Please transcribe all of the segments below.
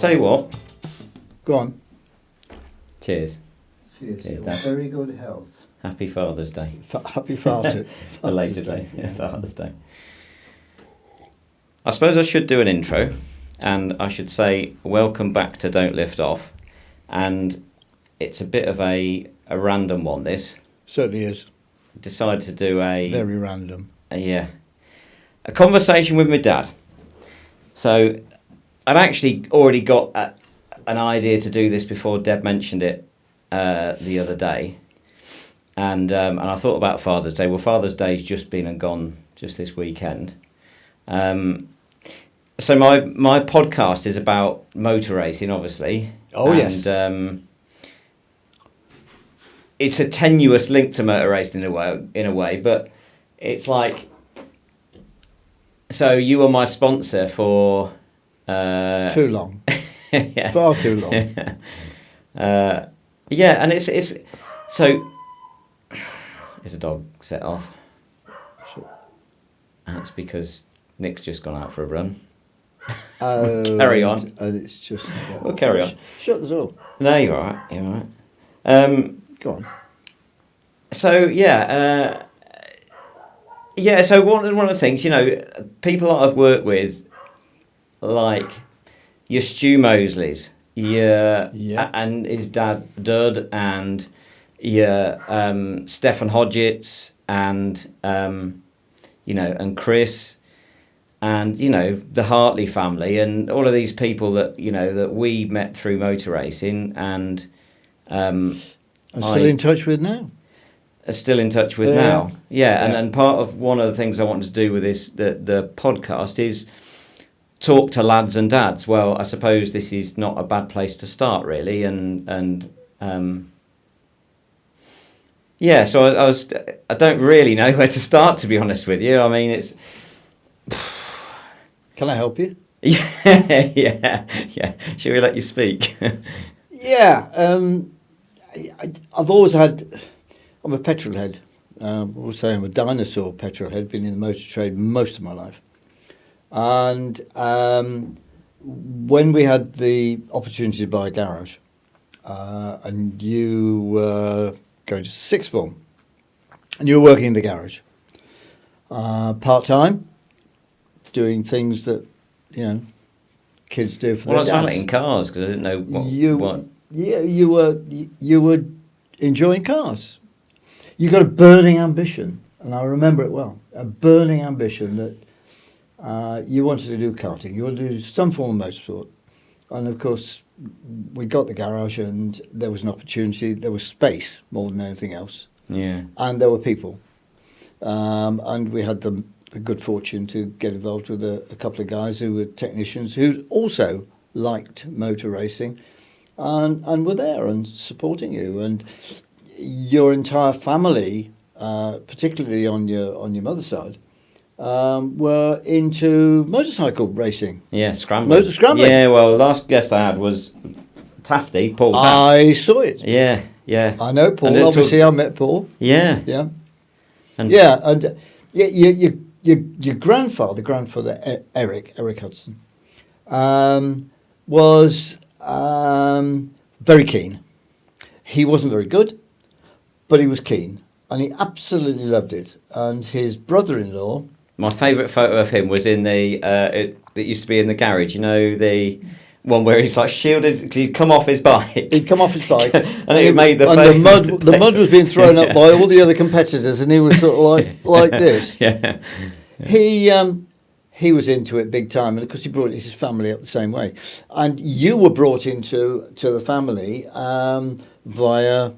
tell you what. Go on. Cheers. Cheers. Cheers, Dad. Very good health. Happy Father's Day. Happy Father's A later day. Yeah, Father's Day. I suppose I should do an intro, and I should say welcome back to Don't Lift Off. And it's a bit of a random one, this. Certainly is. Decided to do Very random. A conversation with my dad. So I'd actually already got an idea to do this before Deb mentioned it the other day. And I thought about Father's Day. Well, Father's Day's just been and gone just this weekend. So my podcast is about motor racing, obviously. Oh, yes. And it's a tenuous link to motor racing in a way, but it's like, so you were my sponsor for too long. Yeah. Far too long. Yeah, and it's so. Is a dog set off? Sure. That's because Nick's just gone out for a run. Carry on. And it's just. We'll carry on. Shut the door. No, you're all right. You're all right. Go on. So yeah, So one of the things, people that I've worked with, like your Stu Mosleys, and his dad Dud, and your Stefan Hodgetts, and and Chris, and the Hartley family, and all of these people that that we met through motor racing, and I'm still in touch with now. Are still in touch with now. Yeah. And part of one of the things I want to do with this the podcast is talk to lads and dads. Well, I suppose this is not a bad place to start, really, so I don't really know where to start, to be honest with you. I mean, it's. Can I help you? yeah. Shall we let you speak? Yeah. I've always had. I'm a petrol head. Also, I'm a dinosaur petrol head. Been in the motor trade most of my life. And when we had the opportunity to buy a garage, and you were going to sixth form, and you were working in the garage, part-time, doing things that, kids do for their dads. Well, I was in cars because I didn't know what. Yeah, you were enjoying cars. You got a burning ambition, and I remember it well. A burning ambition that you wanted to do karting. You wanted to do some form of motorsport, and of course, we got the garage, and there was an opportunity. There was space more than anything else. Yeah. And there were people, and we had the good fortune to get involved with a couple of guys who were technicians who also liked motor racing, and were there and supporting you. And your entire family, particularly on your mother's side, were into motorcycle racing. Yeah, scrambling. Motor scrambling. Yeah, well, the last guest I had was Tafty, Paul Taft. I saw it. Yeah. I know Paul. Obviously, I met Paul. Yeah. Yeah. And Your grandfather, Eric Hudson, was very keen. He wasn't very good, but he was keen, and he absolutely loved it. And his brother-in-law. My favourite photo of him was in that used to be in the garage. The one where he's like shielded because he'd come off his bike. And it made the mud was being thrown up by all the other competitors, and he was sort of like this. Yeah. He was into it big time, and of course he brought his family up the same way. And you were brought into the family via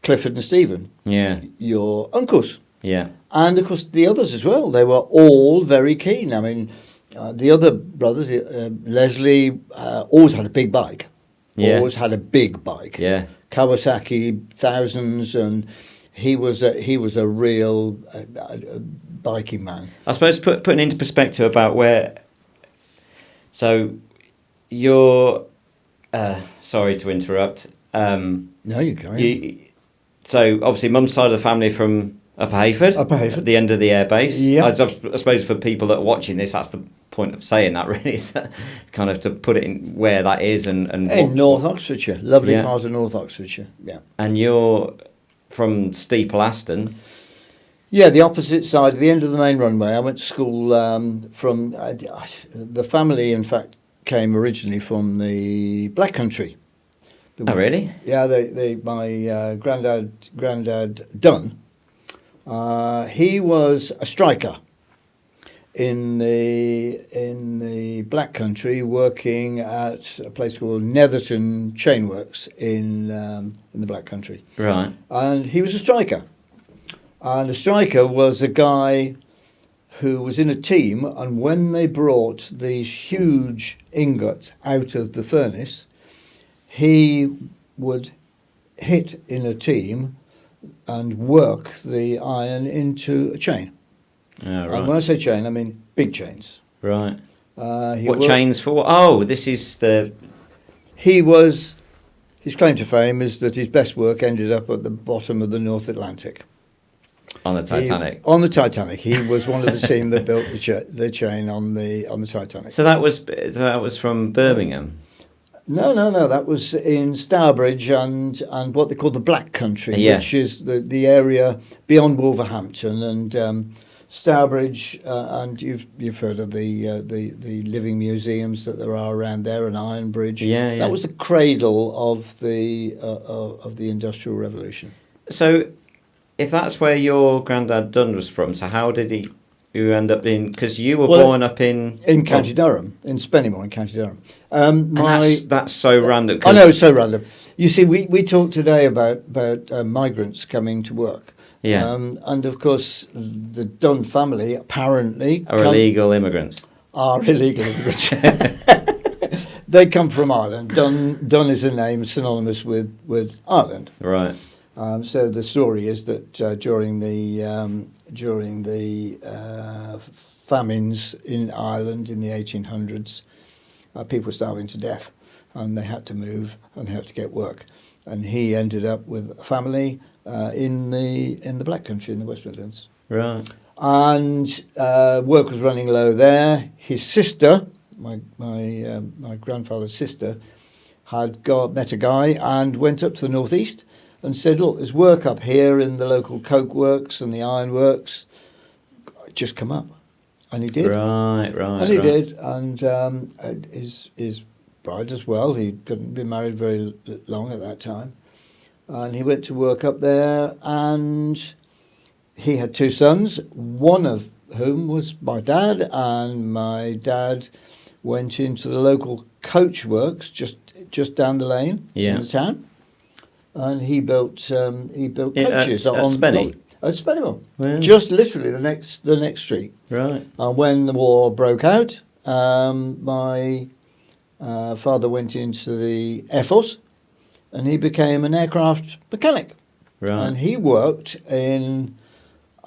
Clifford and Stephen. Yeah. Your uncles. Yeah. And of course the others as well. They were all very keen. I mean, the other brothers, Leslie, always had a big bike. Yeah. Always had a big bike. Yeah. Kawasaki thousands, and he was a real biking man. I suppose putting into perspective about where. So, you're. Sorry to interrupt. No, you go. So obviously, mum's side of the family from Up Hayford. Up Hayford. At the end of the airbase. Yeah. I suppose for people that are watching this, that's the point of saying that, really. Is that kind of to put it in where that is and in North Oxfordshire. Lovely part of North Oxfordshire. Yeah. And you're from Steeple Aston. Yeah, the opposite side, the end of the main runway. I went to school from the family. In fact, came originally from the Black Country. Oh, really? Yeah, my granddad Dunn. He was a striker in the Black Country, working at a place called Netherton Chainworks in the Black Country. Right. And he was a striker. And a striker was a guy who was in a team, and when they brought these huge ingots out of the furnace, he would hit in a team and work the iron into a chain. Oh, right. And when I say chain, I mean big chains. Right. What chains for? Oh, this is the... His claim to fame is that his best work ended up at the bottom of the North Atlantic. On the Titanic. On the Titanic, he was one of the team that built the chain on the Titanic. So that was from Birmingham. No. That was in Stourbridge and what they call the Black Country, which is the area beyond Wolverhampton and Stourbridge. And you've heard of the living museums that there are around there, and Ironbridge. Yeah. That was the cradle of the Industrial Revolution. So, if that's where your granddad Dunn was from, so how did you end up in? Because you were born up in County Durham, in Spennymoor in County Durham. That's so random. I know, it's so random. You see, we talked today about migrants coming to work. Yeah. And of course, the Dunn family apparently are illegal immigrants. They come from Ireland. Dunn is a name synonymous with Ireland. Right. So the story is that during the famines in Ireland in the 1800s, people were starving to death, and they had to move and they had to get work. And he ended up with a family in the Black Country in the West Midlands. Right. And work was running low there. His sister, my grandfather's sister, had met a guy and went up to the northeast and said, look, there's work up here in the local coke works and the iron works. Just come up. And he did. Right. And he did. And his bride as well. He hadn't been married very long at that time. And he went to work up there, and he had two sons, one of whom was my dad, and my dad went into the local coach works just down the lane in the town. And he built coaches at Spenny. At Spennymoor, Wow. just literally the next street. Right. And when the war broke out, my father went into the Air Force, and he became an aircraft mechanic. Right. And he worked in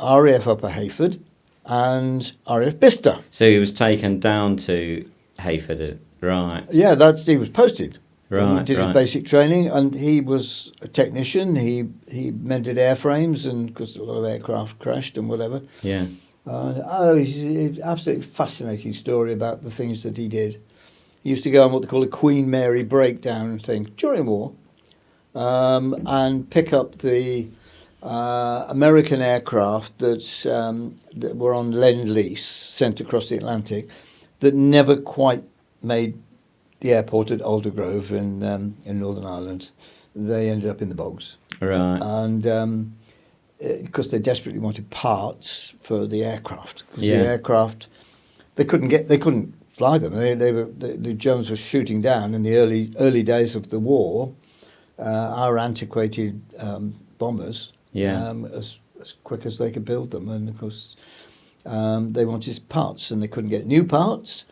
RAF Upper Hayford and RAF Bicester. So he was taken down to Hayford. Right. Yeah, he was posted. Right. He did his basic training, and he was a technician. He mended airframes, and because a lot of aircraft crashed and whatever. Yeah. He's an absolutely fascinating story about the things that he did. He used to go on what they call a Queen Mary breakdown thing during war, and pick up the American aircraft that were on Lend-Lease, sent across the Atlantic, that never quite made the airport at Aldergrove in Northern Ireland. They ended up in the bogs. Right. And because they desperately wanted parts for the aircraft, because the aircraft they couldn't fly them. The Germans were shooting down in the early days of the war our antiquated bombers as quick as they could build them, and of course they wanted parts and they couldn't get new parts.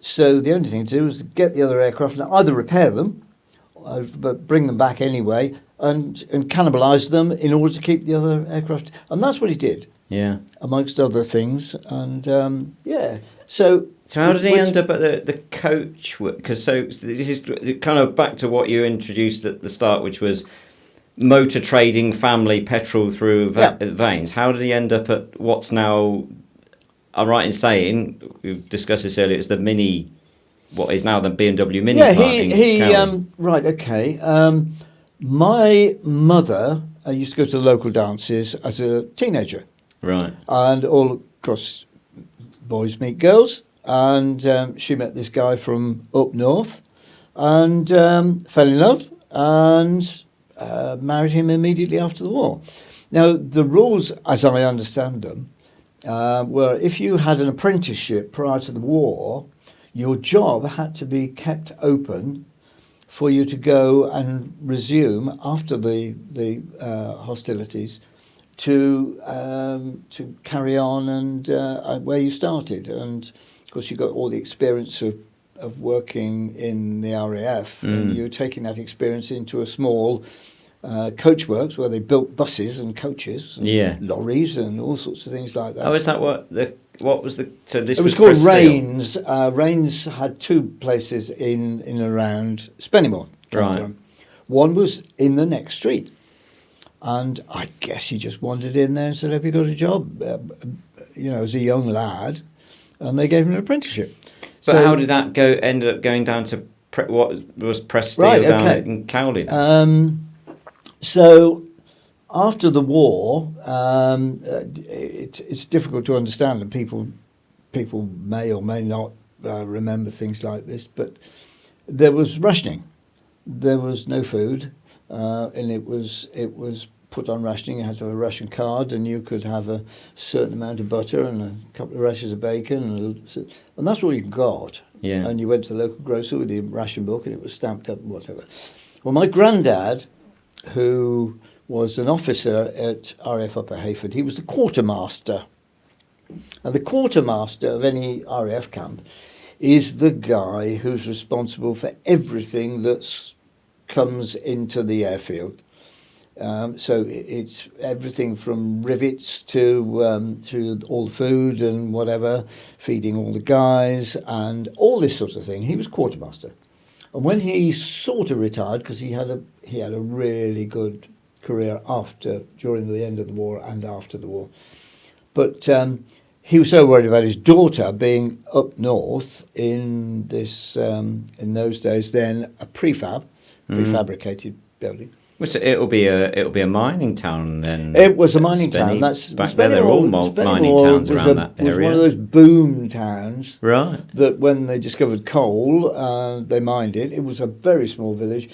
So the only thing to do was get the other aircraft and either repair them, but bring them back anyway, and cannibalise them in order to keep the other aircraft. And that's what he did. Yeah. Amongst other things. And So how did he end up at the coach? Because this is kind of back to what you introduced at the start, which was motor trading family petrol through Yeah. veins. How did he end up at what's now? I'm right in saying we've discussed this earlier. It's the Mini, what is now the BMW Mini. Yeah, plant in he Cowley. right, okay. My mother used to go to the local dances as a teenager, Right. and all across boys meet girls, and she met this guy from up north, and fell in love, and married him immediately after the war. Now, the rules, as I understand them, were if you had an apprenticeship prior to the war, your job had to be kept open for you to go and resume after the hostilities to carry on and where you started. And of course, you got all the experience of working in the RAF, and you're taking that experience into a small coach works where they built buses and coaches, and lorries, and all sorts of things like that. Oh, is that what was the? So this It was called Rains. Rains had two places in and around Spennymoor. Right. One was in the next street, and I guess he just wandered in there and said, "Have you got a job?" As a young lad, and they gave him an apprenticeship. But how did that go? Ended up going down to what was pressed steel down in Cowley? So after the war, it's difficult to understand, and people may or may not remember things like this. But there was rationing. There was no food, and it was put on rationing. You had to have a ration card, and you could have a certain amount of butter and a couple of rashers of bacon, and that's all you got. Yeah. And you went to the local grocer with your ration book, and it was stamped up and whatever. Well, my granddad, who was an officer at RAF Upper Hayford, he was the quartermaster. And the quartermaster of any RAF camp is the guy who's responsible for everything that comes into the airfield. So it's everything from rivets to all the food and whatever, feeding all the guys and all this sort of thing. He was quartermaster. And when he sort of retired, because he had a really good career during the end of the war and after the war, but he was so worried about his daughter being up north in this in those days then a prefabricated building. Which it'll be a mining town then. It was a mining town. That's back there. They're all mining towns around that area. It was one of those boom towns. Right. That when they discovered coal, they mined it. It was a very small village.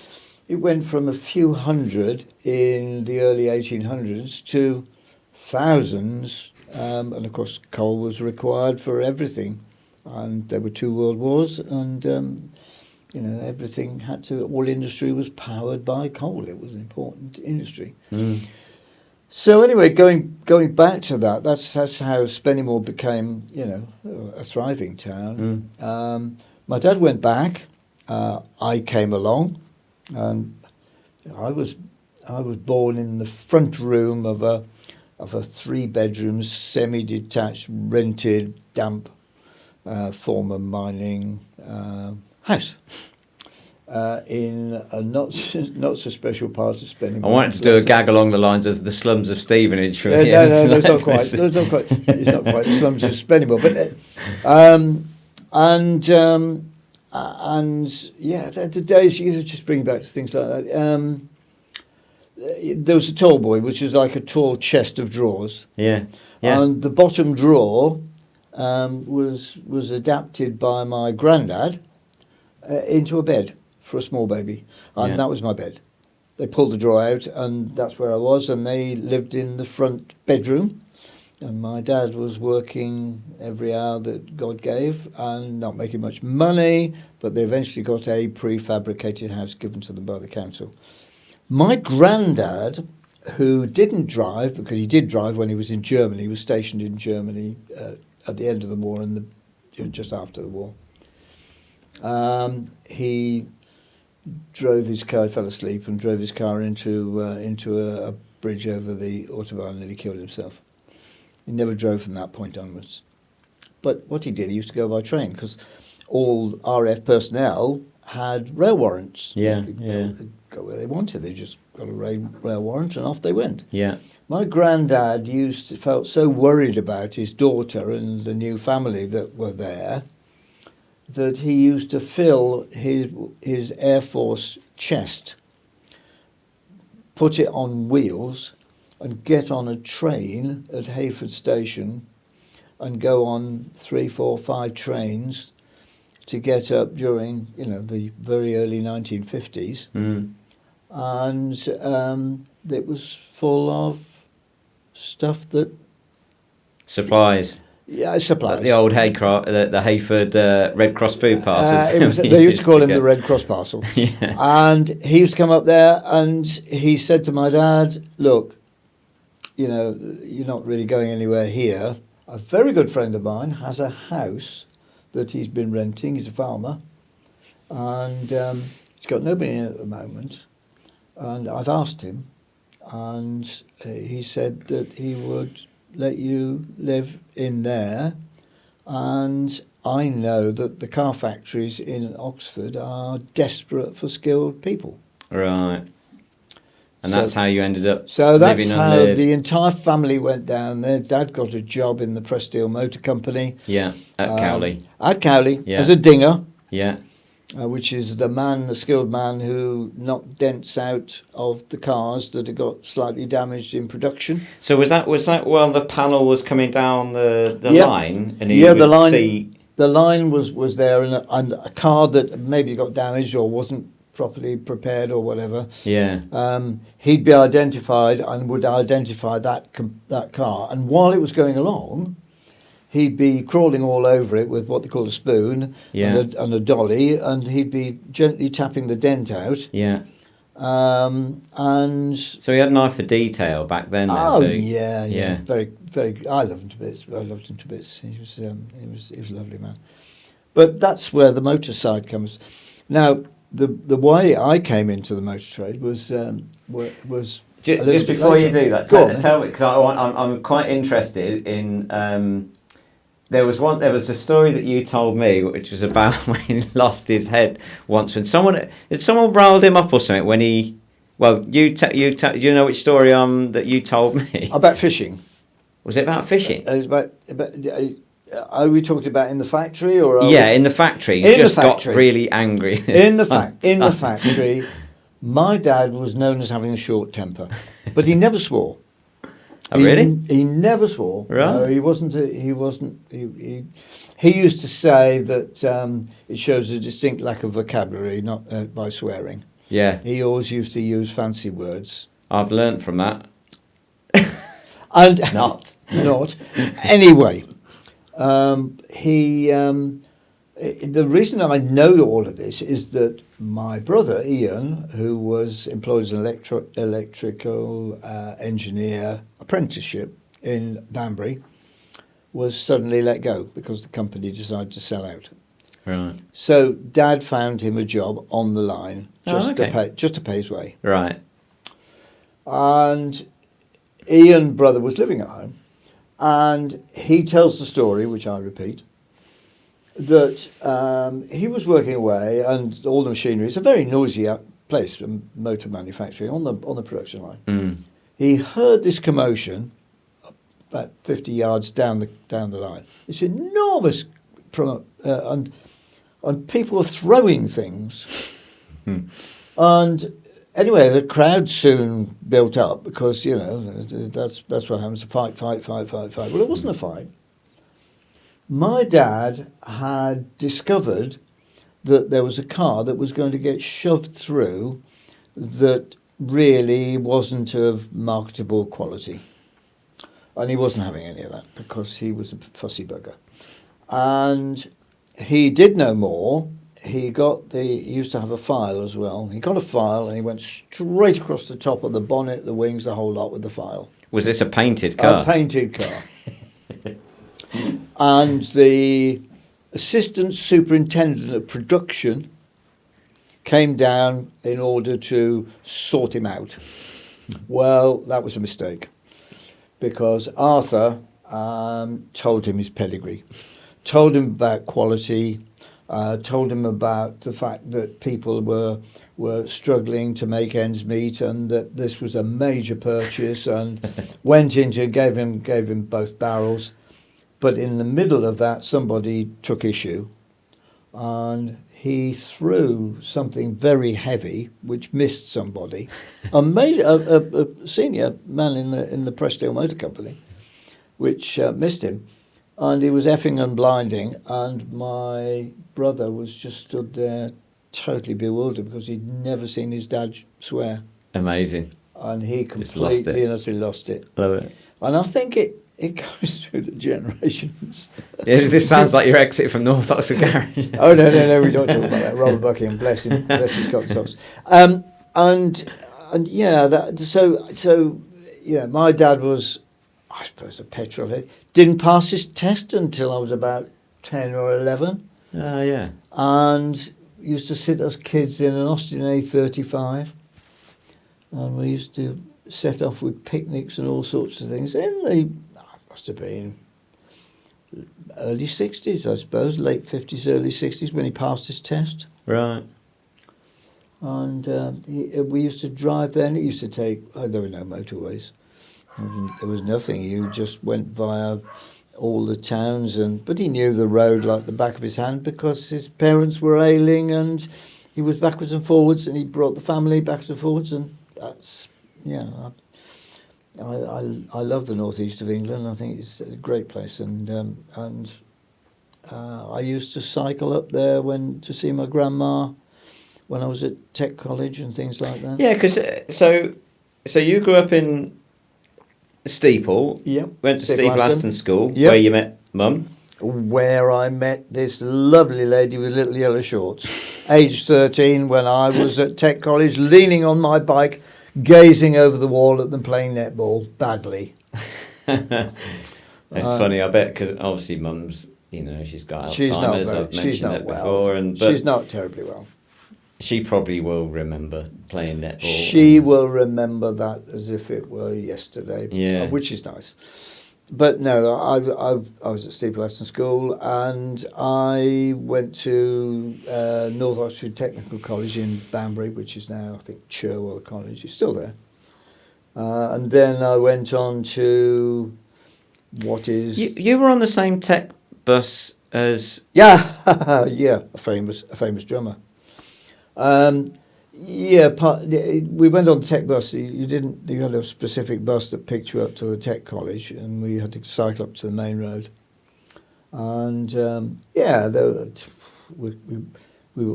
It went from a few hundred in the early 1800s to thousands, and of course coal was required for everything. And there were 2 world wars, and everything all industry was powered by coal. It was an important industry. So anyway, going back to that, that's how Spennymoor became, a thriving town. My dad went back. I came along, and I was born in the front room of a 3-bedroom, semi-detached, rented, damp, former mining house in a not so special part of Spennymoor. I wanted to do a gag along the lines of the slums of Stevenage. No, it's not quite. It's not quite the slums of Spennymoor, but the days you just bring back to things like that. There was a tall boy, which is like a tall chest of drawers. Yeah. And the bottom drawer was adapted by my granddad into a bed for a small baby, and that was my bed. They pulled the drawer out, and that's where I was, and they lived in the front bedroom, and my dad was working every hour that God gave and not making much money, but they eventually got a prefabricated house given to them by the council. My granddad, who didn't drive, because he did drive when he was in Germany, he was stationed in Germany at the end of the war and just after the war. He drove his car, fell asleep and drove his car into a bridge over the Autobahn and nearly killed himself. He never drove from that point onwards. But what he did, he used to go by train, because all RAF personnel had rail warrants. Yeah, They could yeah. go where they wanted. They just got a rail warrant and off they went. Yeah. My granddad felt so worried about his daughter and the new family that were there that he used to fill his Air Force chest, put it on wheels, and get on a train at Hayford Station and go on 3, 4, 5 trains to get up during, the very early 1950s. Mm. And it was full of stuff that... Supplies. Yeah, supplies. Like the old the Hayford Red Cross food parcels. They used to call him the Red Cross parcel. Yeah. And he used to come up there and he said to my dad, look, you're not really going anywhere here. A very good friend of mine has a house that he's been renting. He's a farmer. And he's got nobody in it at the moment. And I've asked him. And he said that he would let you live in there. And I know that the car factories in Oxford are desperate for skilled people. Right. And that's how you ended up So that's living how on the entire family went down there. Dad got a job in the Presteel Motor Company. Yeah, at Cowley. At Cowley, Yeah. as a dinger. Yeah. Which is the skilled man who knocked dents out of the cars that had got slightly damaged in production. So was that while the panel was coming down the line, and he the would line. see? The line was there, and a car that maybe got damaged or wasn't properly prepared or whatever. Yeah. He'd be identified and would identify that car, and while it was going along, he'd be crawling all over it with what they call a spoon and a dolly, and he'd be gently tapping the dent out. Yeah. And so he had an eye for detail back then. Yeah. Very, very. I loved him to bits. He was a lovely man. But that's where the motor side comes. Now, the way I came into the motor trade was just before you do that. Tell me, because I'm quite interested in. There was a story that you told me, which was about when he lost his head once. When someone riled him up or something. When he, do you know which story that you told me about fishing? Was it about fishing? It was about. Are we talking about in the factory or? In the factory. He just got really angry. In the factory, my dad was known as having a short temper, but he never swore. Oh, really? He never swore. Right. No, he wasn't. He used to say that it shows a distinct lack of vocabulary, not by swearing. Yeah. He always used to use fancy words. I've learnt from that. And not. Anyway, the reason I know all of this is that my brother Ian, who was employed as an electrical engineer apprenticeship in Banbury, was suddenly let go because the company decided to sell out. Right. So Dad found him a job on the line to pay his way. Right. And Ian, brother, was living at home, and he tells the story, which I repeat, that he was working away, and all the machinery. It's a very noisy place, motor manufacturing on the production line. Mm. He heard this commotion about 50 yards down the line. It's enormous, and people were throwing things, and. Anyway, the crowd soon built up because, that's what happens, fight. Well, it wasn't a fight. My dad had discovered that there was a car that was going to get shoved through that really wasn't of marketable quality. And he wasn't having any of that because he was a fussy bugger. And he did know more. He used to have a file as well. He got a file and he went straight across the top of the bonnet, the wings, the whole lot with the file. Was this a painted car? A painted car. And the assistant superintendent of production came down in order to sort him out. Well, that was a mistake because Arthur told him his pedigree, told him about quality, told him about the fact that people were struggling to make ends meet, and that this was a major purchase, and gave him both barrels. But in the middle of that, somebody took issue, and he threw something very heavy, which missed somebody, a senior man in the Prestdale Motor Company, which missed him, and he was effing and blinding, and my brother was just stood there totally bewildered because he'd never seen his dad swear. Amazing. And he completely and utterly lost it. Love it. And I think it goes through the generations. Yeah, this sounds like your exit from North Oxford Garage. Oh, no, we don't talk about that. Robert Buckingham, bless his cock socks. And yeah, so my dad was, I suppose, a petrol head. Didn't pass his test until I was about 10 or 11. Yeah. And used to sit us kids in an Austin A35. And we used to set off with picnics and all sorts of things. In the, must have been early 60s, I suppose, late 50s, early 60s, when he passed his test. Right. And we used to drive there, and it used to take, there were no motorways. There was nothing. You just went via all the towns, but he knew the road like the back of his hand because his parents were ailing, and he was backwards and forwards, and he brought the family backwards and forwards, and that's, yeah. I love the northeast of England. I think it's a great place, and I used to cycle up there to see my grandma when I was at Tech College and things like that. Yeah, because so you grew up in Steeple. Yep. Went to Steeple Aston School, yep. where you met Mum. Where I met this lovely lady with little yellow shorts, age 13, when I was at Tech College, leaning on my bike, gazing over the wall at them playing netball badly. It's funny, I bet, because obviously Mum's, she's got Alzheimer's. I've mentioned that before, but she's not terribly well. She probably will remember playing netball. She will remember that as if it were yesterday. Yeah, which is nice. But no, I was at Steeple Aston School, and I went to North Oxford Technical College in Banbury, which is now, I think, Cherwell College. It's still there. And then I went on to what is... You were on the same tech bus as... Yeah, yeah, a famous drummer. We went on tech bus. You had a specific bus that picked you up to the tech college, and we had to cycle up to the main road. And we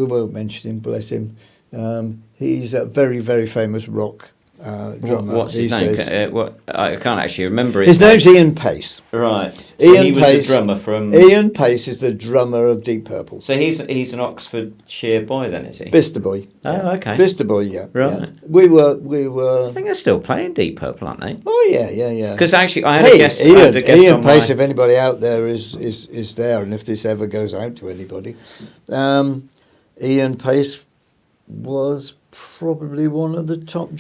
won't mention him, bless him. He's a very, very famous rock drummer. What's his name? I can't actually remember his name. His name's Ian Pace. Right. So he was the drummer from... Ian Pace is the drummer of Deep Purple. So he's an Oxfordshire boy then, is he? Bicester boy. Oh, okay. Bicester boy, yeah. Right. Yeah. We were... I think they're still playing Deep Purple, aren't they? Oh, yeah. Because actually I had a guest Ian on Pace, if anybody out there is there, and if this ever goes out to anybody, Ian Pace was probably one of the top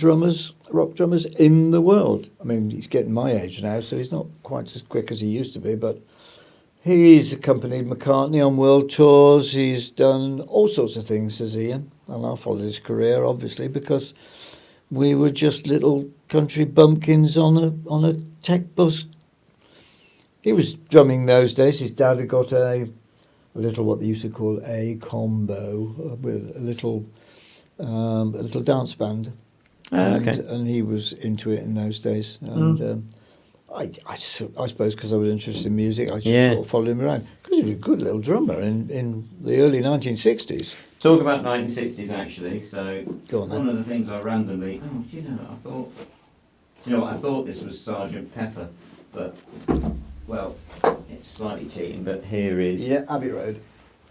rock drummers in the world. I mean, he's getting my age now, so he's not quite as quick as he used to be, but he's accompanied McCartney on world tours. He's done all sorts of things as Ian, and I followed his career, obviously, because we were just little country bumpkins on a tech bus. He was drumming those days. His dad had got a little, what they used to call a combo, with a little dance band, and he was into it in those days. And I suppose because I was interested in music, I just sort of followed him around because he was a good little drummer in the early 1960s. Talk about 1960s actually. So go on, one of the things I randomly I thought this was Sergeant Pepper, but well, it's slightly cheating. But here is Abbey Road.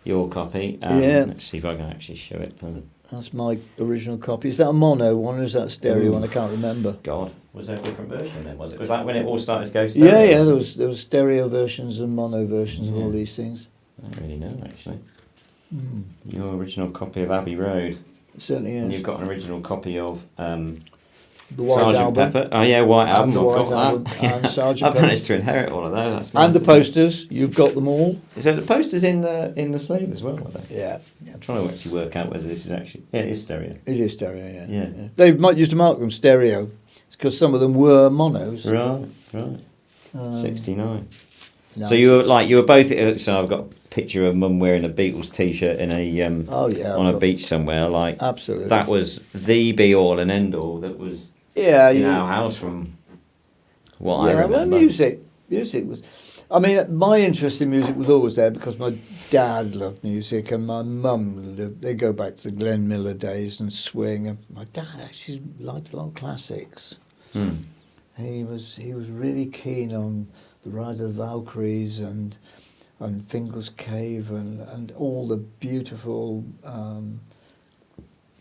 Your copy. Let's see if I can actually show it from... That's my original copy. Is that a mono one or is that a stereo one? I can't remember. God, was there a different version then? Was that when it all started to go stereo? Yeah. There was stereo versions and mono versions of all these things. I don't really know actually. Your original copy of Abbey Road. It certainly is. And you've got an original copy of the White Sergeant Album. Pepper. Oh yeah, White And Album. the I've White got Album that. and Sergeant I've Pepper. managed to inherit all of those. That's nice, And the isn't it? posters, you've got them all. So the posters in the sleeve as well, are they? Yeah. I'm trying to actually work out whether this is actually... Yeah, it is stereo. It is stereo, yeah. Yeah. They used to mark them stereo because some of them were monos. Right. 69. No. So you were both... So I've got a picture of Mum wearing a Beatles T-shirt in a on a beach somewhere. Like absolutely. That was the be-all and end-all that was in our house from what I remember. Well, music was... I mean, my interest in music was always there because my dad loved music and my mum they go back to the Glenn Miller days and swing. And my dad actually liked a lot of classics. He was really keen on the Ride of the Valkyries and Fingal's Cave and all the beautiful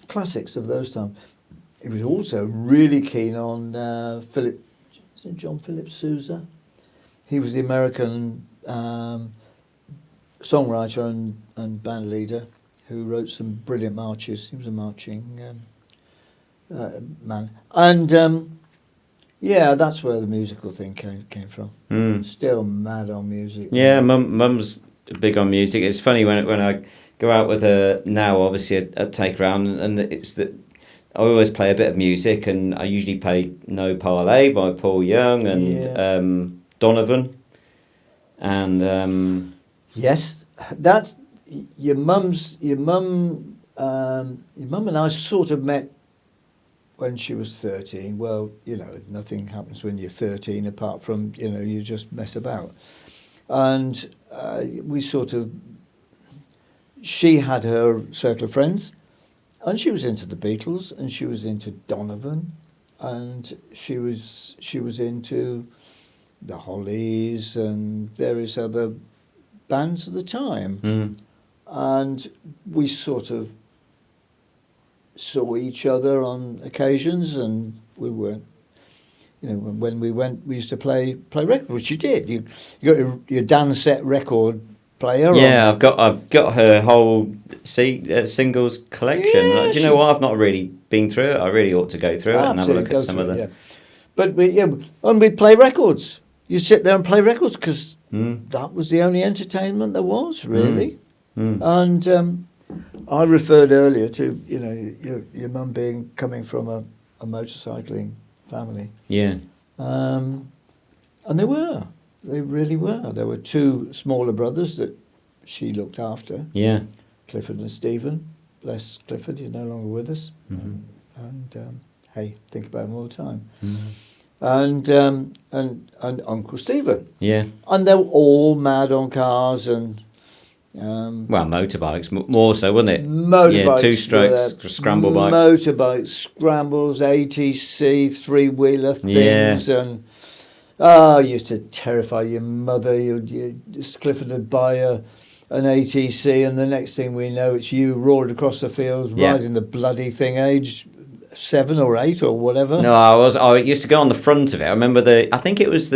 classics of those times. He was also really keen on John Philip Sousa. He was the American songwriter and band leader who wrote some brilliant marches. He was a marching man. And that's where the musical thing came from. Still mad on music. Yeah, Mum's big on music. It's funny when I go out with her now, obviously I'd take her around and it's that I always play a bit of music and I usually play No Parlay by Paul Young and Donovan, and yes, that's your mum and I sort of met when she was 13. Well, nothing happens when you're 13 apart from you just mess about, and she had her circle of friends, and she was into the Beatles and she was into Donovan, and she was into the Hollies and various other bands at the time. And we sort of saw each other on occasions, and we weren't, when we went, we used to play records, which you did. You got your Dan set record player. Yeah, I've got her whole singles collection. Yeah, Do you know what? I've not really been through it. I really ought to go through it and have a look at some of them. Yeah. But we'd play records. You sit there and play records because that was the only entertainment there was, really. And I referred earlier to your mum coming from a motorcycling family. Yeah. And they really were. There were two smaller brothers that she looked after. Yeah. Clifford and Stephen. Bless Clifford, he's no longer with us. And hey, think about him all the time. And Uncle Stephen. Yeah. And they were all mad on cars and motorbikes more so, wasn't it? Motorbikes. Yeah, two-strokes, scramble bikes. Motorbikes, scrambles, ATC, three-wheeler things, and used to terrify your mother. Clifford would buy an ATC, and the next thing we know, it's you roaring across the fields, riding the bloody thing, age 7 or 8 or whatever. No, I used to go on the front of it. I remember I think it was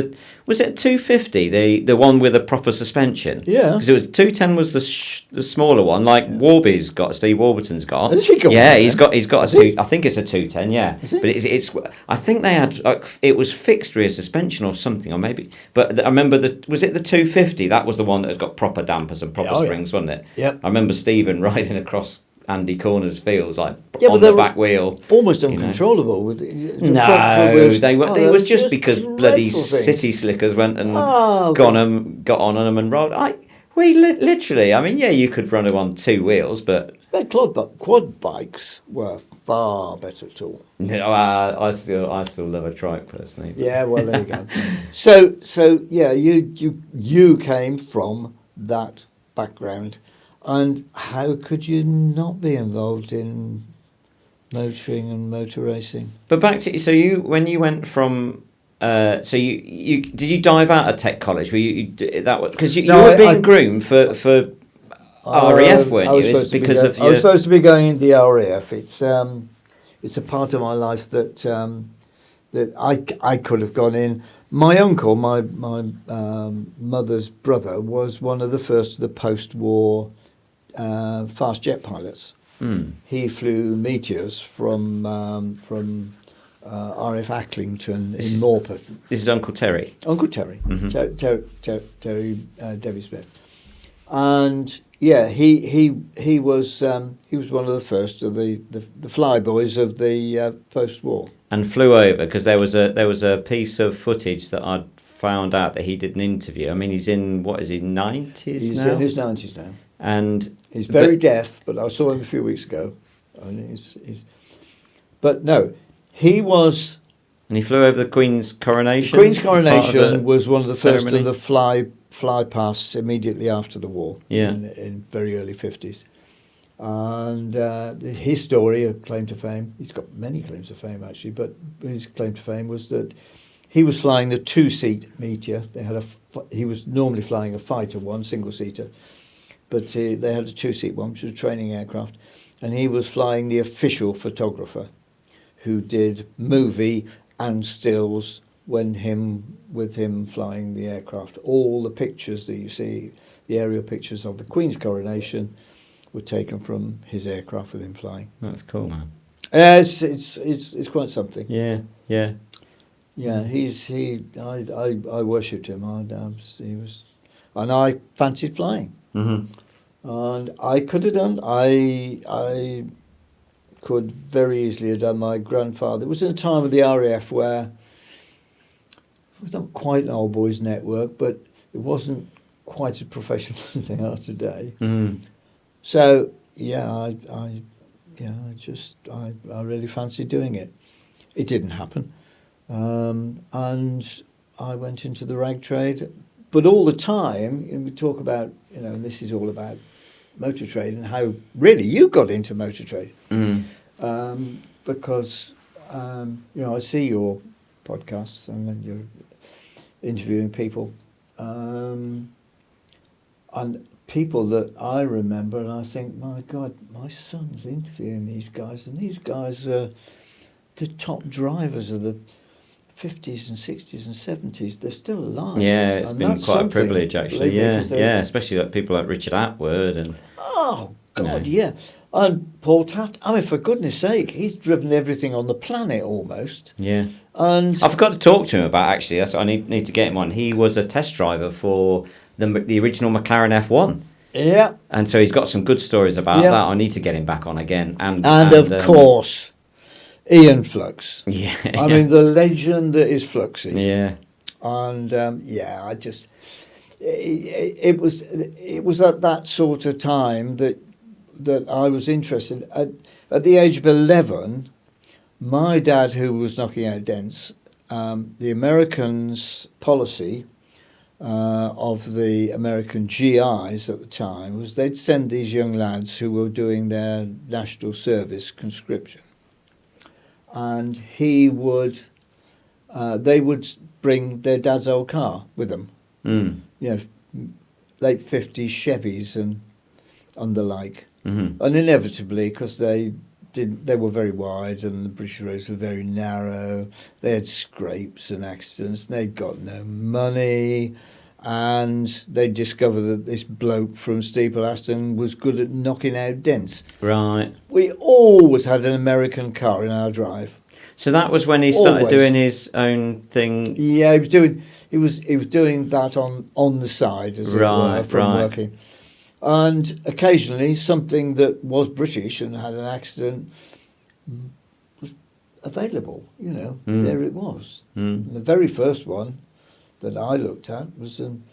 was it 250, the one with a proper suspension? Yeah. Because it was 210 was the smaller one, like Warby's got, Steve Warburton's got. Has he got yeah, one he's then? got a two. I think it's a 210. Yeah. Is it? But it's I think they had it was fixed rear suspension or something, or maybe. But I remember was it the 250? That was the one that had got proper dampers and proper springs, wasn't it? Yep. I remember Stephen riding across Andy Corner's fields on but the back wheel, almost uncontrollable. With the no, front wheels. they were. It was just because bloody dreadful things. city slickers went and got on them and rolled. We literally. I mean, yeah, you could run them on two wheels, but quad bikes were far better tool. No, I still love a trike personally. But. Yeah, well there you go. So yeah, you came from that background. And how could you not be involved in motoring and motor racing? But back to when you went from so you did you dive out of tech college? Were you that because you were being groomed for RAF, weren't you? I was supposed to be going into the RAF. It's a part of my life that I could have gone in. My uncle, my mother's brother, was one of the first of the post-war fast jet pilots. He flew Meteors from RF Acklington in Morpeth. This is Uncle Terry. Uncle Terry, Mhm. Terry Debbie Smith, and yeah, he was one of the first of the flyboys of the post-war. And flew over because there was a piece of footage that I'd found out that he did an interview. I mean, he's in, what is he, 90s He's now? in his 90s now. And He's very deaf, but I saw him a few weeks ago. And but no, he was... And he flew over the Queen's coronation? Queen's coronation was one of the first ceremony? of the fly pasts immediately after the war, Yeah. in very early 50s. And his story, a claim to fame, he's got many claims to fame actually, but his claim to fame was that he was flying the two-seat Meteor. He was normally flying a fighter one, single-seater, but they had a two-seat one, which was a training aircraft, and he was flying the official photographer who did movie and stills with him flying the aircraft. All the pictures that you see, the aerial pictures of the Queen's coronation, were taken from his aircraft with him flying. That's cool, man. It's quite something. Yeah, yeah. Yeah, I worshipped him. He was, and I fancied flying. Mm-hmm. And I could have done. I could very easily have done. My grandfather, it was in a time of the RAF where it was not quite an old boys network, but it wasn't quite as professional as they are today. Mm-hmm. So yeah, I really fancied doing it. It didn't happen, and I went into the rag trade. But all the time, we talk about, and this is all about motor trade and how really you got into motor trade. Mm. Because I see your podcasts and then you're interviewing people, and people that I remember, and I think, my God, my son's interviewing these guys, and these guys are the top drivers of the 50s and 60s and 70s. They're still alive. Yeah, it's and been that's quite a something, privilege, actually. believe me, Yeah, especially like people like Richard Atwood and... Oh, God, No. yeah. And Paul Taft, I mean, for goodness sake, he's driven everything on the planet almost. Yeah. And I forgot to talk to him about, actually. That's what I need to get him on. He was a test driver for the original McLaren F1. yeah, And so he's got some good stories about Yeah. that. I need to get him back on again. And of course, Ian Flux. Yeah. I mean, the legend that is Fluxy. Yeah. And I just, it was at that sort of time that I was interested. At the age of 11, my dad, who was knocking out dents, the Americans' policy of the American GIs at the time was they'd send these young lads who were doing their national service conscription, and they would bring their dad's old car with them, late 50s Chevys and the like, Mm-hmm. and inevitably, because they were very wide and the British roads were very narrow, they had scrapes and accidents, and they'd got no money, and they discovered that this bloke from Steeple Aston was good at knocking out dents. Right. We always had an American car in our drive. So that was when he started Always. doing his own thing. Yeah, he was doing that on the side, as it were, from working. And occasionally something that was British and had an accident was available, there it was. Mm. And the very first one that I looked at was an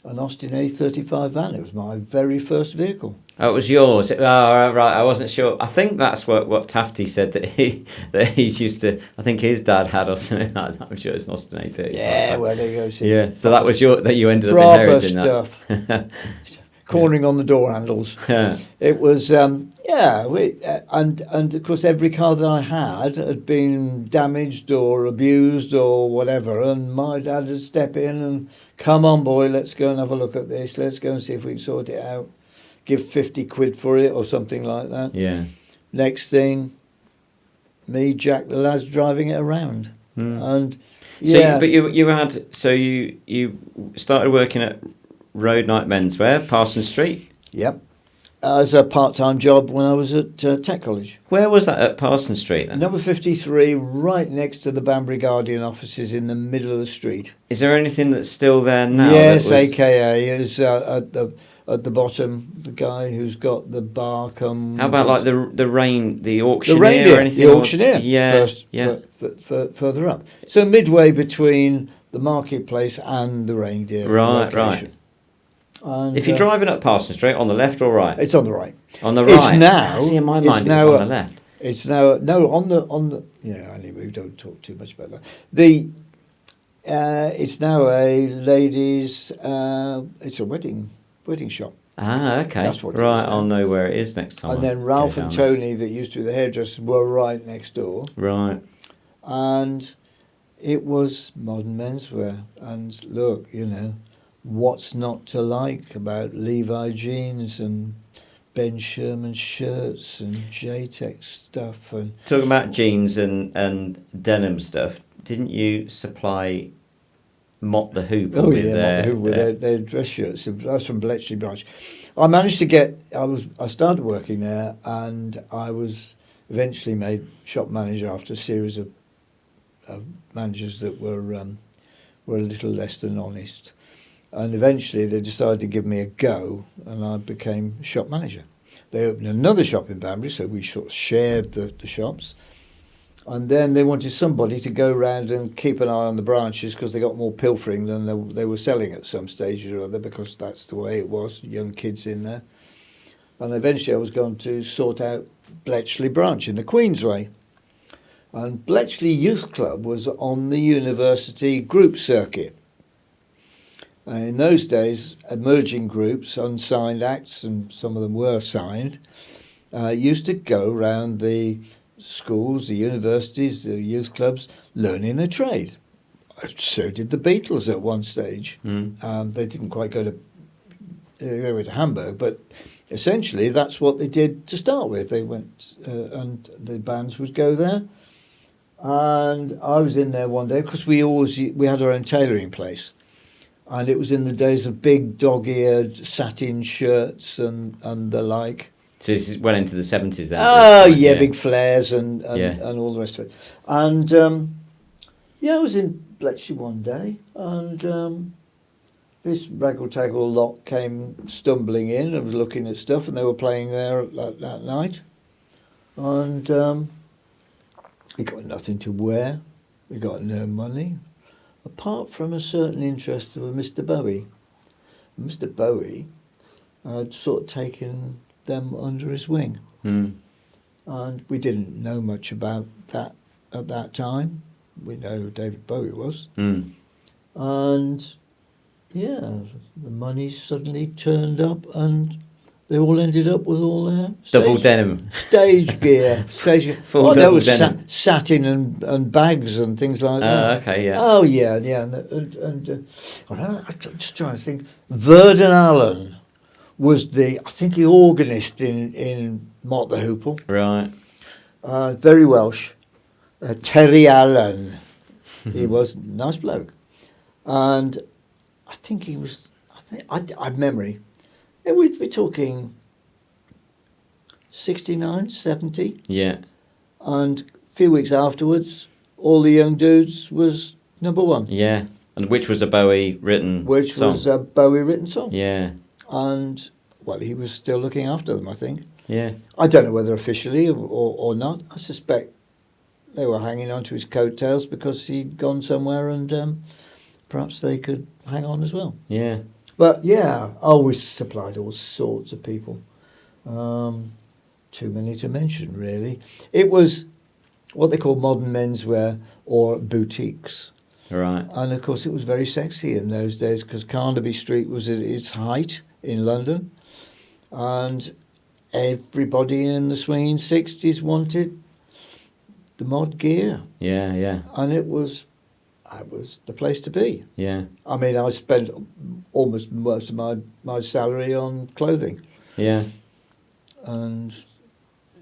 Austin A35 van. It was my very first vehicle. Oh, it was yours. Oh, right. I wasn't sure. I think that's what Tafty said that he's used to. I think his dad had or something like that. I'm sure it's an Austin A35. Yeah, well, there you go. See. Yeah, so that was that you ended up Proper inheriting stuff. that. Cornering on the door handles. It was, and of course every car that I had been damaged or abused or whatever, and my dad would step in and, come on boy, let's go and have a look at this, let's go and see if we can sort it out, give 50 quid for it or something like that. Yeah. Next thing, me, Jack, the lads driving it around. And So, but you started working at Road Night Menswear, Parsons Street. Yep. as a part-time job when I was at Tech College. Where was that at Parsons Street then? Number 53, right next to the Banbury Guardian offices in the middle of the street. Is there anything that's still there now? Yes, that was... AKA is at the bottom, the guy who's got the bar come. How about like the auctioneer the reindeer, or anything? the auctioneer, Yeah, first, yeah. Further up. So midway between the marketplace and the reindeer Right, location. And, if you're driving up Parsons Street, on the left or right? it's on the right. On the right. It's now. See, in my it's mind, now it's on the left. It's now on the. Yeah, anyway, we don't talk too much about that. It's now a ladies. It's a wedding shop. Ah, okay. That's what it right, is now. I'll know where it is next time. And then Ralph and Tony, that used to be the hairdressers, were right next door. Right. And it was modern menswear. And look, what's not to like about Levi jeans and Ben Sherman shirts and JTEX stuff? And Talking about jeans and denim stuff, didn't you supply Mott the Hooper with their dress shirts? That was from Bletchley branch. I managed to get. I started working there, and I was eventually made shop manager after a series of managers that were a little less than honest. And eventually they decided to give me a go, and I became shop manager. They opened another shop in Banbury, so we sort of shared the shops. And then they wanted somebody to go around and keep an eye on the branches because they got more pilfering than they were selling at some stage or other, because that's the way it was, young kids in there. And eventually I was going to sort out Bletchley branch in the Queensway. And Bletchley Youth Club was on the university group circuit. In those days, emerging groups, unsigned acts, and some of them were signed, used to go around the schools, the universities, the youth clubs, learning their trade. So did the Beatles at one stage. They didn't quite go to Hamburg, but essentially that's what they did to start with. They went and the bands would go there. And I was in there one day because we had our own tailoring place. And it was in the days of big dog-eared satin shirts and the like. So this is well into the 70s then? Oh, yeah, big flares and all the rest of it. And, I was in Bletchley one day, and this raggle-taggle lot came stumbling in and was looking at stuff, and they were playing there that night. And we got nothing to wear. We got no money, apart from a certain interest of Mr. Bowie. And Mr. Bowie had sort of taken them under his wing. And we didn't know much about that at that time. We know who David Bowie was. And the money suddenly turned up, and they all ended up with all their double denim stage gear. Full there double was denim. satin and bags and things like that. Okay, yeah. Oh yeah. And I'm just trying to think. Verdon Allen was I think the organist in Mott the Hoople. Right. Very Welsh. Terry Allen. He was a nice bloke. And I think he was, I have memory. We'd be talking 69, 70. Yeah. And a few weeks afterwards, All the Young Dudes was number one. Yeah. And which was a Bowie written song. Which was a Bowie written song. Yeah. And, well, he was still looking after them, I think. Yeah. I don't know whether officially or not. I suspect they were hanging on to his coattails because he'd gone somewhere, and perhaps they could hang on as well. Yeah. But yeah, I always supplied all sorts of people. Too many to mention, really. It was what they call modern menswear or boutiques. Right. And of course it was very sexy in those days because Carnaby Street was at its height in London. And everybody in the swinging 60s wanted the mod gear. Yeah, yeah. And it was the place to be. Yeah. I mean, I spent almost most of my salary on clothing. Yeah. And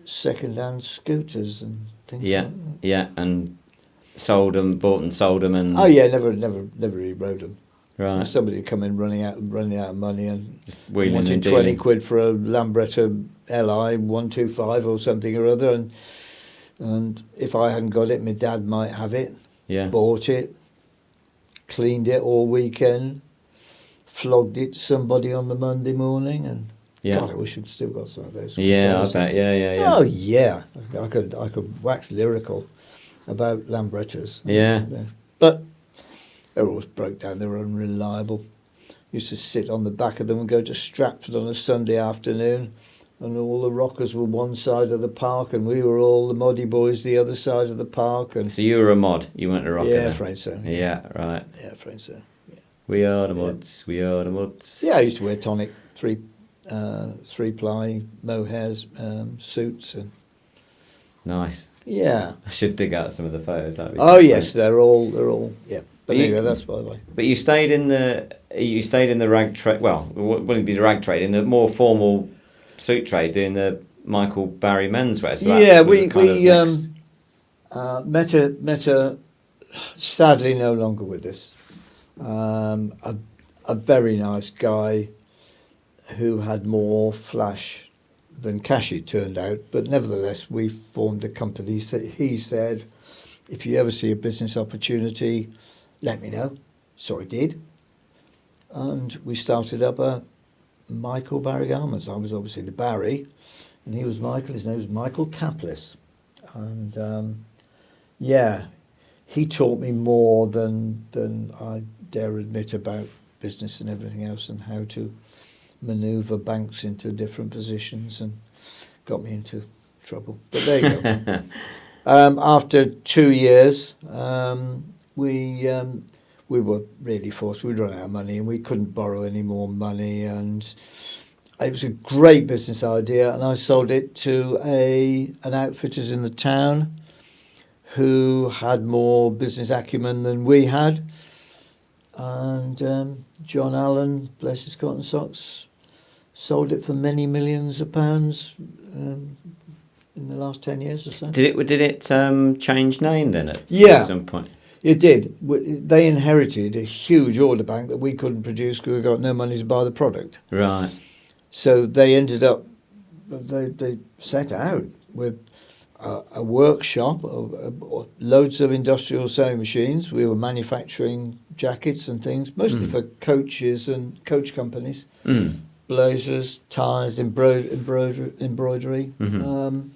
second-hand scooters and things Yeah, like that. yeah, and bought and sold them, and Oh yeah, never really rode them. Right. Somebody come in running out of money and Just wheeling wanting and 20 dealing. quid for a Lambretta Li 125 or something or other, and if I hadn't got it, my dad might have it. Yeah. Bought it, cleaned it all weekend, flogged it to somebody on the Monday morning, and Yeah. God, I wish I'd still got some of those. Yeah, I bet. Yeah. Oh yeah, I could wax lyrical about Lambrettas. Yeah. But they were always broke down. They were unreliable. Used to sit on the back of them and go to Stratford on a Sunday afternoon, and all the rockers were one side of the park, and we were all the moddy boys the other side of the park. And So you were a mod. You weren't a rocker. yeah, then? afraid so. Yeah. Right. Yeah, afraid so. Yeah. We are the mods. We are the mods. Yeah, I used to wear tonic three ply mohairs suits, and Nice. yeah. I should dig out some of the photos. That'd be Oh good. yes, they're all yeah. But You- anyway, that's by the way. But you stayed in the rag trade. Well, it wouldn't be the rag trade, in the more formal suit trade, doing the Michael Barry menswear. So that Yeah, was we kind of next. met a sadly no longer with us. A very nice guy who had more flash than cash, it turned out, but nevertheless we formed a company. He said, if you ever see a business opportunity, let me know. So I did, and we started up a Michael Barry Garments. I was obviously the Barry, and he was Michael. His name was Michael Caplis, and yeah, he taught me more than I dare admit about business and everything else, and how to manoeuvre banks into different positions, and got me into trouble. But there you go. After 2 years, we were really forced. We'd run out of money, and we couldn't borrow any more money, and it was a great business idea, and I sold it to an outfitters in the town who had more business acumen than we had, and John Allen, bless his cotton socks, sold it for many millions of pounds in the last 10 years or so. Did it change name then at some point? It did. They inherited a huge order bank that we couldn't produce because we got no money to buy the product. Right. So they ended up, they set out with a workshop, loads of industrial sewing machines. We were manufacturing jackets and things, mostly for coaches and coach companies, blazers, ties, embroidery. Mm-hmm.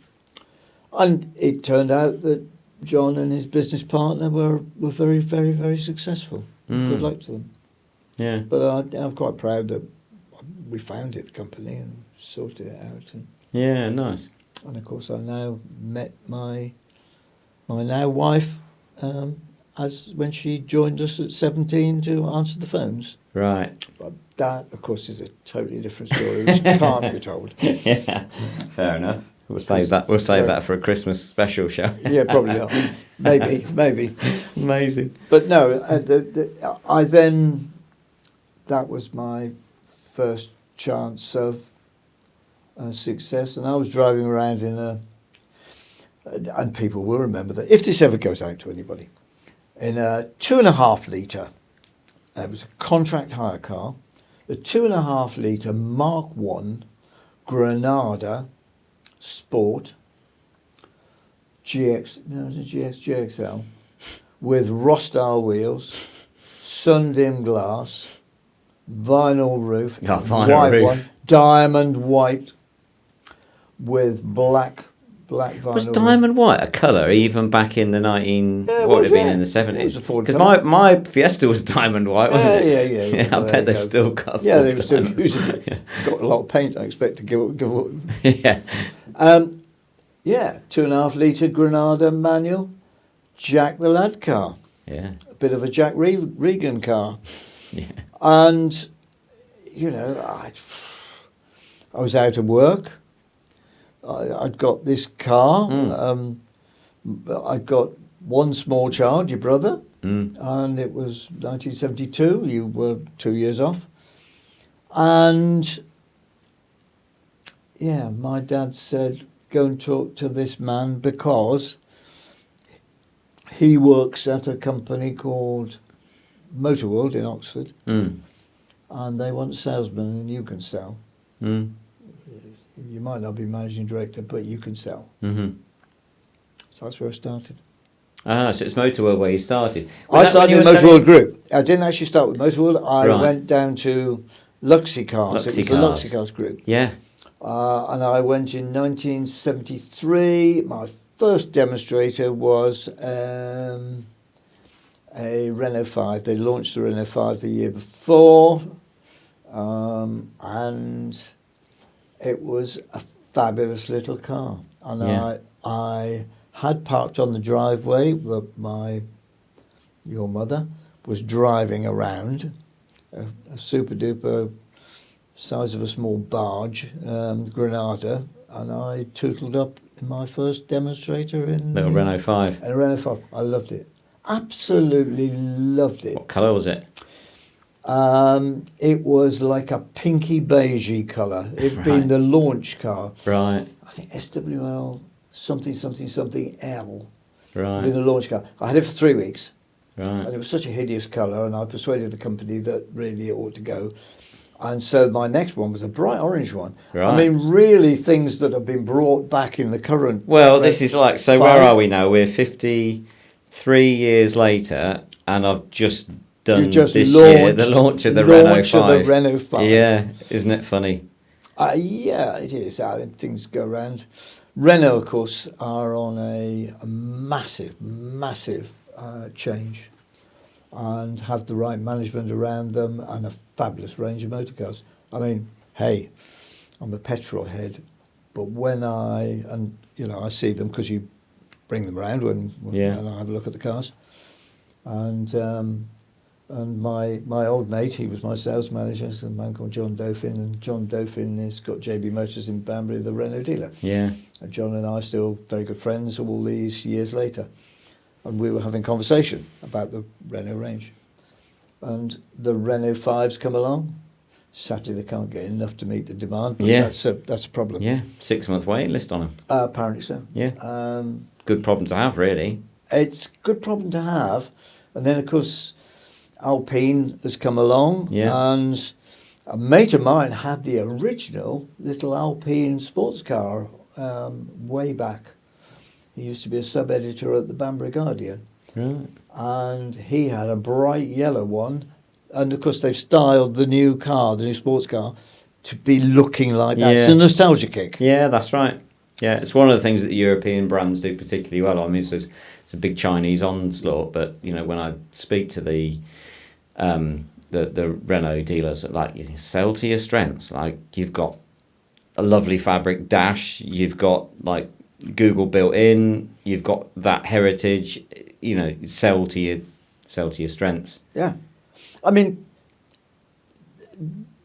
And it turned out that John and his business partner were very, very, very successful. Good luck to them. Yeah. But I'm quite proud that we founded the company and sorted it out. Yeah, nice. And of course, I now met my now wife as when she joined us at 17 to answer the phones. Right. But that, of course, is a totally different story, which can't be told. Yeah. Fair enough. We'll save that. We'll save that for a Christmas special show. Yeah, probably not. Maybe. Amazing. But no, I then, that was my first chance of success, and I was driving around and people will remember that if this ever goes out to anybody, in a 2.5 litre, it was a contract hire car, a 2.5 litre Mark 1 Granada Sport GXL with Rostyle wheels, sun-dim glass, vinyl roof, Vinyl roof. one, diamond white with black vinyl. Was diamond white a colour even back in the what would have been in the 70s? It was a Ford Because colour. my Fiesta was diamond white, wasn't it? Yeah. I Well, bet there they've you go. still got. Yeah, Ford they were still diamond. using it. Got a lot of paint, I expect, to give up. Yeah. 2.5 litre Granada manual, Jack the Lad car, Yeah. a bit of a Jack Regan car, Yeah. and I was out of work. I'd got this car. I'd got one small child, your brother, and it was 1972. You were 2 years off, and yeah, my dad said, go and talk to this man because he works at a company called Motor World in Oxford, Mm. and they want a salesman, and you can sell. Mm. You might not be managing director, but you can sell. Mm-hmm. So that's where I started. Ah, so it's Motor World where you started. I started in the Motor World Group. I didn't actually start with Motor World. I Right. went down to Luxy Cars. It was the Luxy Cars Group. Yeah. And I went in 1973. My first demonstrator was a Renault 5. They launched the Renault 5 the year before. And it was a fabulous little car. And Yeah. I had parked on the driveway that your mother was driving around, a super duper size of a small barge, Granada, and I tootled up in my first demonstrator in Little Renault 5. a Renault 5. I loved it. Absolutely loved it. What colour was it? It was like a pinky beigey colour. It'd been Right. the launch car. Right. I think SWL something L. Right. With the launch car. I had it for 3 weeks, Right. and it was such a hideous colour, and I persuaded the company that really it ought to go. And so my next one was a bright orange one. Right. I mean, really things that have been brought back in the current... Well, this is like, so where 5. are we now? We're 53 years later, and I've just done You just this launched- year the launch of the Renault 5. Launch of the Renault 5. Yeah, isn't it funny? Yeah, it is. I mean, things go around. Renault, of course, are on a massive change, and have the right management around them and a fabulous range of motor cars. I mean, hey, I'm a petrol head, but when I see them because you bring them around when I have a look at the cars, and my old mate, he was my sales manager, is a man called John Dauphin, and John Dauphin has got JB Motors in Banbury, the Renault dealer. Yeah. And John and I are still very good friends all these years later. And we were having conversation about the Renault range. And the Renault 5s come along. Sadly, they can't get enough to meet the demand, but that's a problem. Yeah, 6-month waiting list on them. Apparently so. Yeah. Good problem to have, really. It's a good problem to have. And then, of course, Alpine has come along, and a mate of mine had the original little Alpine sports car way back. He used to be a sub-editor at the Banbury Guardian, and he had a bright yellow one, and of course they've styled the new car, the new sports car, to be looking like that. It's a nostalgia kick. Yeah, that's right. Yeah, it's one of the things that the European brands do particularly well. I mean, it's a big Chinese onslaught, but when I speak to the Renault dealers, like, you sell to your strengths. Like, you've got a lovely fabric dash, you've got like Google built in, you've got that heritage. Sell to your strengths. Yeah, I mean,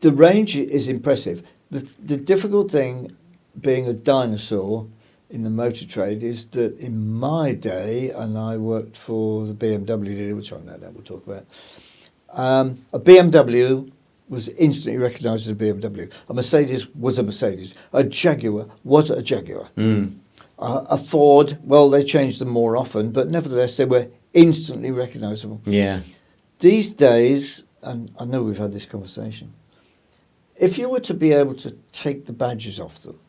the range is impressive. The difficult thing, being a dinosaur in the motor trade, is that in my day, and I worked for the BMW dealer, which I know that we'll talk about. A BMW was instantly recognised as a BMW. A Mercedes was a Mercedes. A Jaguar was a Jaguar. A Ford, well, they changed them more often, but nevertheless, they were instantly recognisable. Yeah. These days, and I know we've had this conversation, if you were to be able to take the badges off them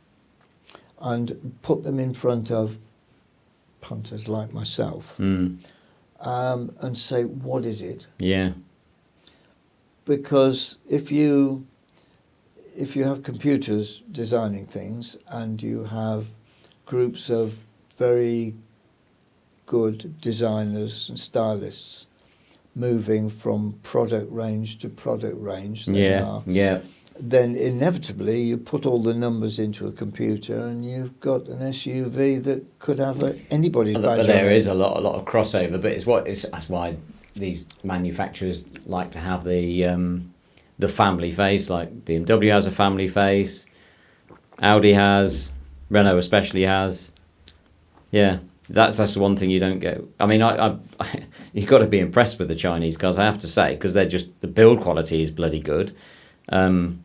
and put them in front of punters like myself, and say, what is it? Yeah. Because if you have computers designing things, and you have groups of very good designers and stylists moving from product range to product range, then inevitably you put all the numbers into a computer, and you've got an SUV that could have anybody's badge. There is a lot of crossover, but that's why these manufacturers like to have the family face. Like BMW has a family face, Audi has, Renault especially has. Yeah, that's the one thing you don't get. I mean, I you've got to be impressed with the Chinese cars, I have to say, because they're just, the build quality is bloody good. The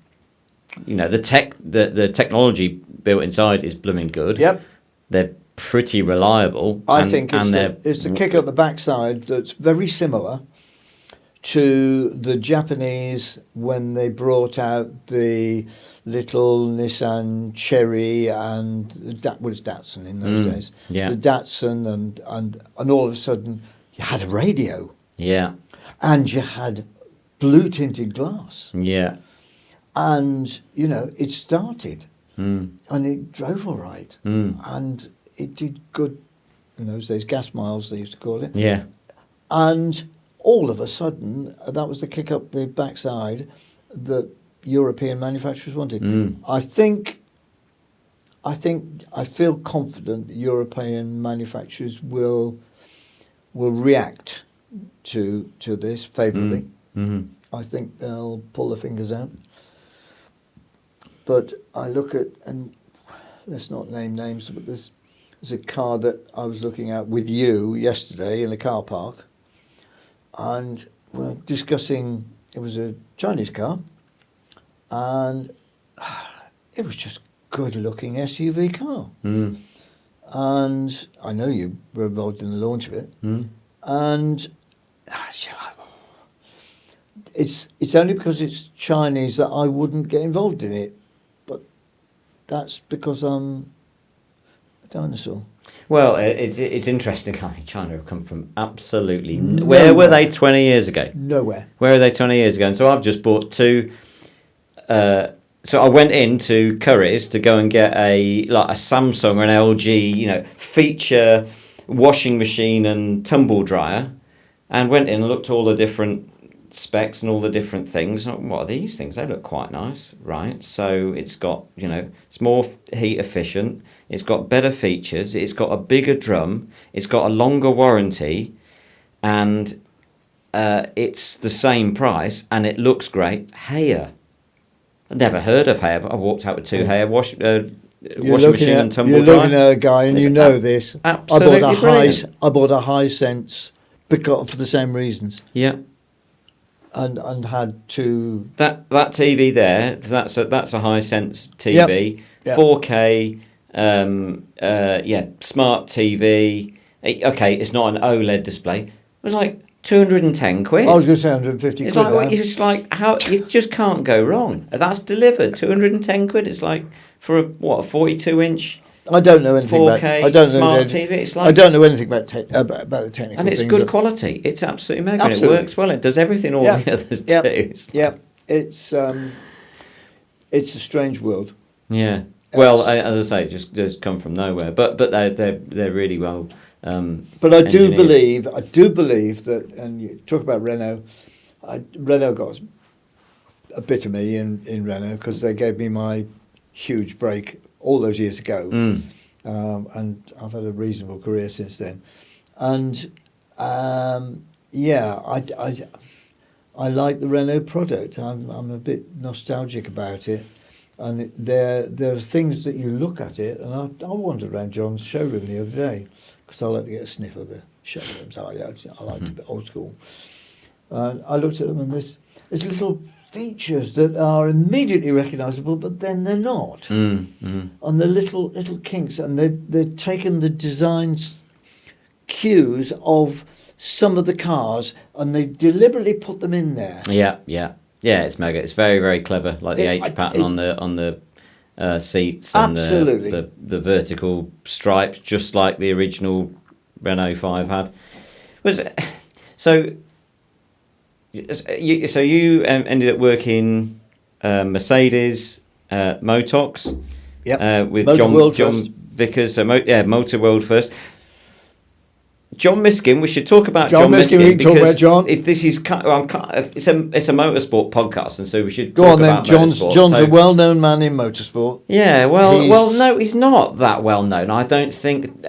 technology built inside is blooming good. Yep. They're pretty reliable. I think it's the kick up the backside that's very similar to the Japanese when they brought out the little Nissan Cherry and that was Datsun in those days. Yeah. The Datsun and all of a sudden you had a radio. Yeah. And you had blue tinted glass. Yeah. And, it started. And it drove all right. And it did good in those days, gas miles they used to call it. Yeah. And all of a sudden, that was the kick up the backside that European manufacturers wanted. I feel confident that European manufacturers will react to this favourably. I think they'll pull their fingers out. But I look at, and let's not name names, but there's a car that I was looking at with you yesterday in a car park, and we're discussing, it was a Chinese car, and it was just good looking SUV car. And I know you were involved in the launch of it, and it's only because it's Chinese that I wouldn't get involved in it, but that's because I'm a dinosaur. Well, it's interesting. China have come from absolutely where were they 20 years ago? Nowhere. Where were they 20 years ago? And so I've just bought two. So I went into Curry's to go and get a Samsung or an LG, feature washing machine and tumble dryer, and went in and looked at all the different specs and all the different things. What are these things? They look quite nice, right? So it's got, it's more heat efficient. It's got better features. It's got a bigger drum. It's got a longer warranty, and it's the same price, and it looks great. Haier. I've never heard of Haier, but I walked out with two Haier washing machine and tumble dryer. You're looking at a guy, and you know this. Absolutely brilliant. I bought a Hisense because for the same reasons. Yeah. And had to that TV there. That's a Hisense TV, Yep. 4K, smart TV. Okay, it's not an OLED display. It was like 210 quid. I was going to say 150 It's quid. it's like how you just can't go wrong. That's delivered 210 quid. It's like for a 42-inch. I don't know anything 4K about. I don't smart know TV. It's like, I don't know anything about the technical. and it's things good quality. It's absolutely mega. Absolutely. It works well. It does everything all the others do. Yeah, it's a strange world. Yeah. Well, as I say, it just come from nowhere. But they're really well. But I do believe that, and you talk about Renault. Renault got a bit of me in Renault because they gave me my huge break all those years ago, and I've had a reasonable career since then. And I like the Renault product. I'm a bit nostalgic about it. And there are things that you look at it, and I wandered around John's showroom the other day because I like to get a sniff of the showrooms. I like to be old school. I looked at them, and there's little features that are immediately recognisable, but then they're not. And the little kinks, and they've taken the design cues of some of the cars, and they deliberately put them in there. Yeah, it's mega. It's very, very clever. Like the H pattern on the seats and the vertical stripes, just like the original Renault 5 had. So you ended up working Mercedes, Motox, with John Vickers. Motor World first. John Miskin, we should talk about John Miskin because this is it's a motorsport podcast, and so we should talk about motorsport. John's a well-known man in motorsport. Yeah, no, he's not that well known. I don't think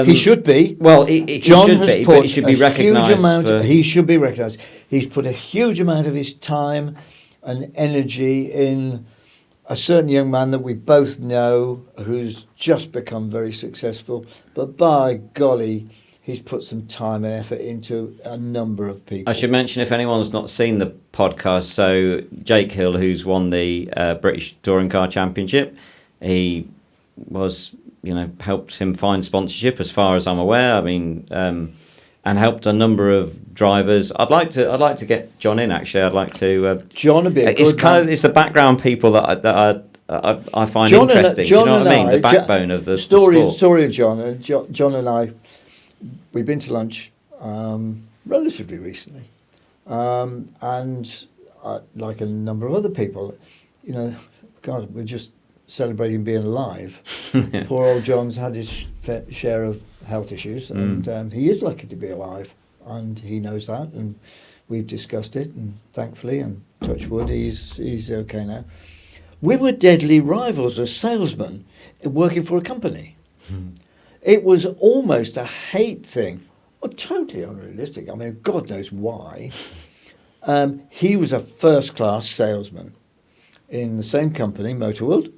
he should be. Well, he should be, but he should be recognised. He should be recognised. He's put a huge amount of his time and energy in a certain young man that we both know who's just become very successful. But by golly, he's put some time and effort into a number of people. I should mention, if anyone's not seen the podcast, so Jake Hill, who's won the British Touring Car Championship, he was, helped him find sponsorship as far as I'm aware. I mean, and helped a number of drivers. I'd like to get John in. Actually, I'd like to. John would be a It's good kind man. of it's the background people that I find John interesting. John Do you know what I mean? and The backbone of the story. sport. Story of John. John and I, we've been to lunch relatively recently, and like a number of other people, you know, God, we're just celebrating being alive. Poor old John's had his share of health issues, and he is lucky to be alive, and he knows that, and we've discussed it, and thankfully, and touch wood, he's okay now. We were deadly rivals as salesmen working for a company. It was almost a hate thing. Well, totally unrealistic. I mean, God knows why. He was a first-class salesman in the same company, Motorworld,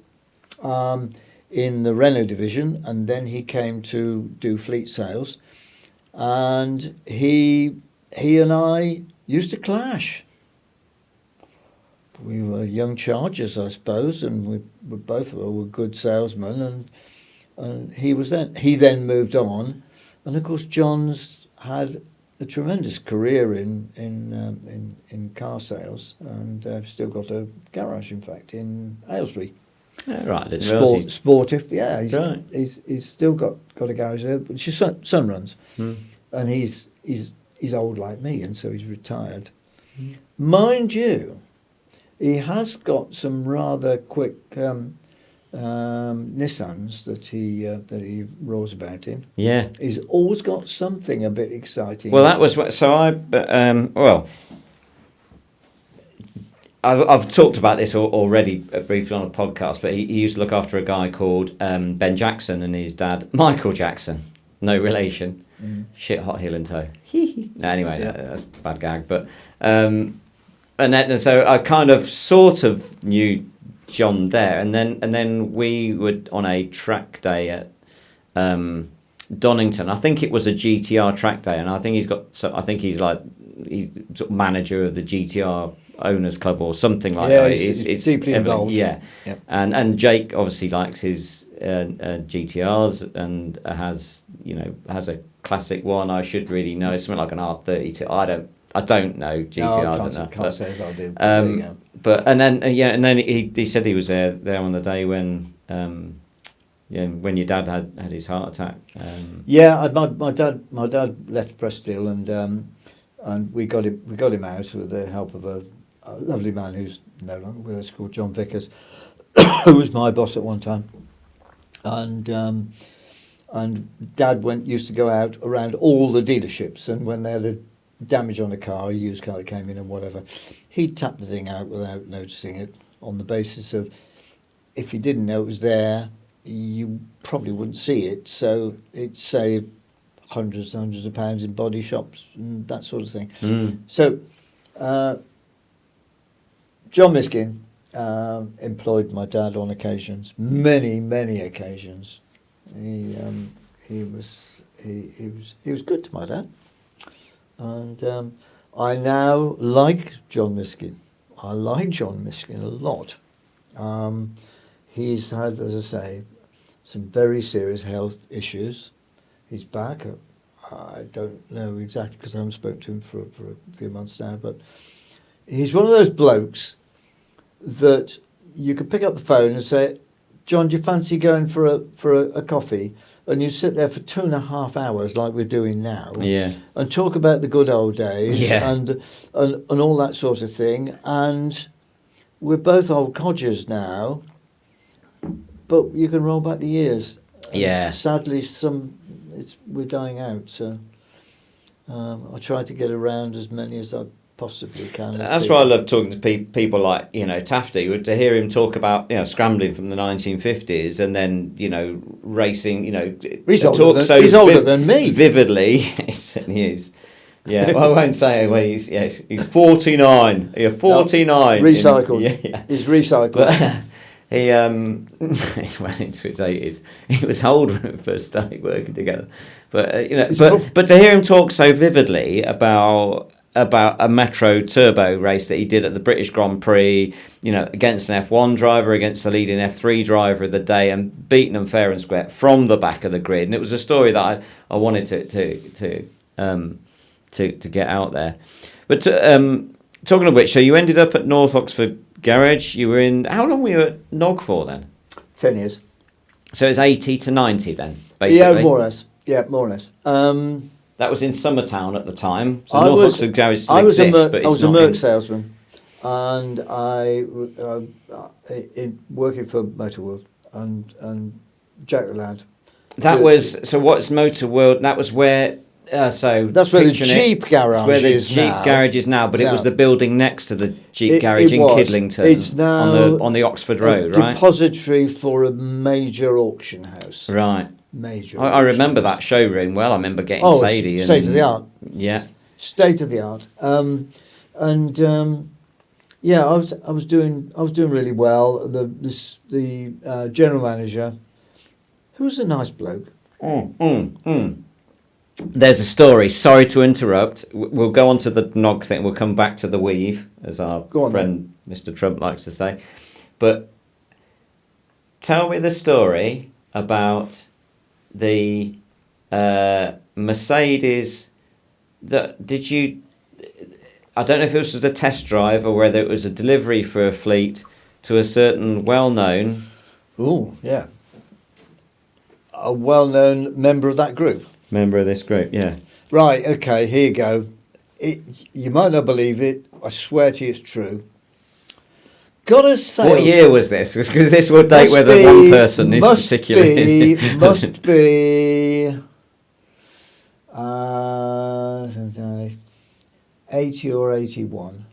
in the Renault division, and then he came to do fleet sales. And he and I used to clash. We were young chargers, I suppose, and we both were good salesmen. And he then moved on, and of course John's had a tremendous career in car sales, and still got a garage, in fact, in Aylesbury. Yeah, right, I didn't realise he's Sportive, yeah. He's still got a garage there, which his son runs, and he's old like me, and so he's retired. Mind you, he has got some rather quick Nissans that he roars about in. Yeah. He's always got something a bit exciting. Well, that was so I've talked about this already briefly on a podcast, but he used to look after a guy called Ben Jackson and his dad Michael Jackson, no relation. Shit hot heel and toe. No, anyway, that's a bad gag, but and so I kind of sort of knew John there, and then we were on a track day at Donington. I think it was a GTR track day, and I think he's sort of manager of the GTR Owners Club or something like that. He's deeply involved. Yeah, yep. And Jake obviously likes his GTRs and has a classic one. I should really know, something like an R32. I don't know GTRs enough. Can't say as I do. But and then he said he was there on the day when when your dad had his heart attack. My dad left Pressteel, and we got him out with the help of a lovely man who's no longer with us, called John Vickers, who was my boss at one time, and Dad used to go out around all the dealerships, and when they had a damage on a car, a used car that came in and whatever, he'd tap the thing out without noticing it, on the basis of if you didn't know it was there, you probably wouldn't see it, so it saved hundreds and hundreds of pounds in body shops and that sort of thing. So John Miskin employed my dad on occasions, many occasions. He was good to my dad, and I now like John Miskin. I like John Miskin a lot. He's had, as I say, some very serious health issues. He's back. I don't know exactly because I haven't spoken to him for a few months now, but he's one of those blokes that you could pick up the phone and say, John, do you fancy going for a coffee? And you sit there for 2.5 hours like we're doing now, and talk about the good old days, and all that sort of thing. And we're both old codgers now, but you can roll back the years. Sadly, we're dying out. So I try to get around as many as I possibly can. That's why I love talking to people like Tafty. To hear him talk about scrambling from the 1950s and then racing. He's older than me. Vividly, he certainly is. Yeah, well, I won't say when he's 49. You're 49. Recycled. He's recycled. But, he went into his 80s. He was old when we first started working together. But but to hear him talk so vividly about a Metro Turbo race that he did at the British Grand Prix, against an F1 driver, against the leading F3 driver of the day, and beating them fair and square from the back of the grid. And it was a story that I wanted to to get out there. But talking of which, so you ended up at North Oxford Garage. You were in. How long were you at Nog for then? 10 years. So it's 80 to 90 then, basically. Yeah, more or less. Yeah, more or less. That was in Summertown at the time. So North Oxford Garage still exists, but it's I was a not Merc salesman, and I working for Motor World and Jack the Lad. So what's Motor World? That was where. So that's where the Jeep garage is. Where the is Jeep now. garage is now, but it was the building next to the Jeep garage in Kidlington. It's now on the Oxford Road, right? Depository for a major auction house. Right. Major. I remember that showroom well. I remember getting Sadie. State of the art. Yeah. State of the art. Yeah, I was doing really well. The general manager, who was a nice bloke. There's a story. Sorry to interrupt. We'll go on to the Nog thing. We'll come back to the weave, as our friend Mr. Trump likes to say. But tell me the story about the Mercedes. Did you? I don't know if it was a test drive or whether it was a delivery for a fleet to a certain well-known. Oh yeah. A well-known member of that group. Member of this group, yeah. Right, okay, here you go. You might not believe it. I swear to you it's true. Got a sales... What year was this? Because this will date whether one person is particularly... Must be... 80 or 81.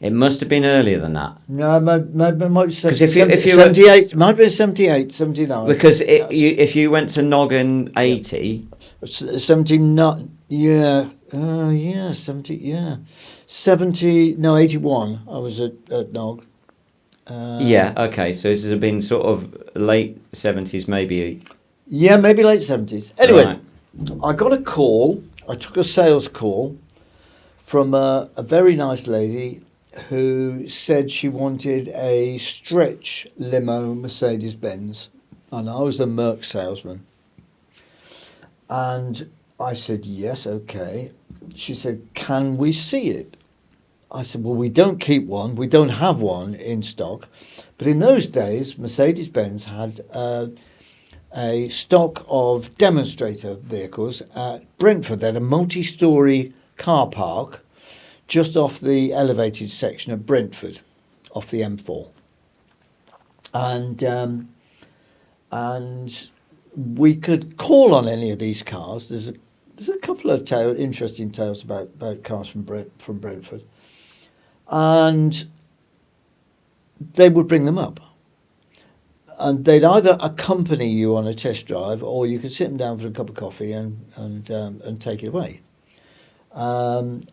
It must have been earlier than that. No, it might be 78, might be 78, 79. Because if you went to Noggin 80... 79, yeah, 70, yeah. 70, no, 81, I was at Nog. Yeah, okay, so this has been sort of late 70s, maybe. Yeah, maybe late 70s. Anyway, right. I got a call, I took a sales call from a very nice lady who said she wanted a stretch limo Mercedes-Benz, and I was the Merc salesman. And I said, yes, okay. She said, can we see it? I said, well, we don't keep one. We don't have one in stock. But in those days, Mercedes-Benz had a stock of demonstrator vehicles at Brentford. They had a multi-storey car park just off the elevated section of Brentford, off the M4. And we could call on any of these cars. There's a couple of interesting tales about cars from Brentford, and they would bring them up, and they'd either accompany you on a test drive, or you could sit them down for a cup of coffee and take it away. And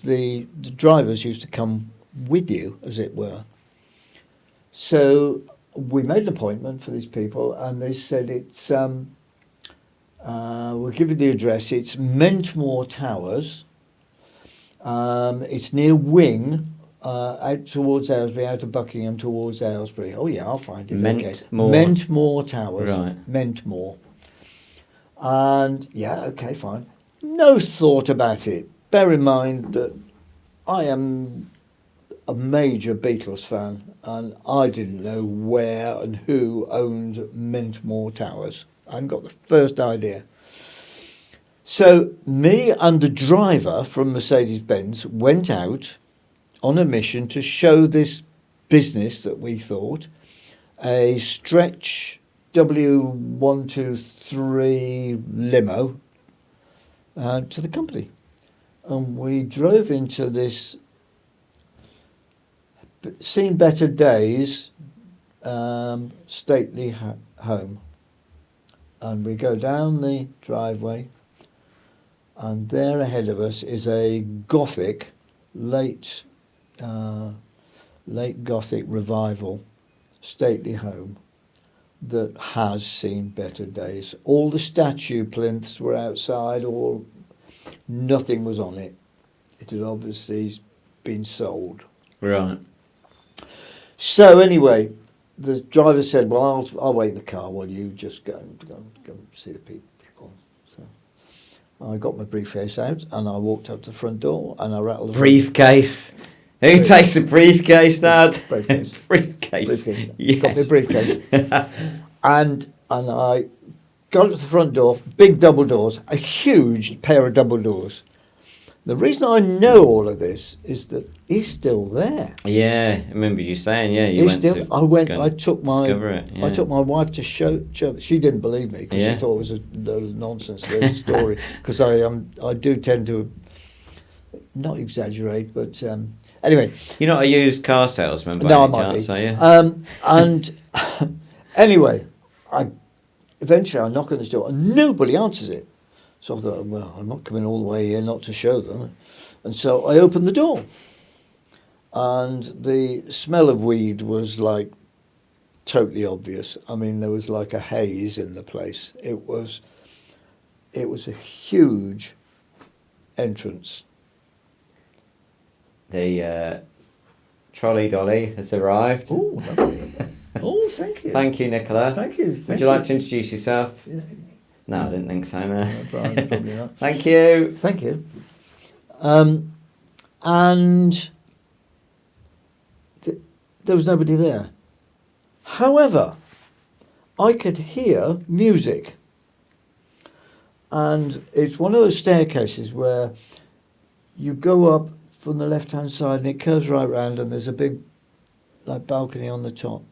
the drivers used to come with you, as it were. So we made an appointment for these people, and they said it's we'll give you the address. It's Mentmoor Towers. It's near Wing, out towards Aylesbury, out of Buckingham towards Aylesbury. Oh yeah, I'll find it. Mentmoor Towers. Right. Mentmoor. And yeah, okay, fine. No thought about it. Bear in mind that I am a major Beatles fan, and I didn't know where and who owned Mentmoor Towers. I hadn't got the first idea. So me and the driver from Mercedes-Benz went out on a mission to show this business that we thought a stretch W123 limo to the company. And we drove into this seen better days stately home, and we go down the driveway, and there ahead of us is a Gothic late Gothic revival stately home that has seen better days. All the statue plinths were outside, nothing was on it. It had obviously been sold. Right. So anyway, the driver said, well, I'll wait in the car while you just go and see the people. So I got my briefcase out and I walked up to the front door and I rattled the Briefcase. Who takes a briefcase, Dad? Briefcase. Briefcase. Briefcase. Yes. Got my briefcase. and I got up to the front door, big double doors, a huge pair of double doors. The reason I know all of this is that he's still there. Yeah, I remember you saying, yeah, you He's went still. to I took my. discover it. Yeah. I took my wife to show. She didn't believe me because Yeah. she thought it was a nonsense story. Because I do tend to not exaggerate, but anyway. You're not a used car salesman, by No, I any might chance, be. are you? And anyway, eventually I knock on this door and nobody answers it. So I thought, well, I'm not coming all the way here not to show them. And so I opened the door. And the smell of weed was like totally obvious. I mean, there was like a haze in the place. It was a huge entrance. The trolley dolly has arrived. Oh, lovely. Oh, thank you. Thank you, Nicola. Thank you. Would you like to introduce yourself? Yes. No, I didn't think so, no. Probably not. Thank you. Thank you. And there was nobody there. However, I could hear music. And it's one of those staircases where you go up from the left-hand side and it curves right round and there's a big balcony on the top.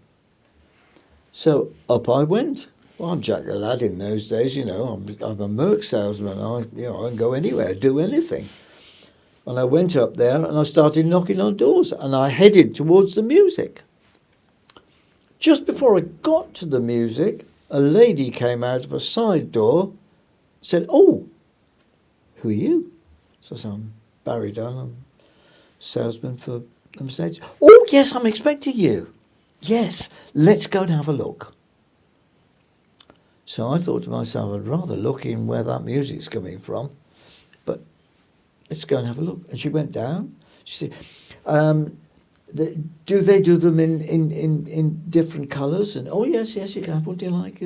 So up I went. Well, I'm Jack the Lad in those days, I'm a Merc salesman. I can go anywhere, do anything. And I went up there and I started knocking on doors and I headed towards the music. Just before I got to the music, a lady came out of a side door, said, "Oh, who are you?" So I said, "I'm Barry Dunn, I'm salesman for the Mercedes." "Oh, yes, I'm expecting you." "Yes, let's go and have a look." So I thought to myself, I'd rather look in where that music's coming from, but let's go and have a look. And she went down. She said, do they do them in different colours? And, "Oh, yes, you can. What do you like?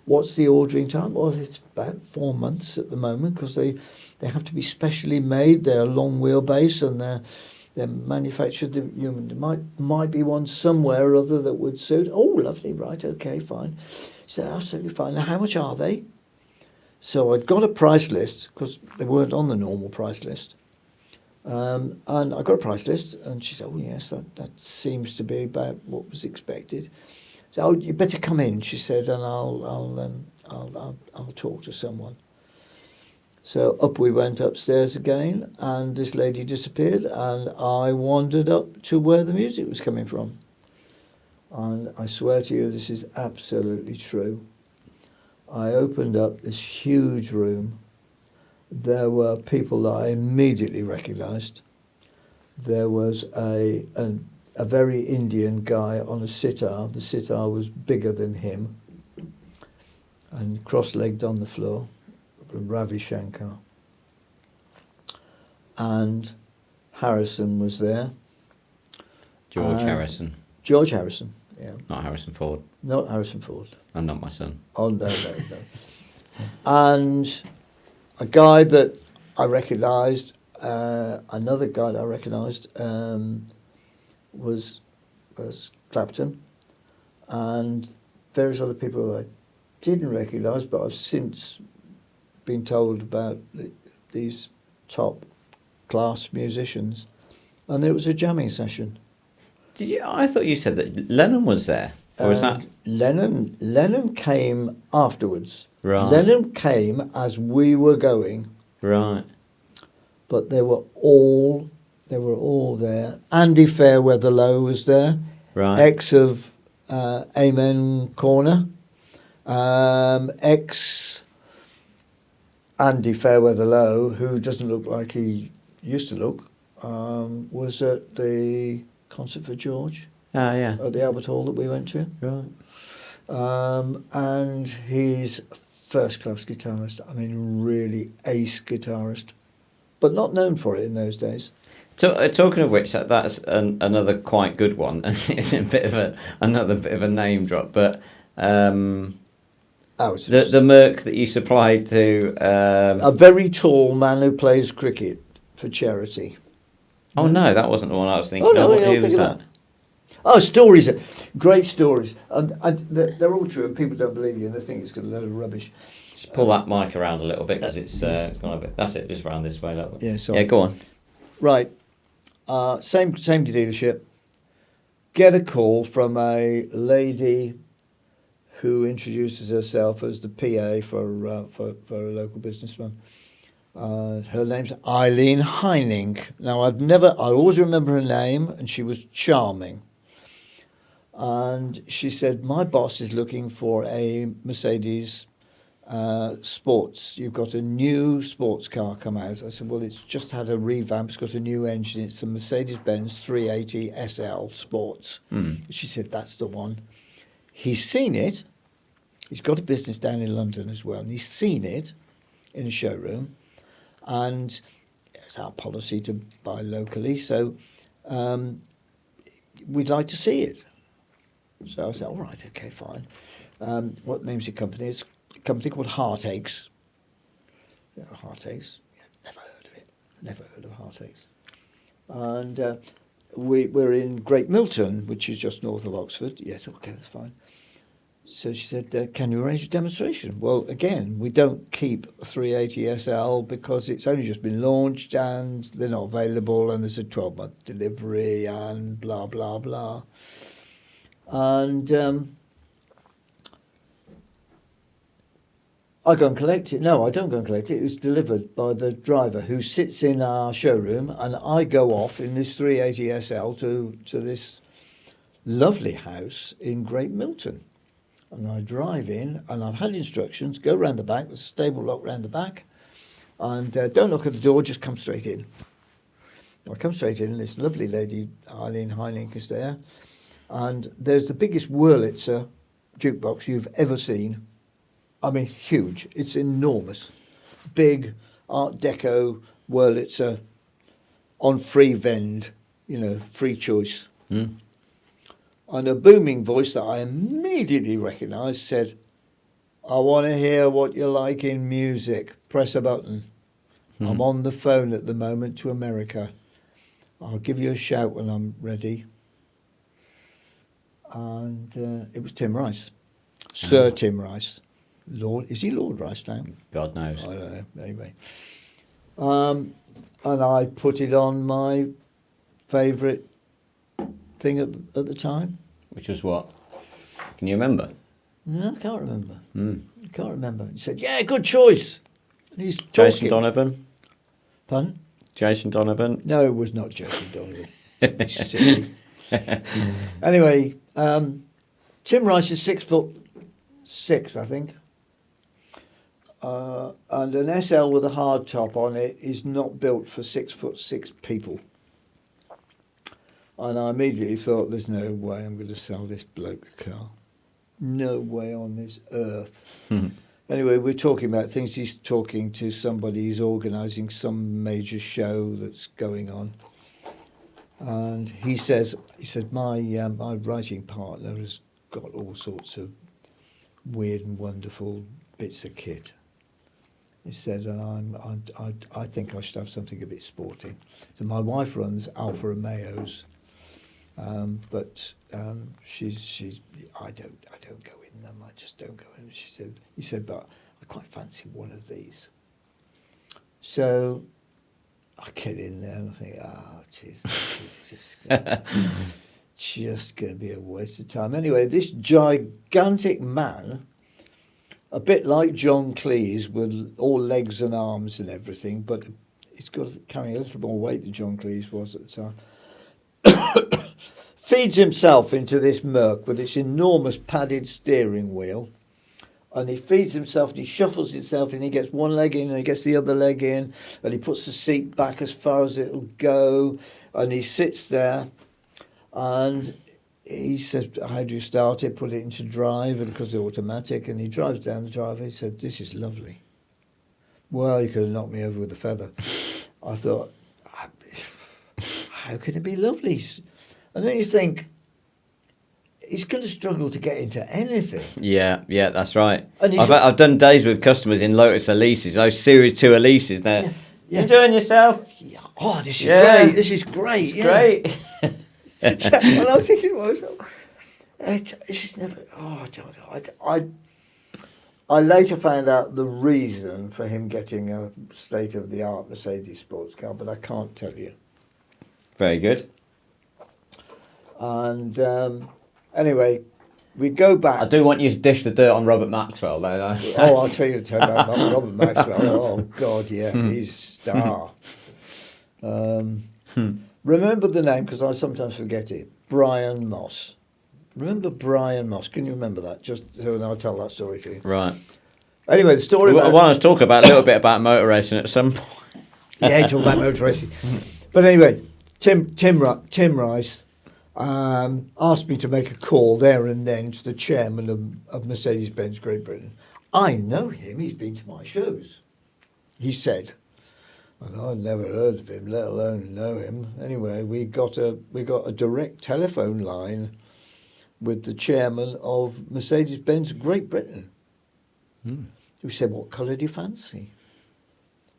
What's the ordering time?" "Well, it's about 4 months at the moment because they have to be specially made. They're long wheelbase and they're manufactured. There might be one somewhere or other that would suit." "Oh, lovely, right, okay, fine." She said, "Absolutely fine. Now, how much are they?" So I'd got a price list because they weren't on the normal price list. And I got a price list and she said, "Oh, yes, that seems to be about what was expected." So, "Oh, you better come in," she said, "and I'll talk to someone." So up we went upstairs again and this lady disappeared and I wandered up to where the music was coming from. And I swear to you, this is absolutely true. I opened up this huge room. There were people that I immediately recognised. There was a very Indian guy on a sitar. The sitar was bigger than him and cross-legged on the floor, Ravi Shankar. And Harrison was there. George Harrison. George Harrison, yeah. Not Harrison Ford. Not Harrison Ford. And not my son. Oh, no. And a guy that I recognised, another guy that I recognised was Clapton, and various other people that I didn't recognise, but I've since been told about these top class musicians, and there was a jamming session. Did you? I thought you said that Lennon was there. Or was that? Lennon came afterwards. Right. Lennon came as we were going. Right. But they were all there. Andy Fairweatherlow was there. Right. Ex of Amen Corner. Ex Andy Fairweatherlow, who doesn't look like he used to look, was at the Concert for George. Ah, yeah. At the Albert Hall that we went to. Right. And he's a first-class guitarist. I mean, really ace guitarist. But not known for it in those days. Talking of which, that's another quite good one. It's a bit of another bit of a name drop. But Oh, it's The Merc that you supplied to... a very tall man who plays cricket for charity. Oh, no, that wasn't the one I was thinking Oh, no, of. I was Who was thinking that? that. Oh, stories. Great stories. And they're all true, and people don't believe you, and they think it's got a load of rubbish. Just pull that mic around a little bit, because it's gone a bit... That's it, just round this way a little bit. Yeah, sorry. Yeah, go on. Right. Same dealership. Get a call from a lady who introduces herself as the PA for a local businessman. Her name's Eileen Heining. Now, I always remember her name, and she was charming. And she said, my boss is looking for a Mercedes sports. You've got a new sports car come out. I said, well, it's just had a revamp. It's got a new engine. It's a Mercedes-Benz 380 SL Sports. She said, that's the one. He's seen it. He's got a business down in London as well, and he's seen it in a showroom. And it's our policy to buy locally, so we'd like to see it. So I said, all right, okay, fine. What name's your company? It's a company called Heartaches. Yeah, Heartaches? Yeah, never heard of it. Never heard of Heartaches. And we're in Great Milton, which is just north of Oxford. Yes, okay, that's fine. So she said, can you arrange a demonstration? Well, again, we don't keep 380 SL because it's only just been launched and they're not available and there's a 12-month delivery and blah, blah, blah. And I go and collect it. No, I don't go and collect it. It was delivered by the driver who sits in our showroom, and I go off in this 380 SL to this lovely house in Great Milton. And I drive in, and I've had instructions, go round the back, there's a stable lock round the back, and don't knock at the door, just come straight in. I come straight in, and this lovely lady, Eileen Heining, is there, and there's the biggest Wurlitzer jukebox you've ever seen. I mean, huge. It's enormous. Big Art Deco Wurlitzer on free vend, free choice. And a booming voice that I immediately recognised said, I want to hear what you like in music. Press a button. I'm on the phone at the moment to America. I'll give you a shout when I'm ready. And it was Tim Rice. Sir Tim Rice. Lord, is he Lord Rice now? God knows. I don't know. Anyway. And I put it on my favourite thing at the time. Which was what? Can you remember? No, I can't remember. I can't remember. He said, yeah, good choice. And he's talking. Jason Donovan? Pardon? Jason Donovan? No, it was not Jason Donovan. He's silly. Anyway, Tim Rice is 6'6", I think. And an SL with a hard top on it is not built for 6'6" people. And I immediately thought, there's no way I'm going to sell this bloke a car. No way on this earth. Anyway, we're talking about things. He's talking to somebody. He's organising some major show that's going on. And he said, my writing partner has got all sorts of weird and wonderful bits of kit. He said, and I think I should have something a bit sporting. So my wife runs Alfa Romeos. But she's I don't go in them. I just don't go in. He said, but I quite fancy one of these. So I get in there and I think, jeez, this is just going to be a waste of time. Anyway, this gigantic man, a bit like John Cleese with all legs and arms and everything, but he's got carrying a little more weight than John Cleese was at the time. Feeds himself into this Merc with its enormous padded steering wheel, and he feeds himself and he shuffles himself and he gets one leg in and he gets the other leg in and he puts the seat back as far as it'll go and he sits there and he says, how do you start it? Put it into drive, and because it's automatic, and he drives down the driveway. He said, this is lovely. Well, you could have knocked me over with a feather. I thought, how can it be lovely? And then you think, he's going to struggle to get into anything. Yeah, that's right. And I've done days with customers in Lotus Elises, those Series 2 Elises. They're enjoying yourself. Oh, this is great. This is great. It's great. And I'm thinking to myself, it's just never. Oh, I later found out the reason for him getting a state-of-the-art Mercedes sports car, but I can't tell you. Very good. And anyway, we go back. I do want you to dish the dirt on Robert Maxwell, though. Oh, I'll tell you about Robert Maxwell. Oh, God, yeah, he's a star. Remember the name, because I sometimes forget it. Brian Moss. Remember Brian Moss? Can you remember that? Just so I'll tell that story to you. Right. Anyway, the story. I want to talk about a little bit about motor racing at some point. Yeah, talk about motor racing. But anyway, Tim Rice asked me to make a call there and then to the chairman of Mercedes-Benz Great Britain. I know him. He's been to my shows. He said, and I'd never heard of him, let alone know him. Anyway, we got a direct telephone line with the chairman of Mercedes-Benz Great Britain, who said, "What colour do you fancy?"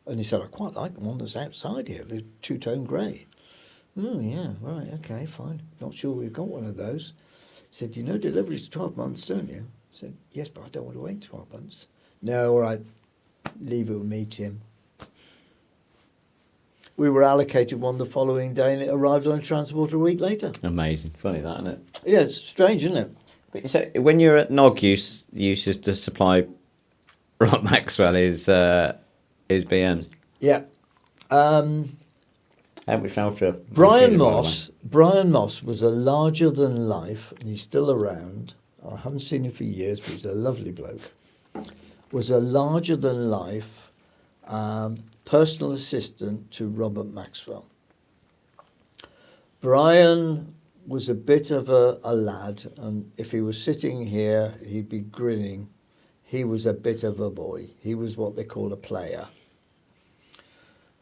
And he said, "I quite like the one that's outside here, the two-tone grey." "Oh, yeah, right, okay, fine. Not sure we've got one of those." He said, "You know delivery's 12 months, don't you?" I said, "Yes, but I don't want to wait 12 months." "No, all right, leave it with me, Tim." We were allocated one the following day and it arrived on transport a week later. Amazing. Funny that, isn't it? Yeah, it's strange, isn't it? But so when you're at NOG, you used to supply Rob Maxwell his BMs. Yeah. Haven't we found for Brian Moss was a larger than life, and he's still around. I haven't seen him for years, but he's a lovely bloke. Was a larger than life personal assistant to Robert Maxwell. Brian was a bit of a lad, and if he was sitting here, he'd be grinning. He was a bit of a boy. He was what they call a player.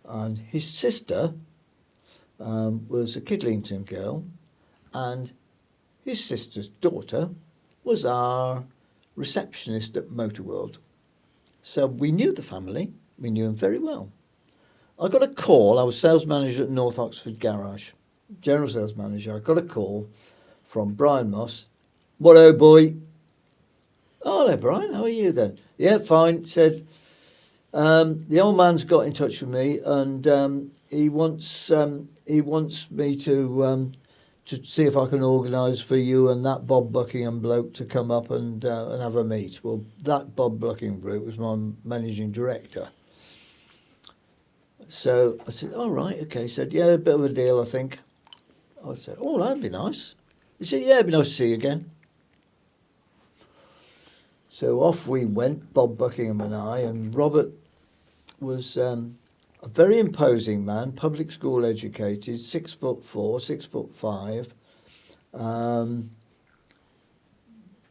And his sister was a Kidlington girl, and his sister's daughter was our receptionist at Motorworld. So we knew the family. We knew him very well. I got a call. I was sales manager at North Oxford Garage, general sales manager. I got a call from Brian Moss. "What, oh boy?" "Oh, hello, Brian. How are you then?" "Yeah, fine." Said, "The old man's got in touch with me, and he wants me to see if I can organise for you and that Bob Buckingham bloke to come up and have a meet." Well, that Bob Buckingham bloke was my managing director. So I said, "All right, okay." He said, "Yeah, a bit of a deal, I think." I said, "Oh, that'd be nice." He said, "Yeah, it'd be nice to see you again." So off we went, Bob Buckingham and I, and Robert was a very imposing man, public school educated, 6'4", 6'5".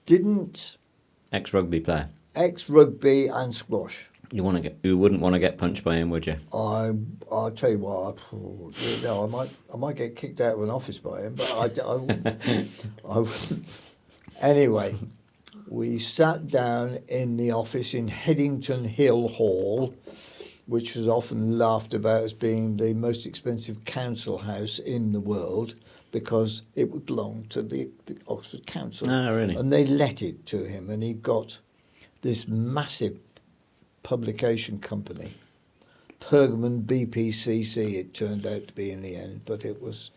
Didn't Ex-rugby player. Ex-rugby and squash. You wouldn't want to get punched by him, would you? I'll tell you what. I might get kicked out of an office by him, but I wouldn't. Anyway, we sat down in the office in Headington Hill Hall, which was often laughed about as being the most expensive council house in the world because it would belong to the Oxford Council. Oh, really? And they let it to him, and he got this massive publication company, Pergamon BPCC it turned out to be in the end, but it was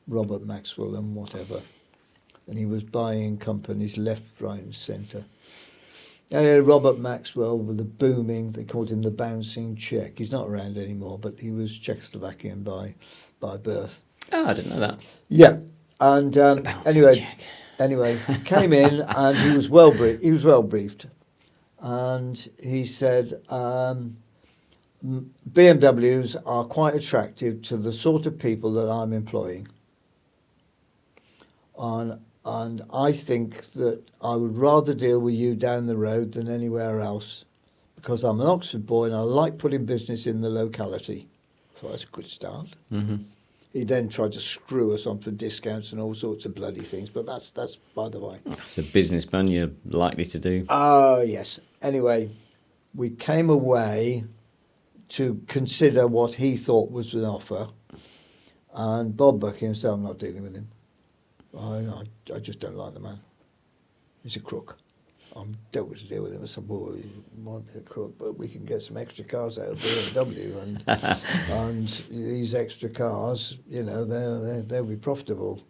Robert Maxwell and whatever. And he was buying companies left, right and centre. Robert Maxwell with the booming, they called him the bouncing Czech. He's not around anymore, but he was Czechoslovakian by birth. Oh, I didn't know that. Yeah. And anyway, came in and he was well briefed. And he said, BMWs are quite attractive to the sort of people that I'm employing. And I think that I would rather deal with you down the road than anywhere else because I'm an Oxford boy and I like putting business in the locality. So that's a good start. Mm-hmm. He then tried to screw us on for discounts and all sorts of bloody things, but that's by the way. It's a businessman, you're likely to do. Oh, yes. Anyway, we came away to consider what he thought was an offer, and Bob Buckingham said, I'm not dealing with him. I just don't like the man. He's a crook. I'm dealt with to deal with him. I said, well, he might be a crook, but we can get some extra cars out of BMW, and these extra cars, you know, they'll be profitable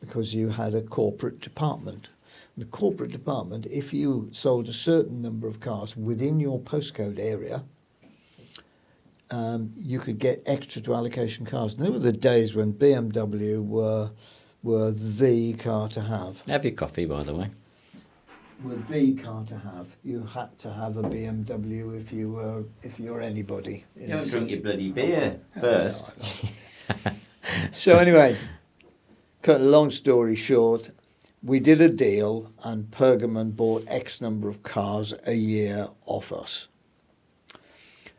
because you had a corporate department. The corporate department, if you sold a certain number of cars within your postcode area, you could get extra to allocation cars. And there were the days when BMW were the car to have. Have your coffee, by the way. Were the car to have. You had to have a BMW if you're anybody. You haven't drunk your bloody beer first. No. So anyway, cut a long story short, we did a deal and Pergamon bought X number of cars a year off us.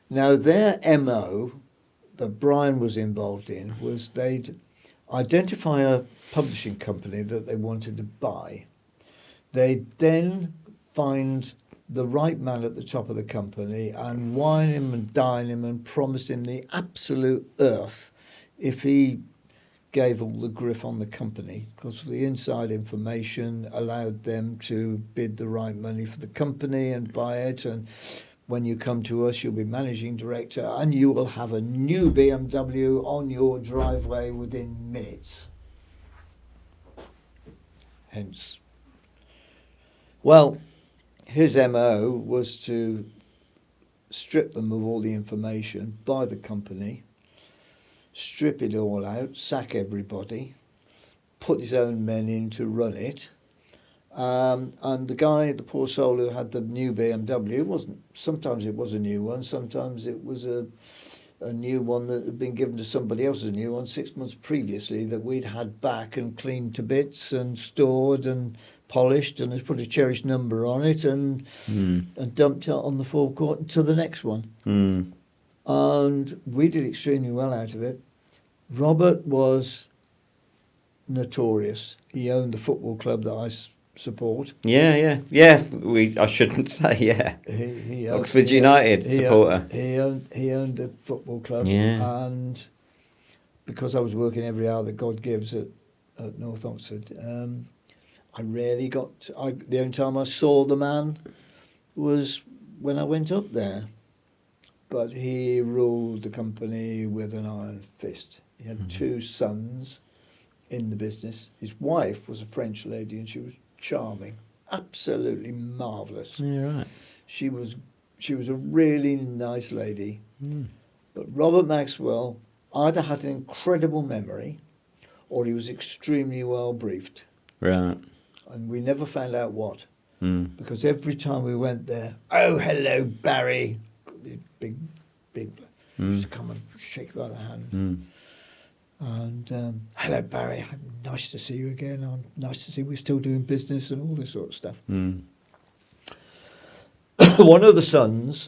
Now their MO that Brian was involved in was they'd identify a publishing company that they wanted to buy. They'd then find the right man at the top of the company and wine him and dine him and promise him the absolute earth if he gave all the griff on the company, because the inside information allowed them to bid the right money for the company and buy it. And when you come to us, you'll be managing director and you will have a new BMW on your driveway within minutes. Hence. Well, his MO was to strip them of all the information, buy the company, strip it all out, sack everybody, put his own men in to run it. And the guy, the poor soul who had the new BMW, sometimes it was a new one, sometimes it was a new one that had been given to somebody else as a new one 6 months previously that we'd had back and cleaned to bits and stored and polished and has put a cherished number on it and dumped it on the forecourt until the next one. And we did extremely well out of it. Robert was notorious. He owned the football club that I support. Yeah. I shouldn't say, yeah. He Oxford United supporter. He owned the football club. Yeah. And because I was working every hour that God gives at North Oxford, I rarely the only time I saw the man was when I went up there. But he ruled the company with an iron fist. He had two sons in the business. His wife was a French lady and she was charming, absolutely marvellous. Yeah, right. She was a really nice lady. But Robert Maxwell either had an incredible memory or he was extremely well briefed. Right. And we never found out what. Because every time we went there, oh, hello, Barry. Big, used to come and shake you by the hand. And hello, Barry. Nice to see you again. Nice to see we're still doing business and all this sort of stuff. One of the sons.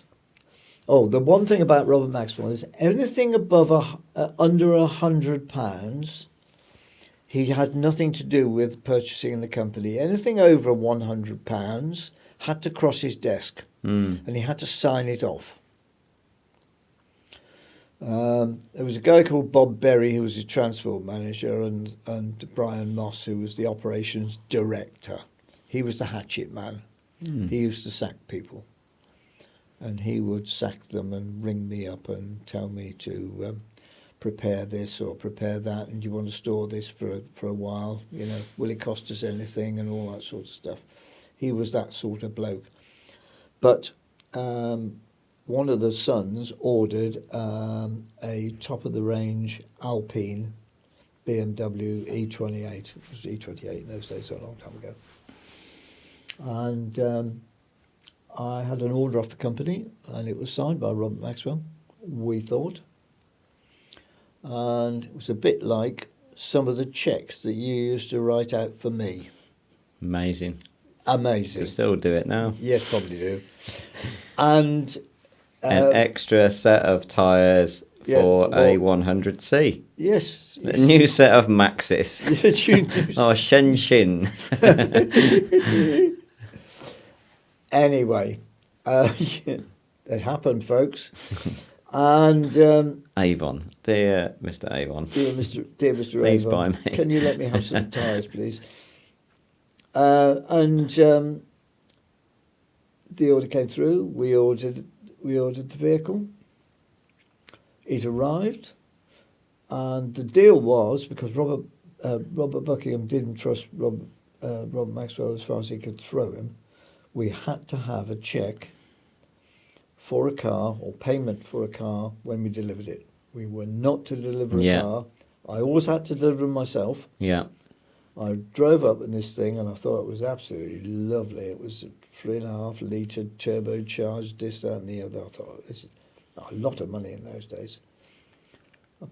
Oh, the one thing about Robert Maxwell is anything above under £100, he had nothing to do with purchasing the company. Anything over £100 had to cross his desk, and he had to sign it off. There was a guy called Bob Berry who was his transport manager and Brian Moss who was the operations director. He was the hatchet man. He used to sack people and he would sack them and ring me up and tell me to prepare this or prepare that, and you want to store this for a while, you know, will it cost us anything and all that sort of stuff. He was that sort of bloke. But one of the sons ordered a top-of-the-range Alpine BMW E28. It was E28 in those days, so a long time ago. And I had an order off the company, and it was signed by Robert Maxwell, we thought. And it was a bit like some of the checks that you used to write out for me. Amazing. Amazing. You still do it now. Yes, probably do. And an extra set of tyres for a 100C. Yes. A new set of Maxis. Oh, Shen. Anyway, it happened, folks. And Avon. Dear Mr. Avon. dear Mr. Please Avon, buy me. can you let me have some tyres, please? And the order came through. We ordered the vehicle. It arrived, and the deal was, because Robert Buckingham didn't trust Robert Maxwell as far as he could throw him, we had to have a cheque for a car or payment for a car when we delivered it. We were not to deliver a car. I always had to deliver them myself. Yeah. I drove up in this thing and I thought it was absolutely lovely. It was a 3.5 litre turbocharged, this, that and the other. I thought, this is a lot of money in those days.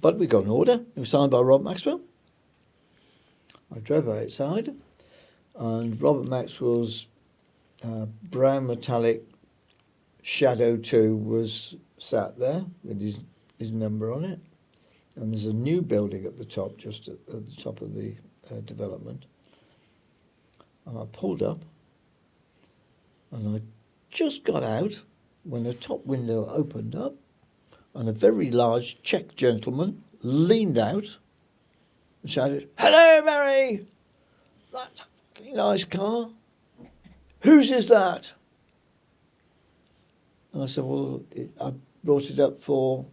But we got an order. It was signed by Robert Maxwell. I drove outside and Robert Maxwell's brown metallic Shadow 2 was sat there with his number on it. And there's a new building at the top, just at the top of the development. And I pulled up and I just got out when the top window opened up and a very large Czech gentleman leaned out and shouted, "Hello, Mary! That's a fucking nice car. Whose is that?" And I said, "Well, I brought it up for,"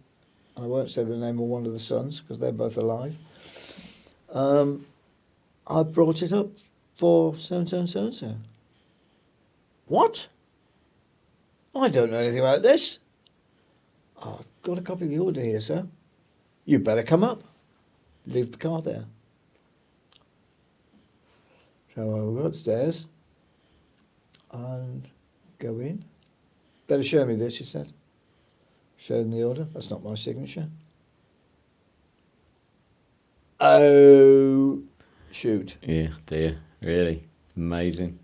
and I won't say the name of one of the sons because they're both alive. "I brought it up for so-and-so and so-and-so." "What? I don't know anything about this." "I've got a copy of the order here, sir. You better come up. Leave the car there." So I go upstairs and go in. "Better show me this," he said. Showed him the order. "That's not my signature." Oh, shoot. Yeah, dear. Really. Amazing.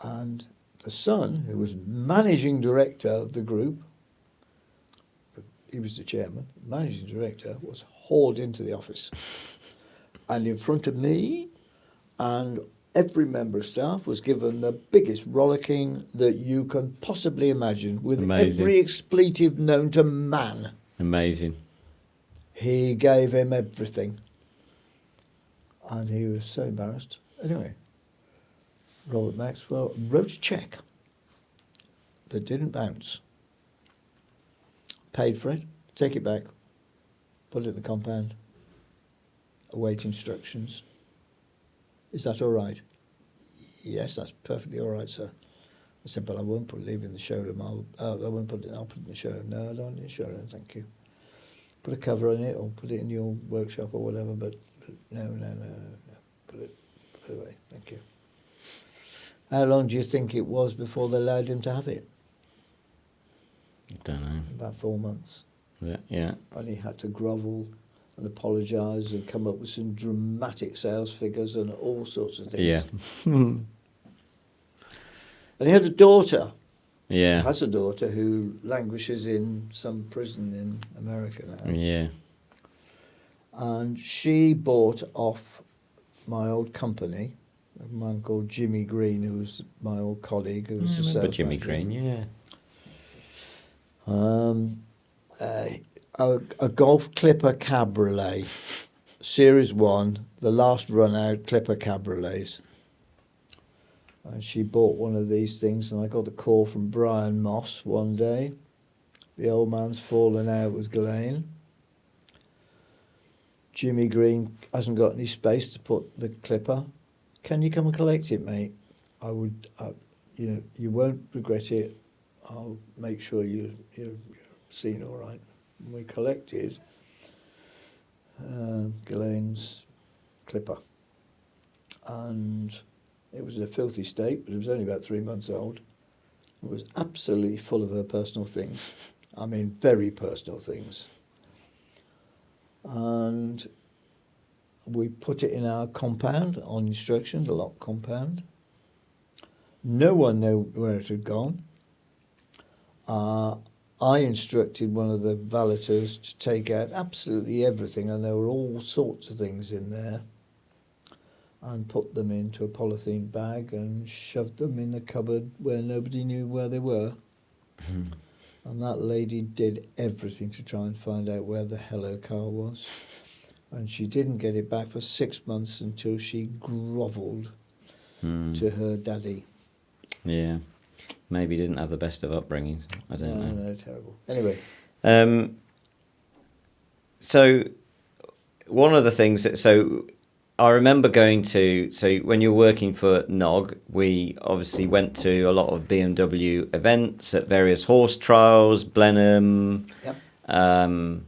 And the son, who was managing director of the group, he was the chairman, managing director, was hauled into the office. And in front of me and every member of staff was given the biggest rollicking that you can possibly imagine, with Amazing. every expletive known to man. Amazing. He gave him everything. And he was so embarrassed. Anyway, Robert Maxwell wrote a cheque that didn't bounce. Paid for it, take it back, put it in the compound, await instructions. "Is that all right?" "Yes, that's perfectly all right, sir." I said, "But I won't leave it in the showroom. I'll put it in the showroom." "No, I don't need a showroom, thank you. Put a cover on it or put it in your workshop or whatever, but no. Put it away, thank you." How long do you think it was before they allowed him to have it? I don't know. About 4 months. Yeah. And he had to grovel and apologise and come up with some dramatic sales figures and all sorts of things. Yeah. And he had a daughter. Yeah. Has a daughter who languishes in some prison in America now. Yeah. And she bought off my old company, a man called Jimmy Green, who was my old colleague, who was the remember sales Jimmy manager. Green, yeah. A Golf Clipper Cabriolet, Series 1, the last run-out Clipper Cabriolets. And she bought one of these things, and I got the call from Brian Moss one day. The old man's fallen out with Ghislaine. Jimmy Green hasn't got any space to put the Clipper. "Can you come and collect it, mate? You won't regret it. I'll make sure you're seen all right." And we collected Ghislaine's Clipper. And it was in a filthy state, but it was only about 3 months old. It was absolutely full of her personal things. I mean, very personal things. And we put it in our compound on instruction, the lock compound. No one knew where it had gone. I instructed one of the valeters to take out absolutely everything, and there were all sorts of things in there, and put them into a polythene bag and shoved them in the cupboard where nobody knew where they were. And that lady did everything to try and find out where the hell her car was. And she didn't get it back for 6 months until she grovelled to her daddy. Yeah. Maybe didn't have the best of upbringings. I don't know. No, terrible. Anyway. So one of the things so I remember going to, so when you're working for NOG, we obviously went to a lot of BMW events at various horse trials, Blenheim, we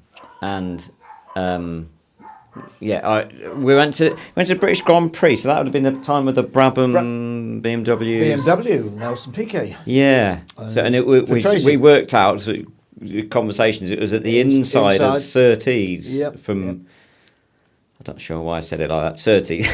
went to British Grand Prix, so that would have been the time of the Brabham BMWs. BMW, Nelson Piquet. Yeah. So and we worked out conversations. It was at the inside of Surtees from. I'm not sure why I said it like that. Surtees.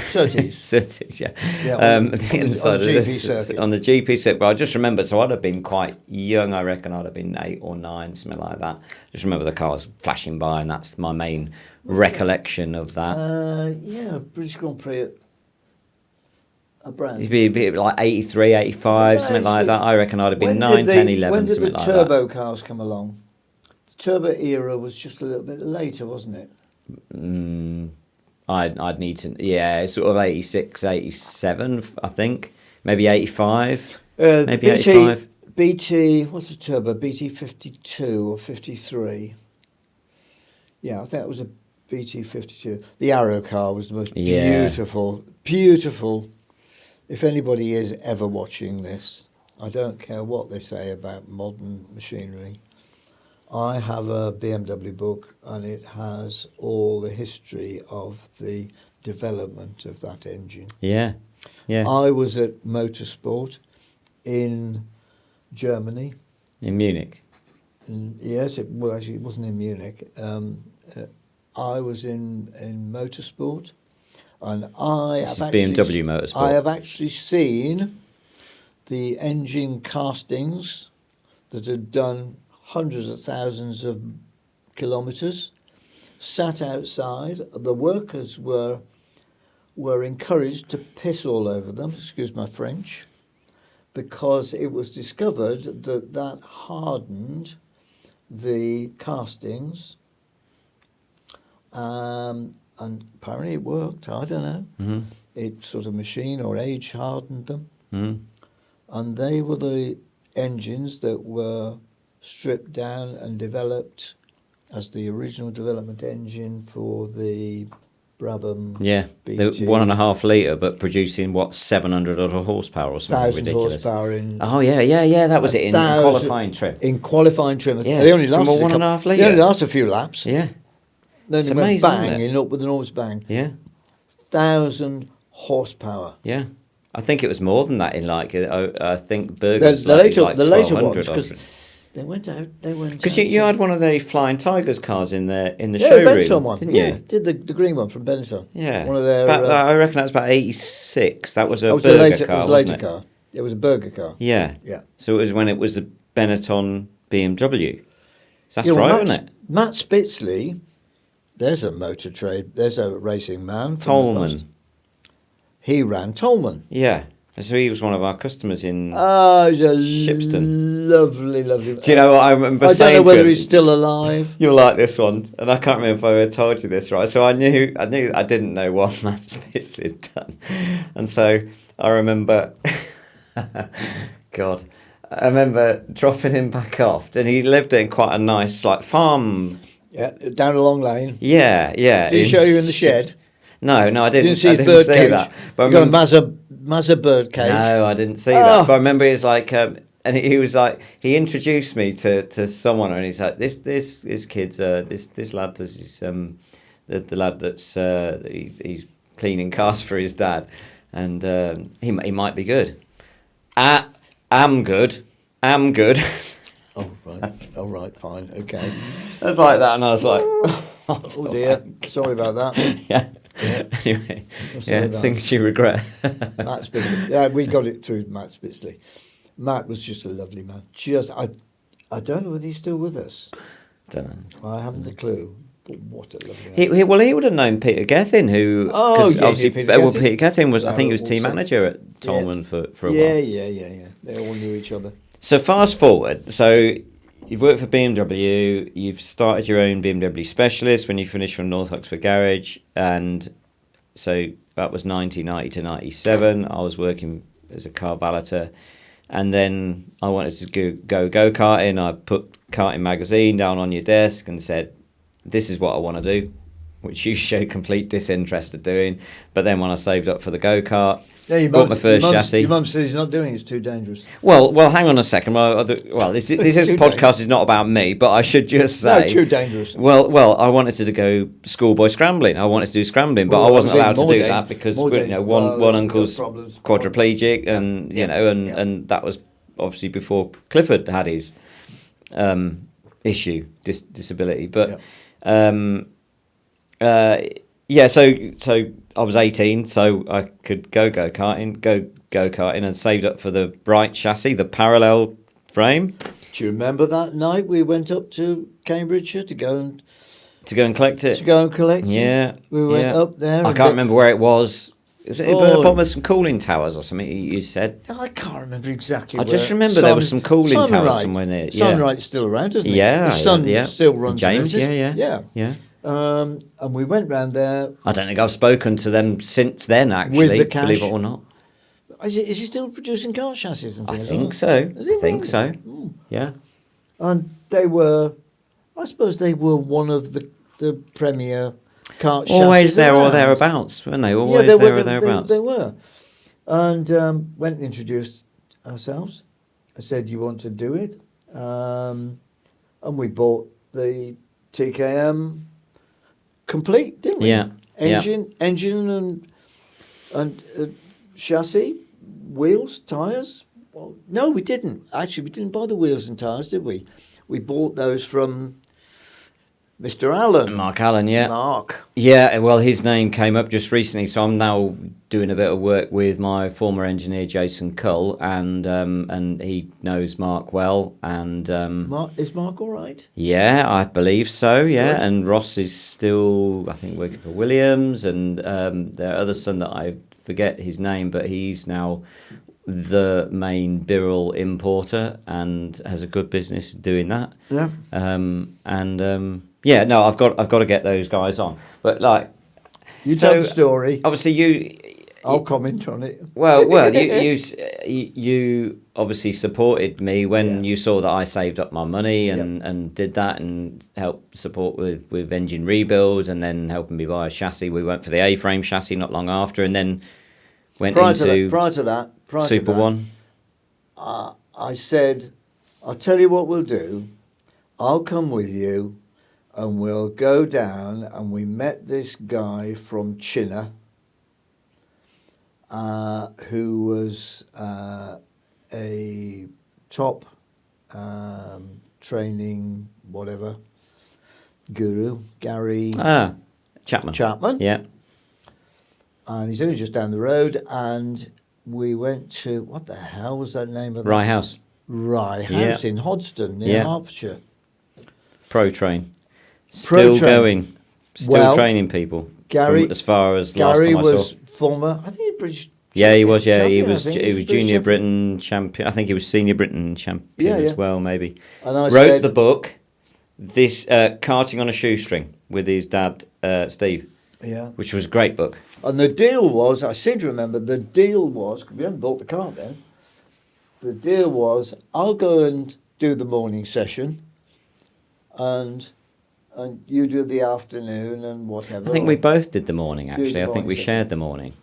Surtees, yeah. The inside of this on the GP circuit. But I just remember, so I'd have been quite young. I reckon I'd have been 8 or 9, something like that. Just remember the cars flashing by, and that's my main recollection of that. British Grand Prix at Brand. It'd be like 83, 85, something like that. I reckon I'd have been 9, 10, 11, something like that. When did the turbo cars come along? The turbo era was just a little bit later, wasn't it? I'd need to, sort of 86, 87, I think. Maybe 85. Maybe 85. BT, what's the turbo? BT 52 or 53. Yeah, I think it was a BT 52. The Arrow car was the most beautiful. If anybody is ever watching this, I don't care what they say about modern machinery. I have a BMW book, and it has all the history of the development of that engine. Yeah. I was at Motorsport in Germany. In Munich? Yes, it wasn't in Munich. I was in Motorsport, and BMW Motorsport. I have actually seen the engine castings that had done hundreds of thousands of kilometres, sat outside. The workers were encouraged to piss all over them, excuse my French, because it was discovered that hardened the castings, and apparently it worked. I don't know. Mm-hmm. It sort of machine or age hardened them. Mm-hmm. And they were the engines that were stripped down and developed as the original development engine for the Brabham. Yeah, BT. the 1.5 litre, but producing 700 odd horsepower or something 1,000 ridiculous. Horsepower in. Oh yeah, that was it in qualifying trim. In qualifying trim, yeah, they only lasted from a 1.5 litre. They only lasted a few laps. Yeah, then it's they amazing, went banging up with an enormous bang. Yeah, 1,000 horsepower. Yeah. I think it was more than that in I think the Bergen's later ones, 1200 because they went out. Because you had one of the Flying Tigers cars in the showroom, Benetton one, didn't you? Yeah, did the green one from Benetton. Yeah, one of their. I reckon that was about 86. That was a Berger car, wasn't it? Car. It was a Berger car. Yeah, yeah. So it was when it was a Benetton BMW. That's right, isn't it? Matt Spitzley, there's a motor trade. There's a racing man. Tolman. He ran Tolman. Yeah. So he was one of our customers in he's a Shipston. Lovely. Do you know what I remember saying to him? I don't know whether he's still alive. You'll like this one, and I can't remember if I ever told you this, right? So I didn't know what Matt Spitzley had done, and so I remember, God, I remember dropping him back off, and he lived in quite a nice farm. Yeah, down a long lane. Yeah. Did he show you in the shed? No, I didn't. I didn't see that. But got a Mazda bird cage. No, I didn't see that. But I remember he was and he was he introduced me to someone, and he's like, this kid's this lad does his the lad that's he's cleaning cars for his dad, and he might be good. I'm good. Oh right, fine, okay. I was like that, and I was like, oh dear, sorry about that. Yeah. Anyway, things you regret. Matt Spitzley. Yeah, we got it through Matt Spitzley. Matt was just a lovely man. I don't know whether he's still with us. Don't know. I haven't a clue. But what a lovely He would have known Peter Gethin, who obviously Peter Gethin was, I think he was team manager at Tolman for a while. Yeah. They all knew each other. So fast forward, so you've worked for BMW, you've started your own BMW specialist when you finished from North Oxford Garage, and so that was 1990 to 97. I was working as a car valeter, and then I wanted to go karting. I put Karting magazine down on your desk and said, this is what I want to do, which you showed complete disinterest of doing. But then when I saved up for the go-kart, bought my first chassis. Your mum said he's not doing it, it's too dangerous. Well, hang on a second. Well, this podcast is not about me, but I should just say... No, too dangerous. Well, I wanted to go schoolboy scrambling. I wanted to do scrambling, but I wasn't allowed to do that because one uncle's quadriplegic, and and that was obviously before Clifford had his issue, disability. But so I was 18, so I could go karting, and saved up for the Bright chassis, the parallel frame. Do you remember that night we went up to Cambridgeshire to go and collect it? Yeah, we went up there. I can't remember where it was. Was it above some cooling towers or something? You said. I can't remember exactly. I just remember there was some cooling towers somewhere near. Yeah. Sunright's still around, isn't it? Yeah, the Sun still runs. James, yeah. And we went round there. I don't think I've spoken to them since then, actually, with the cash. Believe it or not. Is he still producing car chassis and things? I think so. I think so. Mm. Yeah. And they were, I suppose they were one of the premier kart chassis. Always there or thereabouts, weren't they? Always there or thereabouts. They were. And went and introduced ourselves. I said, you want to do it? And we bought the TKM complete, didn't we? Yeah. Engine and chassis, wheels, tyres. Well, no, we didn't. Actually, we didn't buy the wheels and tyres, did we? We bought those from Mr. Allen. Mark Allen, yeah. Mark. Yeah, well, his name came up just recently, so I'm now doing a bit of work with my former engineer, Jason Cull, and he knows Mark well. And is Mark all right? Yeah, I believe so, yeah. Good. And Ross is still, I think, working for Williams, and their other son that I forget his name, but he's now the main Birrell importer and has a good business doing that. Yeah. Yeah, no, I've got to get those guys on. But like, you tell the story. Obviously, I'll comment on it. Well, you obviously supported me when you saw that I saved up my money and did that and helped support with engine rebuilds and then helping me buy a chassis. We went for the A-frame chassis not long after, and then went into prior to that, Super One. I said, I'll tell you what we'll do. I'll come with you and we'll go down, and we met this guy from Chinna who was a top training whatever guru, Gary Chapman. Yeah. And he's only just down the road, and we went to, what the hell was that name of that? Rye House in Hodston, near Hertfordshire. Pro Train. Still going. Still training people. Gary, as far as Gary last time I saw. was former, I think, British. Yeah, he was. Yeah, champion, he was Junior Britain champion. I think he was Senior Britain champion as well, maybe. And I wrote the book, this Karting on a Shoestring, with his dad, Steve. Yeah. Which was a great book. And the deal was, I seem to remember, the deal was, because we hadn't bought the car then, the deal was, I'll go and do the morning session, and you do the afternoon and whatever. I think we both did the morning, actually. I think we shared the morning.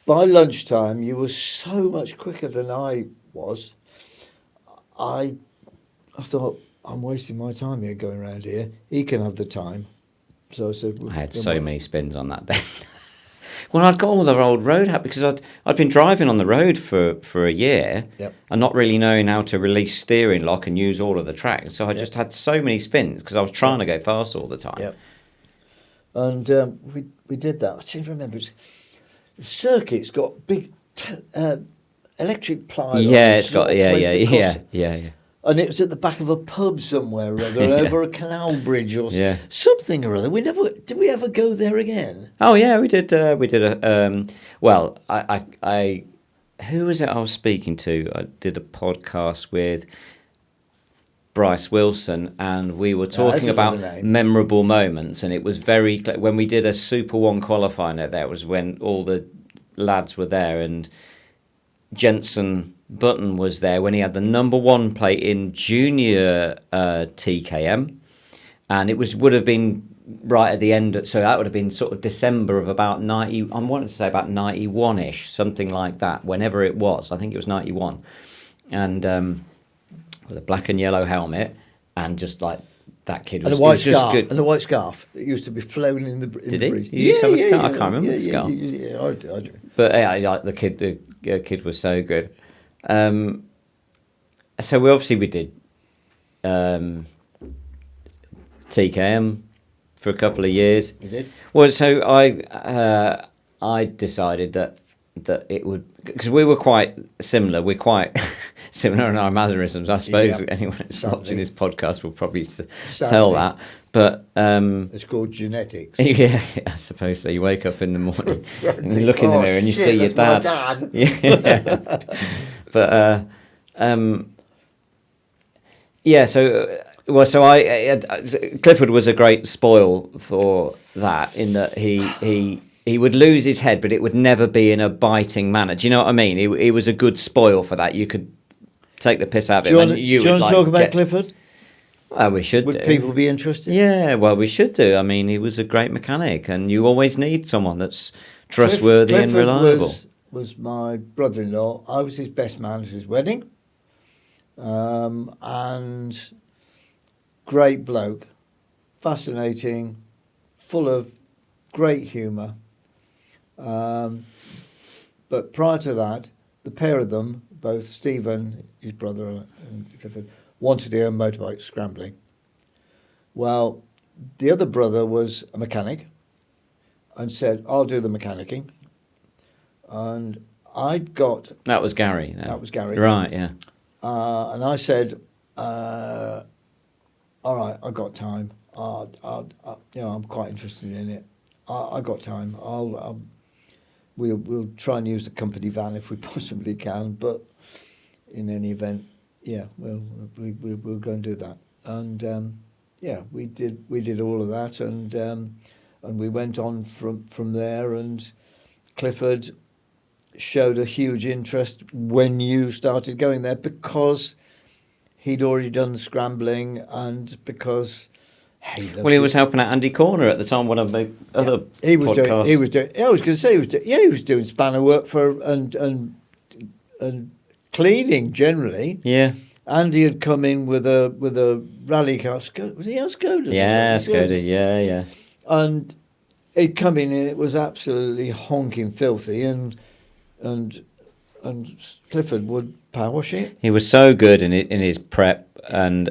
By lunchtime, you were so much quicker than I was. I thought, I'm wasting my time here going around here. He can have the time. So I said... I had so many spins on that day. Well, I'd got all the old road hat because I'd been driving on the road for a year and not really knowing how to release steering lock and use all of the track. So I just had so many spins because I was trying to go fast all the time. Yep. And we did that. I seem to remember the circuit's got big electric pliers. Yeah, it's got yeah. And it was at the back of a pub somewhere or other, over a canal bridge or Yeah. something or other. Did we ever go there again? Oh yeah, we did. We did a. Well, I, who was it I was speaking to? I did a podcast with Bryce Wilson, and we were talking about memorable moments, and it was very when we did a Super One qualifying. That was when all the lads were there, and Jensen Button was there when he had the number 1 plate in junior TKM, and it would have been right at the end. So that would have been sort of December of about 90. I wanted to say about 91ish, something like that. Whenever it was, I think it was 91, and with a black and yellow helmet, and just like that kid was, and a white just scarf, good. And a white scarf that used to be flown in the Did the he? breeze. You used to have a scarf? I can't remember the scarf. Yeah, I do. But yeah, the kid was so good. So we did TKM for a couple of years. You did? Well, so I decided that it would, because we were quite similar. We're quite similar in our mannerisms. I suppose anyone that's watching this podcast will probably tell that. But it's called genetics. Yeah, I suppose so. You wake up in the morning and you look in the mirror and you see your dad. Dad. Yeah. But yeah. So Clifford was a great spoil for that, in that he would lose his head, but it would never be in a biting manner. Do you know what I mean? He was a good spoil for that. You could take the piss out of him. Do you want to talk about Clifford? Well, we should. Would people be interested? Yeah, well, we should do. I mean, he was a great mechanic, and you always need someone that's trustworthy and reliable. Was my brother-in-law. I was his best man at his wedding, and great bloke, fascinating, full of great humour. But prior to that, the pair of them, both Stephen, his brother, and Clifford, wanted to own motorbikes, Scrambling. Well, the other brother was a mechanic and said, I'll do the mechanicking. And I'd got... That was Gary. Then. That was Gary. Right, yeah. And I said, all right, I've got time. I'm quite interested in it. I got time. We'll try and use the company van if we possibly can, but in any event, yeah, we'll go and do that. And we did all of that, and we went on from there. And Clifford showed a huge interest when you started going there, because he'd already done Scrambling, and because he was helping out Andy Corner at the time. One of my other podcasts. He was doing. I was going to say he was doing spanner work for and cleaning generally. Yeah. Andy had come in with a rally car. Was he on Skoda? Yeah, Skoda. Yeah. And he'd come in and it was absolutely honking filthy, and Clifford would power wash it. He was so good in his prep, and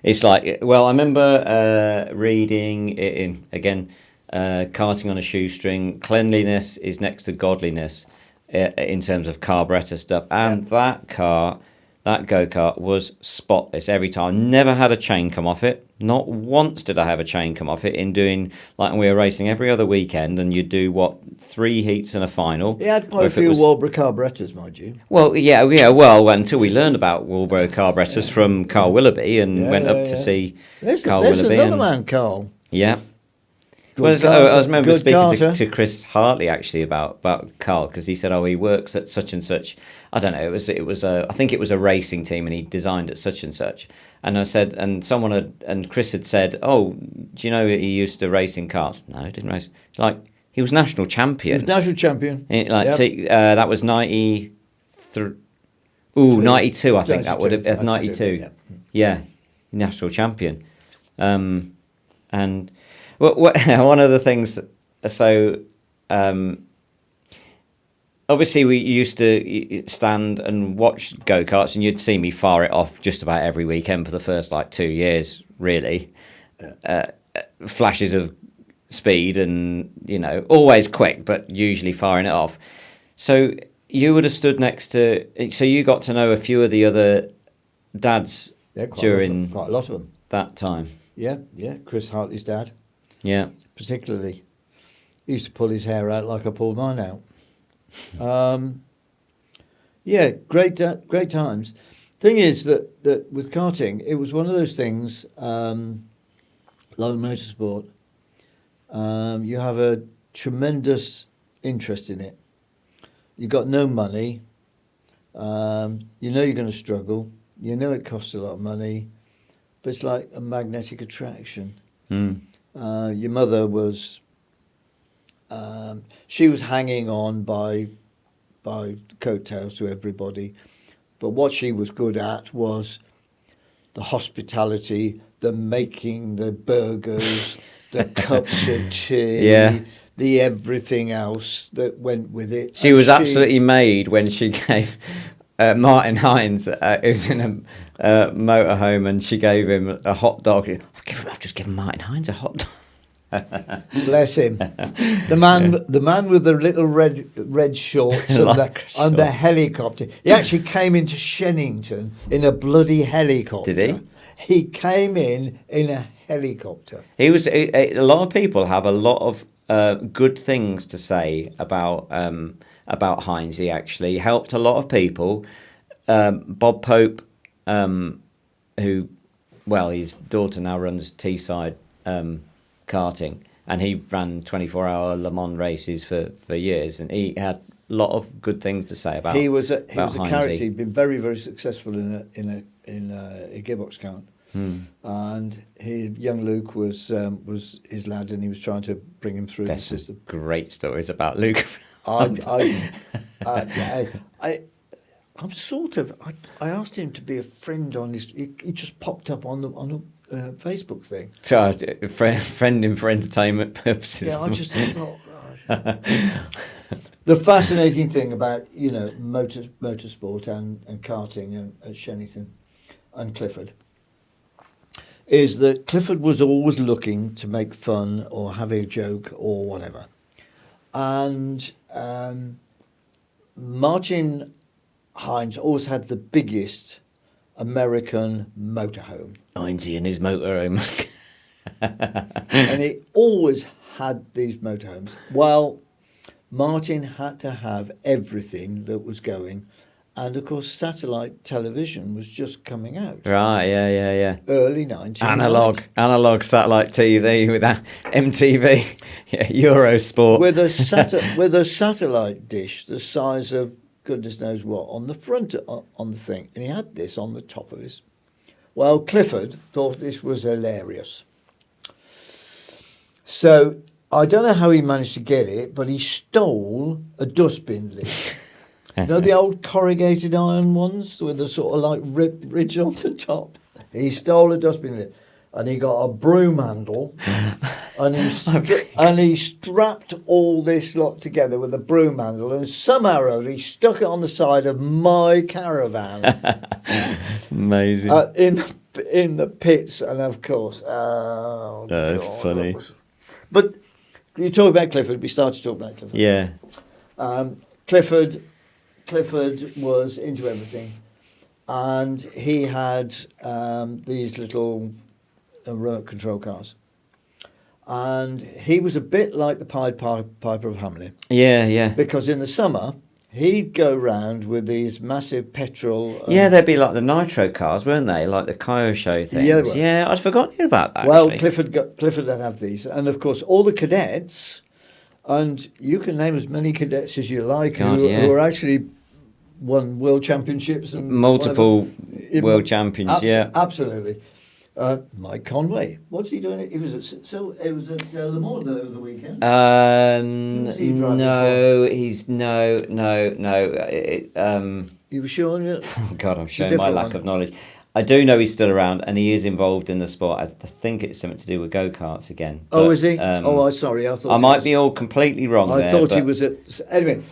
it's like, well, I remember reading it in again, Karting on a Shoestring. Cleanliness is next to godliness in terms of carburetor stuff, and that go-kart was spotless every time. Never had a chain come off it. Not once did I have a chain come off it in doing, like, we were racing every other weekend, and you'd do, 3 heats and a final. He had quite a few Walbro carburetors, mind you. Well, well, until we learned about Walbro carburetors from Carl Willoughby, and went up to see Carl Willoughby. There's another man, Carl. Yeah. Good I remember speaking Carter. to Chris Hartley actually about Carl, because he said, he works at such and such. I don't know. It was I think it was a racing team, and he designed at such and such. And I said, and Chris had said, do you know he used to race in cars? No, he didn't race. He was national champion. He was national champion. That was 93. 92. I think that would have 92. Yeah, national champion. And one of the things, obviously we used to stand and watch go-karts, and you'd see me fire it off just about every weekend for the first 2 years, really. Flashes of speed and, always quick, but usually firing it off. So you would have stood next to, so you got to know a few of the other dads quite during quite a lot of them. that time. Yeah, Chris Hartley's dad, Yeah. particularly. He used to pull his hair out like I pulled mine out. Yeah, great times. Thing is that with karting, it was one of those things, like motorsport, you have a tremendous interest in it. You got no money. You know you're going to struggle. You know it costs a lot of money, but it's like a magnetic attraction. Your mother was, she was hanging on by coattails to everybody, but what she was good at was the hospitality, the making the burgers, the cups of tea, the everything else that went with it. She was absolutely made when she gave Martin Hines, who was in a motorhome, and she gave him a hot dog. I've just given Martin Hines a hot dog. Bless him. The man with the little red shorts and the helicopter. He actually came into Shennington in a bloody helicopter. Did he? He came in a helicopter. He was. A lot of people have a lot of good things to say about Heinz. He actually helped a lot of people. Bob Pope, who, well, his daughter now runs Teesside karting, and he ran 24-hour Le Mans races for years, and he had a lot of good things to say about. He was a character. He'd been very, very successful in a gearbox kart. And his young Luke was his lad, and he was trying to bring him through the system. Great stories about Luke. I asked him to be a friend on this. He just popped up on the Facebook thing. So, friend for entertainment purposes. Yeah, I just thought. The fascinating thing about motorsport and karting at Shennington and Clifford is that Clifford was always looking to make fun or have a joke or whatever. And Martin Hines always had the biggest American motorhome. Hinesy and his motorhome. And he always had these motorhomes. Well, Martin had to have everything that was going. And, of course, satellite television was just coming out. Right, yeah. Early 1990s. Analog satellite TV with that MTV, Eurosport. With a satellite dish the size of goodness knows what on the front on the thing. And he had this on the top of his. Well, Clifford thought this was hilarious. So I don't know how he managed to get it, but he stole a dustbin lid. You know the old corrugated iron ones with the sort of like ridge on the top? He stole a dustbin lid, and he got a broom handle, and he strapped all this lot together with a broom handle, and somehow or other he stuck it on the side of my caravan. Amazing. In the pits, and of course, that's funny. But you talk about Clifford. We started to talk about Clifford. Yeah. Clifford was into everything, and he had these little remote control cars, and he was a bit like the Pied Piper of Hamelin. Yeah. Because in the summer he'd go round with these massive petrol. They'd be like the nitro cars, weren't they? Like the Kyosho things. Yeah, I'd forgotten about that. Well, actually. Clifford would have these, and of course all the cadets, and you can name as many cadets as you like who are actually won world championships and multiple world champions. Absolutely. Mike Conway, what's he doing? It was at Le Mans over the weekend. No. You were showing it. Oh God, I'm showing my lack of knowledge. I do know he's still around, and he is involved in the sport. I think it's something to do with go-karts again. But, is he? Sorry. I thought I might be all completely wrong. I thought he was at. Anyway,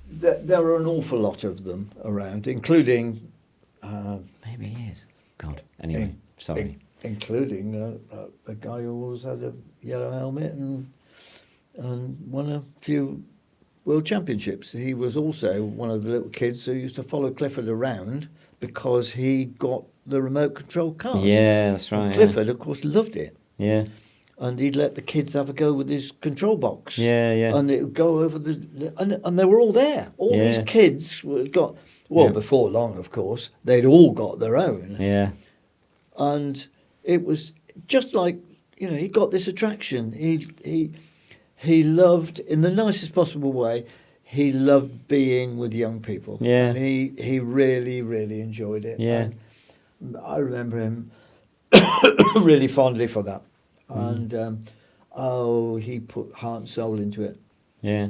there are an awful lot of them around, including. Maybe he is. God. Anyway, sorry. Including a guy who always had a yellow helmet and won a few world championships. He was also one of the little kids who used to follow Clifford around because he got the remote control cars. Yeah, that's right. And Clifford, of course, loved it. Yeah. And he'd let the kids have a go with his control box. Yeah, yeah. And it would go over and they were all there. All Yeah. these kids got, well, Yeah. before long, of course, they'd all got their own. Yeah. And it was just like, he got this attraction. He loved, in the nicest possible way, he loved being with young people. Yeah. And he really, really enjoyed it. Yeah. And I remember him really fondly for that. And he put heart and soul into it. Yeah.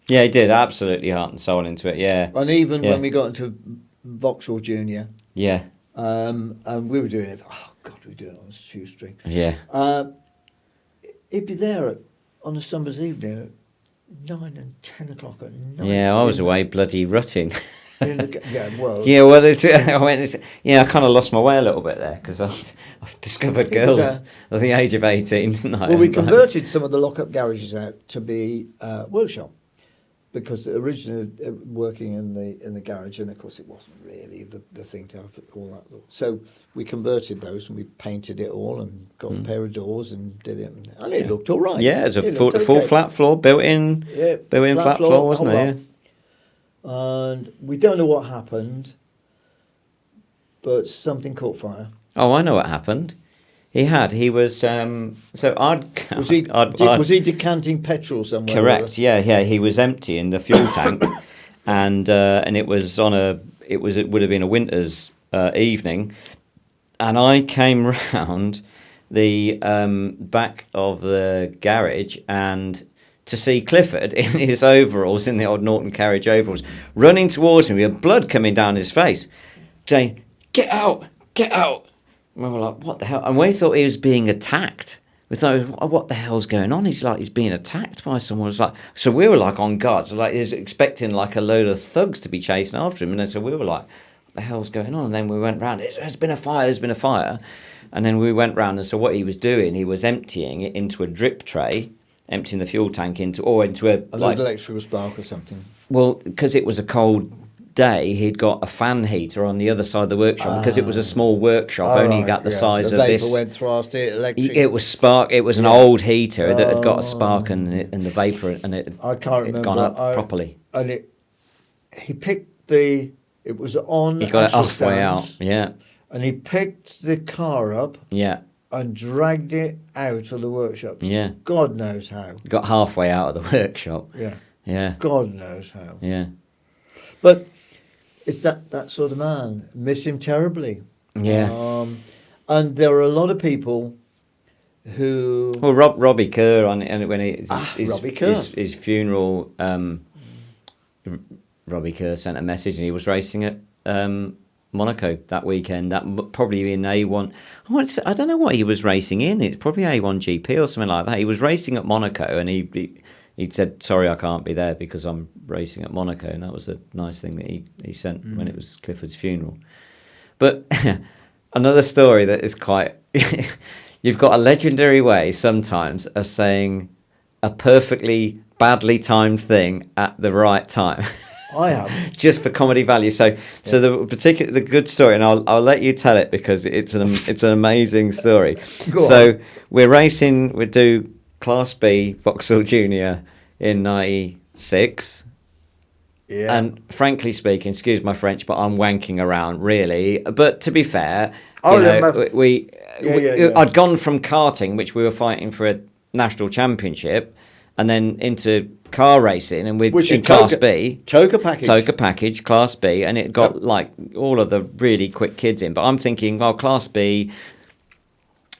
Yeah, he did absolutely heart and soul into it. Yeah. And even Yeah. when we got into Vauxhall Junior, Yeah. and we were doing it. Oh God, we were doing it on a shoestring. Yeah. He'd be there on a summer's evening at 9 and 10 o'clock at night. Yeah, I was away bloody rutting. Yeah, well. Yeah, well, I kind of lost my way a little bit there because I've discovered girls at the age of 18. Well, we converted some of the lock-up garages out to be workshop, because originally working in the garage, and of course it wasn't really the thing to have all that. So we converted those and we painted it all and got a pair of doors and did it, and it looked all right. Yeah, it was a full okay. flat floor, built-in flat floor, wasn't it? Yeah. And we don't know what happened, but something caught fire. Oh, I know what happened. He was so Was he decanting petrol somewhere? Correct. Yeah. He was emptying the fuel tank, and it was it would have been a winter's evening, and I came round the back of the garage and to see Clifford in his overalls, in the old Norton carriage overalls, running towards me with blood coming down his face, saying, "Get out, get out." And we were like, "What the hell?" And we thought he was being attacked. We thought, "What the hell's going on?" He's being attacked by someone. It was like, so we were like on guard. So like he's expecting like a load of thugs to be chasing after him. And then so we were like, "What the hell's going on?" And then we went round. There's been a fire. There's been a fire. And then we went round. And so what he was doing, he was emptying it into a drip tray, emptying the fuel tank into a electrical spark or something. Well, because it was a cold day, he'd got a fan heater on the other side of the workshop because it was a small workshop, only got the size of this. The vapor went past it, electric. It was spark. It was an old heater that had got a spark and the vapor and it. I can't remember. Gone up properly. And he picked it was on. He got it halfway out. Yeah. And he picked the car up. Yeah. And dragged it out of the workshop. Yeah. God knows how. Got halfway out of the workshop. Yeah. Yeah. God knows how. Yeah. But it's that sort of man. Miss him terribly. Yeah. And there are a lot of people who. Well, Robbie Kerr when his funeral. Robbie Kerr sent a message, and he was racing at Monaco that weekend. That probably in A1. I don't know what he was racing in. It's probably A1 GP or something like that. He was racing at Monaco, and he said, "Sorry, I can't be there because I'm racing at Monaco." And that was a nice thing that he sent when it was Clifford's funeral. But another story that is quite... You've got a legendary way sometimes of saying a perfectly badly timed thing at the right time. I have. Just for comedy value. So the good story, and I'll let you tell it because it's an amazing story. So we're racing, we do Class B Vauxhall Junior in 96. Yeah. And frankly speaking, excuse my French, but I'm wanking around really. But to be fair, I'd gone from karting, which we were fighting for a national championship, and then into car racing, and we'd in Class B. Toka package, Class B, and it got like all of the really quick kids in. But I'm thinking, well, Class B,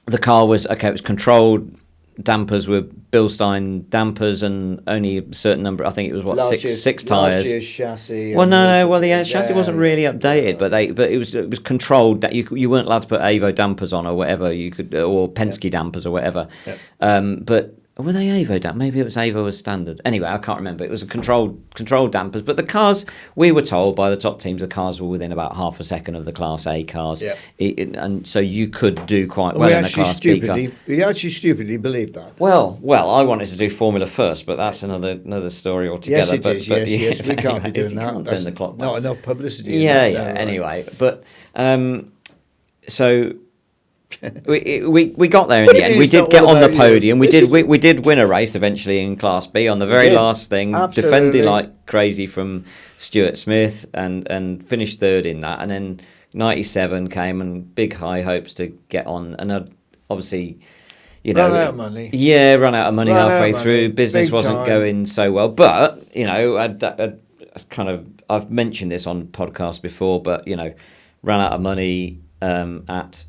the car was, okay, it was controlled. Dampers were Bilstein dampers, and only a certain number. I think it was six tires. Last year's chassis. Well, no. Well, the chassis wasn't really updated, but it was controlled. That you weren't allowed to put Evo dampers on or whatever you could, or Penske dampers or whatever. Yeah. But Were they Avo dampers? Maybe it was Avo as standard. Anyway, I can't remember. It was a controlled dampers. But the cars, we were told by the top teams, the cars were within about half a second of the Class A cars. Yeah. And so you could do quite well in a Class B car. We actually stupidly believed that. Well, I wanted to do Formula first, but that's another story altogether. Yes, it is. Yes. We can't be doing that. Can't turn the clock back. Not enough publicity. Yeah. Anyway, but so. We got there in the end. We did get on the podium. We did win a race eventually in Class B on the very last thing. Absolutely. Defending like crazy from Stuart Smith and finished third in that. And then 97 came and big high hopes to get on. And obviously, run out of money. Yeah, run out of money halfway through. Business Big wasn't time. going so well. But I've mentioned this on podcasts before. But ran out of money at.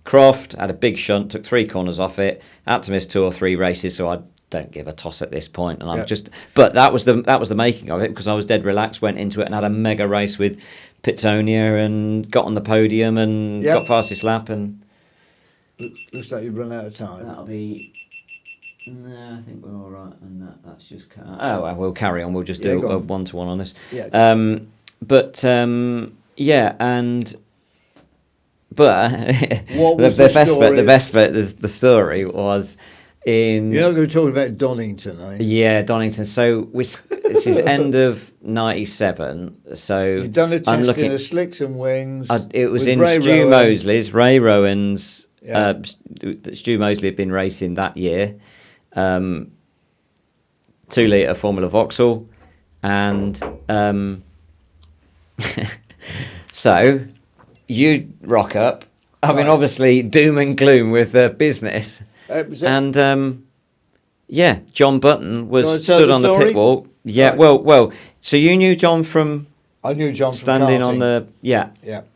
Croft had a big shunt, took 3 corners off it, had to miss 2 or 3 races, so I don't give a toss at this point. And but that was the making of it, because I was dead relaxed, went into it and had a mega race with Pitsonia and got on the podium and got fastest lap. And looks like you've run out of time. That'll be. No, I think we're all right, and that's just. Oh, well, we'll carry on. We'll just do a 1-to-1 on this. Yeah. But What was the best bit is the story was in. You're not going to talk about Donington, are you? Yeah, Donington. So this is end of '97. So You've done a test in the slicks and wings. It was in Ray Stu Rowan. Mosley's, Ray Rowan's. Yeah. Stu Mosley had been racing that year. 2-litre Formula Vauxhall, and so. You rock up, having obviously doom and gloom with the business, and John Button was stood on the pit wall. Yeah, right. Well. So you knew John from? I knew John standing from on the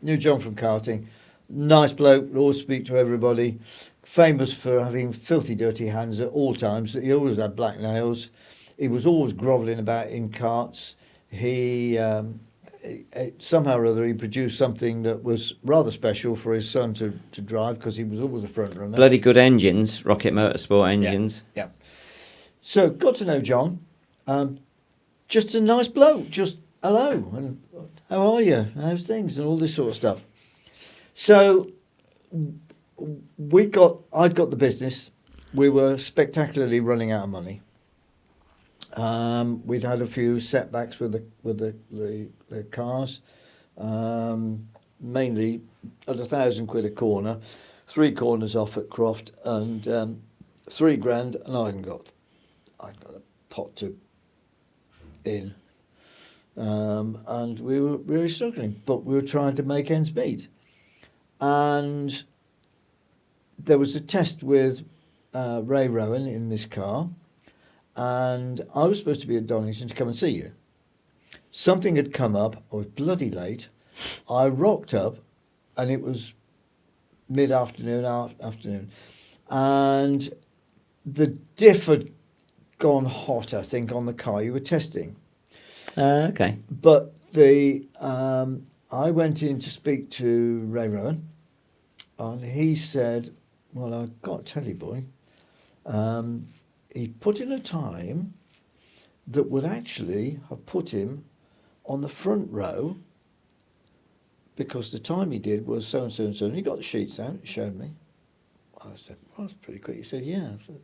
knew John from karting. Nice bloke, would always speak to everybody. Famous for having filthy, dirty hands at all times. He always had black nails. He was always grovelling about in karts. He. Somehow or other he produced something that was rather special for his son to drive, because he was always a front runner. Bloody good engines, Rocket Motorsport engines. Yeah. So got to know John. Just a nice bloke. Just hello and how are you? How's things and all this sort of stuff. So I'd got the business. We were spectacularly running out of money. We'd had a few setbacks with the cars, mainly at £1,000 a corner, 3 corners off at Croft, and £3,000, and I got a pot to in, and we were really struggling, but we were trying to make ends meet, and there was a test with Ray Rowan in this car. And I was supposed to be at Donington to come and see you. Something had come up. I was bloody late. I rocked up, and it was afternoon, and the diff had gone hot, I think, on the car you were testing. Okay. But I went in to speak to Ray Rowan, and he said, "Well, I've got to tell you, boy." He put in a time that would actually have put him on the front row, because the time he did was so and so and so. And he got the sheets out, he showed me. I said, "Well, that's pretty quick." He said, "Yeah." I said,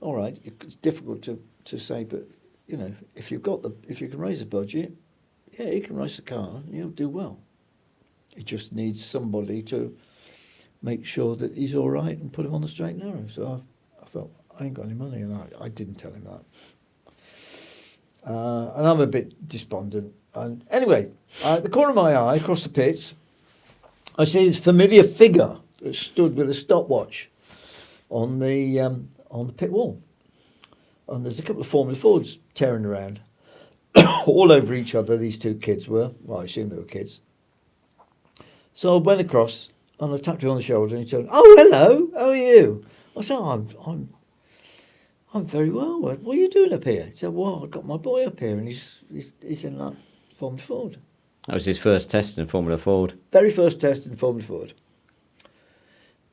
"All right, it's difficult to say, but if you can raise the budget, yeah, you can race the car, and you'll do well. It just needs somebody to make sure that he's all right and put him on the straight and narrow." So I thought, I ain't got any money, and I didn't tell him that. And I'm a bit despondent. And anyway, at the corner of my eye, across the pits, I see this familiar figure that stood with a stopwatch on the pit wall. And there's a couple of Formula Fords tearing around, all over each other. These 2 kids were. Well, I assume they were kids. So I went across and I tapped him on the shoulder, and he said, "Oh, hello. How are you?" I said, I'm very well. What are you doing up here? He said, "Well, I got my boy up here, and he's in that Formula Ford." That was his first test in Formula Ford. Very first test in Formula Ford.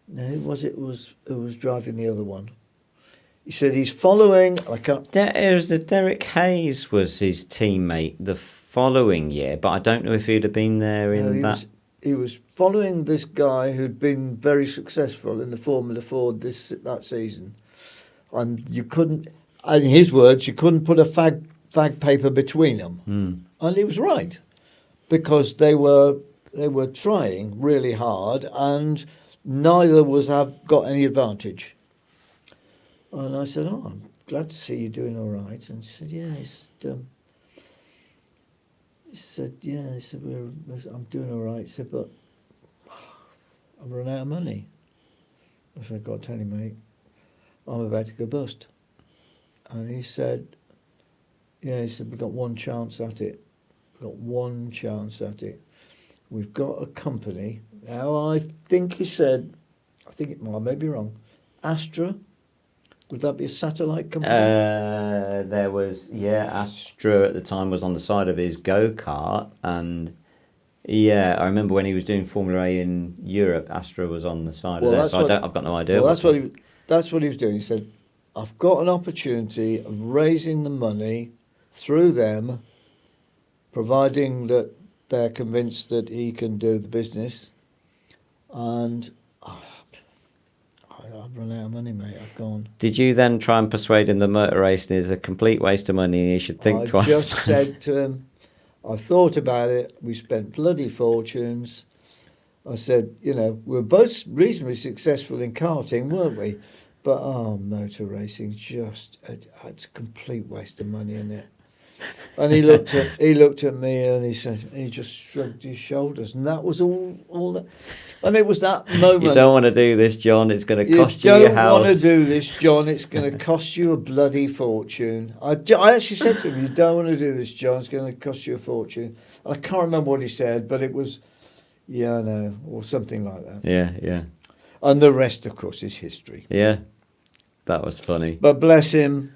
No, who was it? Who was driving the other one? He said he's following. I can't. It was Derek Hayes was his teammate the following year, but I don't know if he'd have been there in that. He was following this guy who'd been very successful in the Formula Ford that season, and you couldn't. In his words, you couldn't put a fag paper between them, and he was right, because they were trying really hard, and neither got any advantage. And I said, "Oh, I'm glad to see you doing all right." And he said, "Yeah." He said, "Yeah." He said, "I'm doing all right." He said, "But I've run out of money." I said, "I've got to tell you, mate, I'm about to go bust." And he said, "Yeah." He said, "We've got one chance at it. We've got one chance at it. We've got a company." Now, I think he said, I may be wrong, Astra. Would that be a satellite company? There was, Astra at the time was on the side of his go-kart, and I remember when he was doing Formula A in Europe, Astra was on the side of there, so I've got no idea. Well, that's what he was doing. He said, "I've got an opportunity of raising the money through them, providing that they're convinced that he can do the business, and I've run out of money, mate. I've gone." Did you then try and persuade him that motor racing is a complete waste of money and he should think twice? I just said to him, "I thought about it. We spent bloody fortunes." I said, we're both reasonably successful in karting, weren't we? But, motor racing, it's a complete waste of money, isn't it? And he looked at me and he just shrugged his shoulders, and that was all that. And it was that moment. "You don't want to do this, John. It's going to cost you your house." "You don't want to do this, John. It's going to cost you a bloody fortune." I actually said to him, "You don't want to do this, John. It's going to cost you a fortune." And I can't remember what he said, but it was, "Yeah, I know," or something like that. Yeah. And the rest, of course, is history. Yeah, that was funny. But bless him,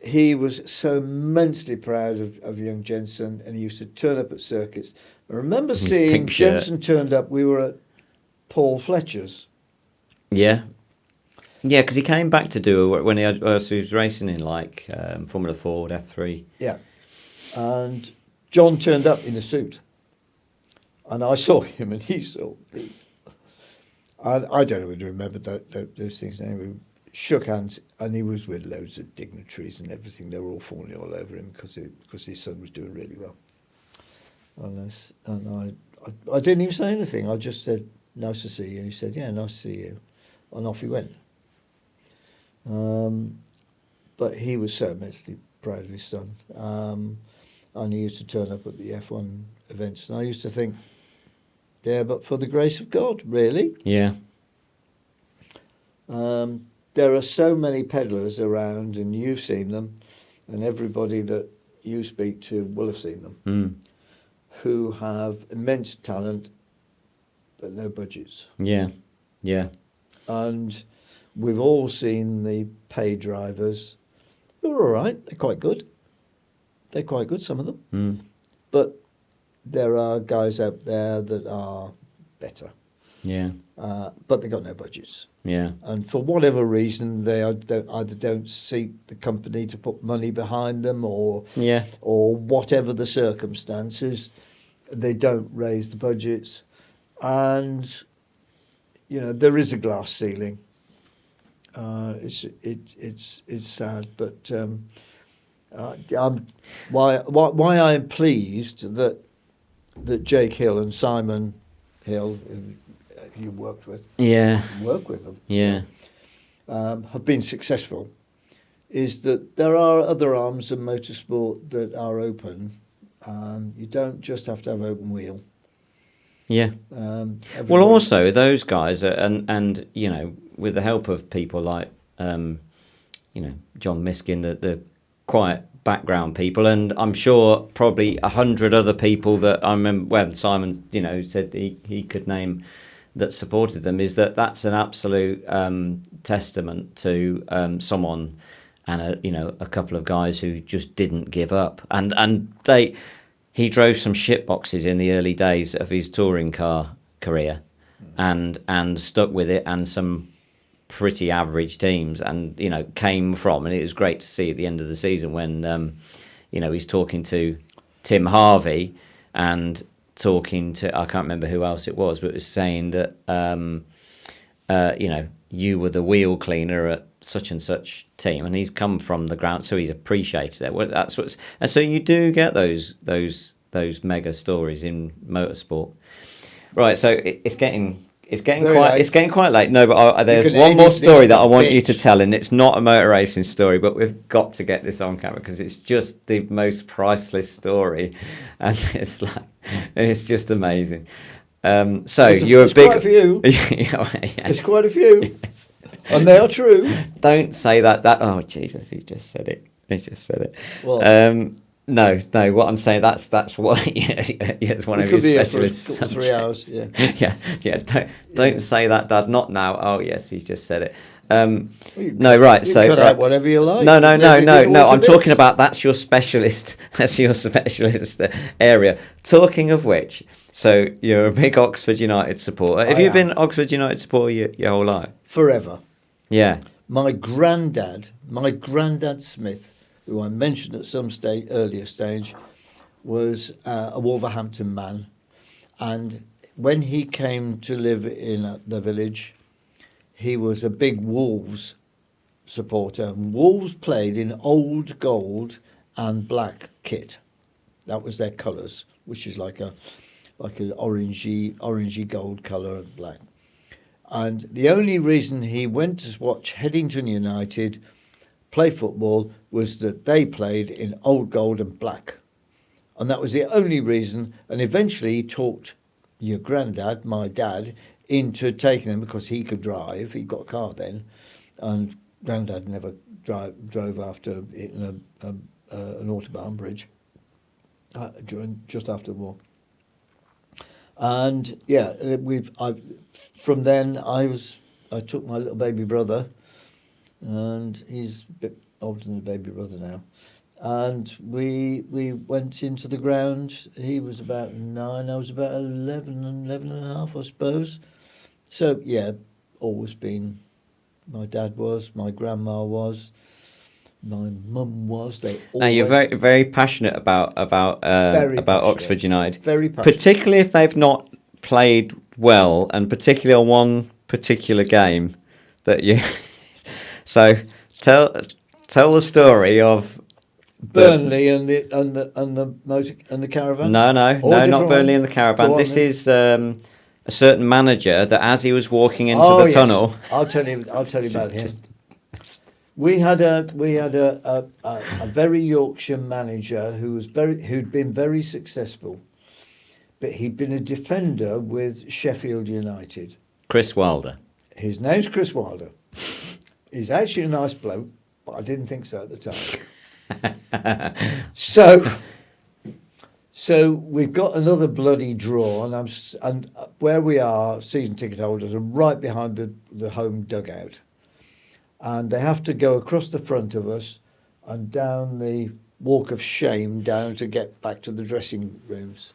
he was so immensely proud of young Jensen, and he used to turn up at circuits. I remember seeing Jensen turned up. We were at Paul Fletcher's. Yeah, because he came back to do it when he was racing in Formula Ford F3. Yeah, and John turned up in a suit, and I saw him, and he saw me. And I don't know whether you remember those things. Anyway, shook hands, and he was with loads of dignitaries and everything. They were all falling all over him because his son was doing really well. And I didn't even say anything. I just said, "Nice to see you." And he said, "Yeah, nice to see you." And off he went. But he was so immensely proud of his son. And he used to turn up at the F1 events. And I used to think, yeah, but for the grace of God, really? Yeah. There are so many peddlers around, and you've seen them, and everybody that you speak to will have seen them, who have immense talent but no budgets. Yeah. And we've all seen the pay drivers who are all right. They're quite good. Some of them. But there are guys out there that are better. Yeah. But they've got no budgets. Yeah. And for whatever reason, they either don't seek the company to put money behind them, or whatever the circumstances, they don't raise the budgets. And, there is a glass ceiling. It's sad, but why I am pleased that Jake Hill and Simon Hill, who you work with them, have been successful, is that there are other arms of motorsport that are open. You don't just have to have open wheel. Yeah. Well, also those guys are, and with the help of people like John Miskin, the quiet background people, and I'm sure probably 100 other people that I remember when Simon said he could name that supported them, is that's an absolute testament to someone and a couple of guys who just didn't give up, and he drove some shit boxes in the early days of his touring car career, and stuck with it, and some pretty average teams, and came from, and it was great to see at the end of the season when he's talking to Tim Harvey and talking to, I can't remember who else it was, but it was saying that you were the wheel cleaner at such and such team, and he's come from the ground, so he's appreciated it. Well, and so you do get those mega stories in motorsport, right? So it's getting quite late. No, but there's one more story that I want you to tell, and it's not a motor racing story, but we've got to get this on camera because it's just the most priceless story, and it's just amazing. You're a big. Quite a few. Yes. There's quite a few, yes. And they are true. Don't say that. Oh Jesus, he just said it. Well, no. What I'm saying, that's what. It's one of your specialist subjects. 3 hours. Yeah. yeah. Don't say that, Dad. Not now. Oh yes, he's just said it. No, right. You So cut out whatever you like. No. I'm talking about that's your specialist. That's your specialist area. Talking of which, so you're a big Oxford United supporter. Have you been Oxford United supporter your whole life? Forever. Yeah. My granddad Smith, who I mentioned at some earlier stage, was a Wolverhampton man, and when he came to live in the village, he was a big Wolves supporter. Wolves played in old gold and black kit. That was their colours, which is like an orangey gold colour and black. And the only reason he went to watch Headington United play football was that they played in old gold and black. And that was the only reason. And eventually he talked your granddad, my dad, into taking them because he could drive. He got a car then. And granddad never drove after hitting an autobahn bridge just after the war. And yeah, from then I took my little baby brother, and he's a bit older than the baby brother now, and we went into the ground. He was about 9, I was about 11 and a half, I suppose. So yeah, always been. My dad was, my grandma was, my mum was. Now you're very very passionate about Oxford United, very passionate, particularly if they've not played well, and particularly on one particular game that you. So tell the story of Burnley and the caravan. No, not Burnley and the caravan. This is a certain manager that, as he was walking into the tunnel. I'll tell you about him. We had a very Yorkshire manager who'd been very successful, but he'd been a defender with Sheffield United. Chris Wilder. His name's Chris Wilder. He's actually a nice bloke, but I didn't think so at the time. So we've got another bloody draw, and where we are, season ticket holders are right behind the home dugout. And they have to go across the front of us and down the walk of shame down to get back to the dressing rooms.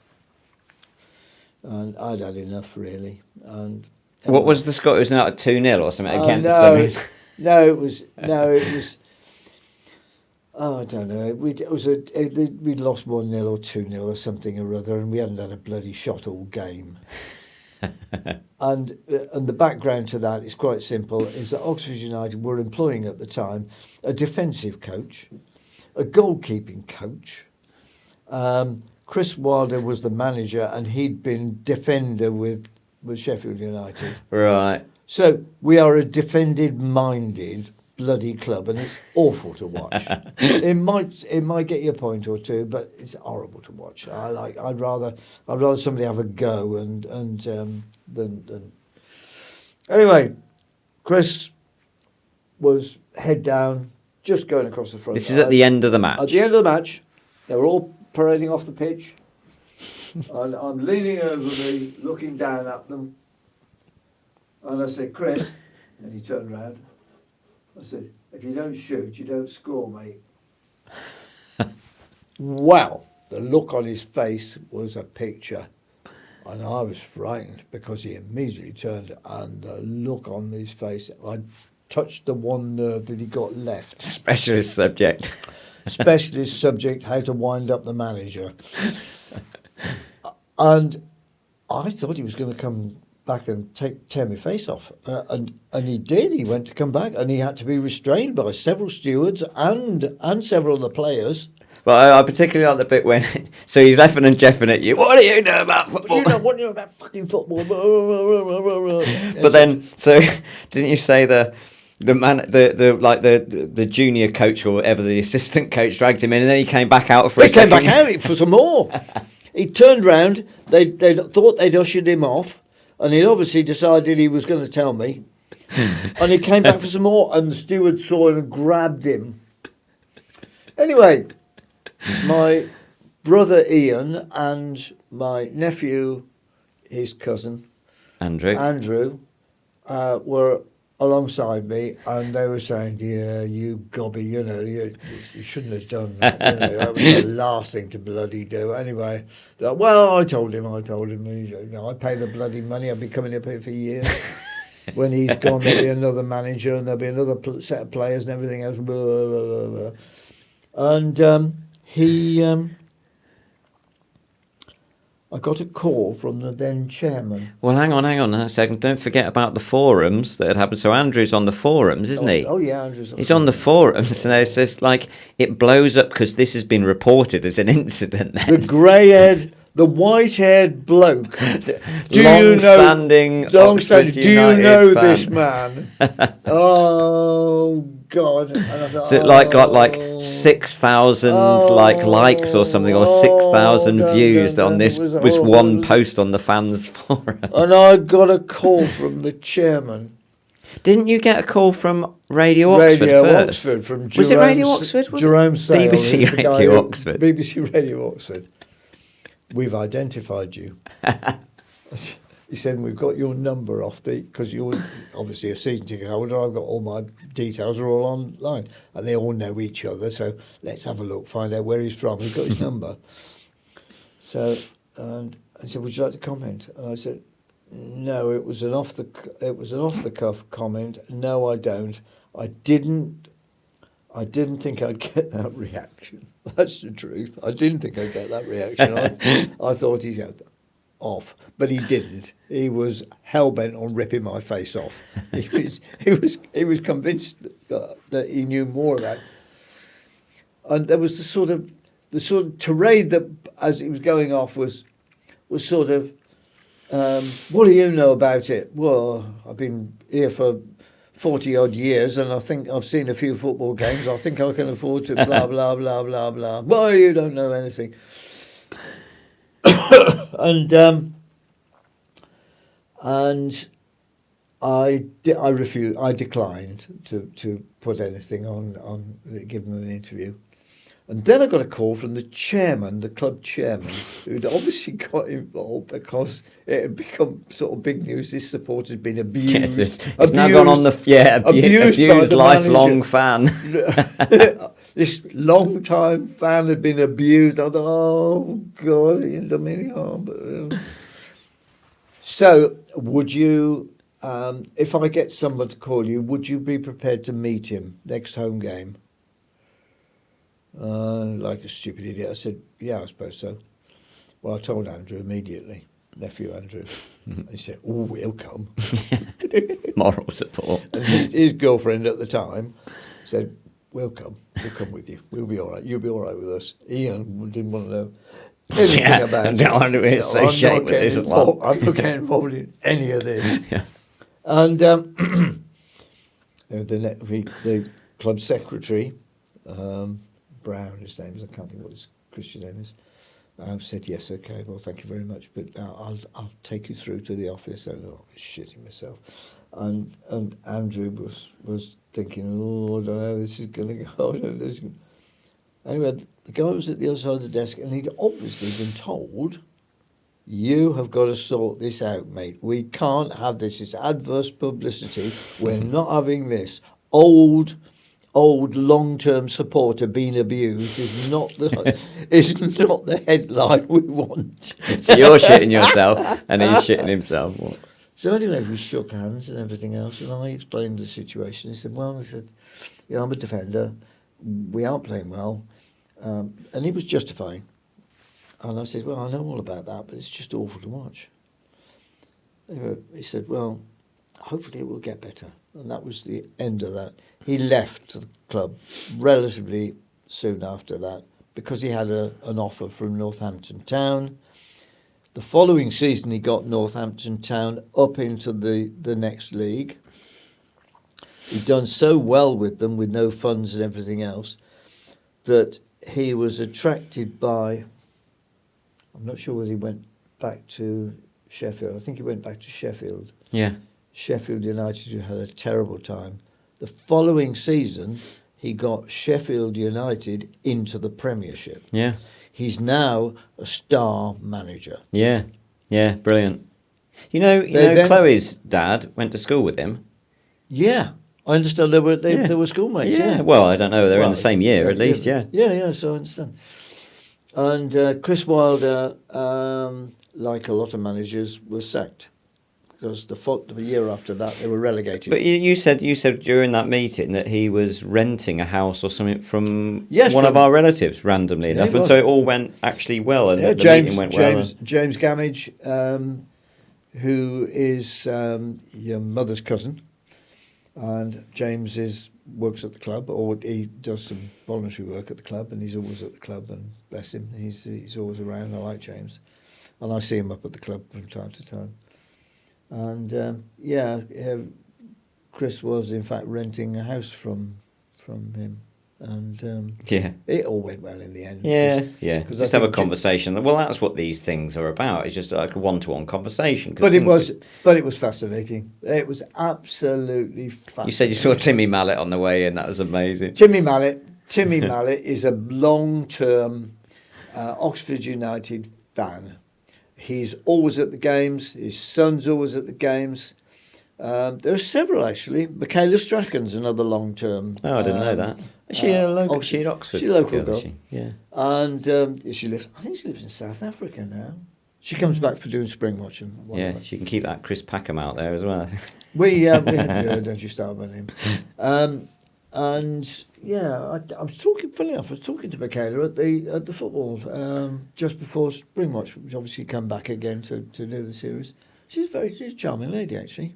And I'd had enough, really. And what was the score? It was not 2-0 or something against them. No, it was. Oh, I don't know. We'd lost 1-0 or 2-0 or something or other, and we hadn't had a bloody shot all game. And the background to that is quite simple: is that Oxford United were employing at the time a defensive coach, a goalkeeping coach. Chris Wilder was the manager, and he'd been defender with Sheffield United. Right. So we are a defended-minded bloody club, and it's awful to watch. It might get you a point or two, but it's horrible to watch. I'd rather somebody have a go than. Anyway, Chris was head down, just going across the front. This is at the end of the match. At the end of the match, they were all parading off the pitch, and I'm leaning over me, looking down at them, and I said, "Chris," and he turned around. I said, "If you don't shoot, you don't score, mate." Wow, the look on his face was a picture. And I was frightened because he immediately turned, and the look on his face, I touched the one nerve that he got left. Specialist subject. Specialist subject, how to wind up the manager. And I thought he was going to come back and tear my face off. And he did. He went to come back, and he had to be restrained by several stewards and several of the players. Well, I particularly like the bit when so he's effing and jeffing at you. What do you know about football? What do you know about fucking football? But then, so didn't you say the junior coach or whatever, the assistant coach dragged him in, and then he came back out for a second? He came back out for some more. He turned round. They thought they'd ushered him off, and he'd obviously decided he was going to tell me. And he came back for some more, and the steward saw him and grabbed him. Anyway, my brother Ian and my nephew, his cousin Andrew, were alongside me, and they were saying, "Yeah, you gobby, you shouldn't have done that. That was the last thing to bloody do." Anyway, well, I told him, I pay the bloody money. I've been coming up here for years. When he's gone, there'll be another manager, and there'll be another set of players, and everything else. Blah, blah, blah, blah. And I got a call from the then chairman. Well, hang on a second. Don't forget about the forums that had happened. So Andrew's on the forums, isn't he? Oh, yeah, Andrew's on He's on the forums, and there's this, like, it blows up because this has been reported as an incident then. The grey-haired, the white-haired bloke. Long-standing Do you know fan. this man? Oh, God. And I thought, So it got like 6,000 likes or something, or 6,000 views on this was one post on the fans forum. And I got a call from the chairman. Didn't you get a call from Radio Oxford first? Oxford, from was it Radio Oxford? Jerome Sale, BBC Radio Oxford. BBC Radio Oxford. We've identified you. He said, we've got your number off because you're obviously a season ticket holder. I've got all my details are all online. And they all know each other. So let's have a look, find out where he's from. We've got his number. So, and I said, would you like to comment? And I said, no, it was an off the cuff comment. No, I don't. I didn't think I'd get that reaction. That's the truth. I didn't think I'd get that reaction. I thought he's off, but he didn't. He was hell bent on ripping my face off. He was convinced that he knew more of that. And there was the sort of tirade that, as it was going off, was sort of, what do you know about it? Well, I've been here for 40 odd years, and I think I've seen a few football games. I think I can afford to blah blah blah blah blah. Well, you don't know anything. and I refused. I declined to put anything on give them an interview. And then I got a call from the chairman, the club chairman, who'd obviously got involved because it had become sort of big news. This support had been abused. Yes, it's now gone on the abused lifelong fan. This long-time fan had been abused. I thought, oh, God, he didn't do me any harm. So, would you, if I get someone to call you, would you be prepared to meet him next home game? Like a stupid idiot, I said, yeah, I suppose so. Well, I told Andrew immediately, nephew Andrew. And he said, oh, we'll come. Moral support. And his girlfriend at the time said, we'll come with you. We'll be all right. You'll be all right with us. Ian didn't want to know anything about it. No, I'm not associated with this as well. I'm not getting involved in any of this. Yeah. And the club secretary, Brown, his name is, I can't think what his Christian name is, said, yes, okay, well, thank you very much, but I'll take you through to the office. And I was shitting myself. And Andrew was thinking, oh, I don't know, this is going to go. Anyway, the guy was at the other side of the desk, and he'd obviously been told, you have got to sort this out, mate. We can't have this. It's adverse publicity. We're not having this. Old old long-term supporter being abused is not the headline we want. So you're shitting yourself and he's shitting himself. What? So anyway, we shook hands and everything else, and I explained the situation. He said, "Well," I said, "I'm a defender. We aren't playing well," and he was justifying. And I said, "Well, I know all about that, but it's just awful to watch." Anyway, he said, "Well, hopefully it will get better," and that was the end of that. He left the club relatively soon after that because he had an offer from Northampton Town. The following season, he got Northampton Town up into the next league. He'd done so well with them, with no funds and everything else, that he was attracted by, I'm not sure whether he went back to Sheffield. I think he went back to Sheffield. Yeah. Sheffield United, who had a terrible time. The following season, he got Sheffield United into the Premiership. Yeah. He's now a star manager. Yeah. Yeah. Brilliant. You know, Then- Chloe's dad went to school with him. Yeah, I understand they were schoolmates. Yeah. Well, I don't know. They're in Well, the same year, at least. Yeah. Yeah. So I understand. And Chris Wilder, like a lot of managers, was sacked because the year after that they were relegated. But you said during that meeting that he was renting a house or something from Yes, one of from- our relatives randomly Yeah, enough, he and was. so it all went actually well, and the James meeting went well. James Gamage, who is your mother's cousin, and James works at the club, or he does some voluntary work at the club, and he's always at the club. And bless him, he's always around. I like James, and I see him up at the club from time to time. And Chris was in fact renting a house from him, and Yeah. it all went well in the end. Yeah, 'cause just I have a think conversation. Well, that's what these things are about. It's just like a one-to-one conversation. 'cause But things- it was fascinating. It was absolutely fascinating. You said you saw Timmy Mallet on the way in. That was amazing. Timmy Mallet is a long-term Oxford United fan. He's always at the games. His son's always at the games. There are several actually. Michaela Strachan's another long-term. Oh, I didn't know that. Is she a local? She at Oxford. She's a local girl, is girl. she? Yeah. And I think she lives in South Africa now. She comes back for doing spring watching. Yeah, she can keep that Chris Packham out there as well. We don't you start about him. And yeah, I was talking. Funny enough, I was talking to Michaela at the football just before spring watch, which obviously come back again to do the series. She's a charming lady actually.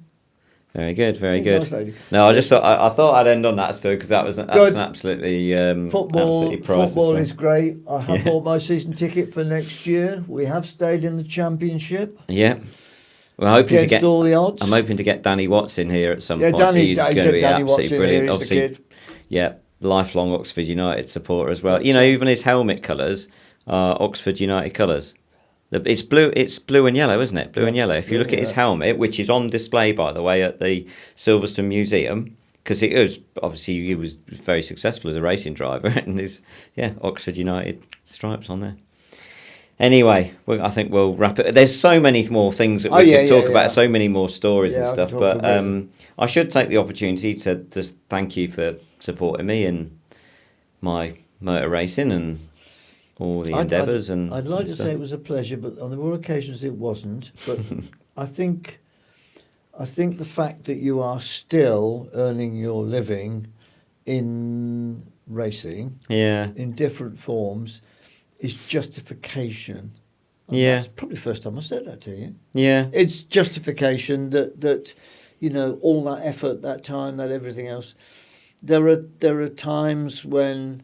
Very good, very Nice good. lady. No, I just thought I thought I'd end on that story because that's an absolutely absolutely priceless Football one. is great. I have bought my season ticket for next year. We have stayed in the championship. Yeah. We're hoping Against to get all the odds. I'm hoping to get Danny Watts in here at some Yeah, point. Danny, He's get going to be Danny Watts absolutely in brilliant. here. He's a Obviously, kid. yeah, lifelong Oxford United supporter as well. You know, even his helmet colours are Oxford United colours. It's blue and yellow, isn't it? Blue and yellow. If you look at his helmet, which is on display, by the way, at the Silverstone Museum, because it was obviously he was very successful as a racing driver, and there's Oxford United stripes on there. Anyway, I think we'll wrap it. There's so many more things that we could talk about, so many more stories and stuff. But I should take the opportunity to just thank you for supporting me in my motor racing and all the endeavours. I'd like to say it was a pleasure, but on the more occasions it wasn't. But I think the fact that you are still earning your living in racing, in different forms, is justification. And that's probably the first time I said that to you. Yeah, it's justification that all that effort, that time, that everything else. There are times when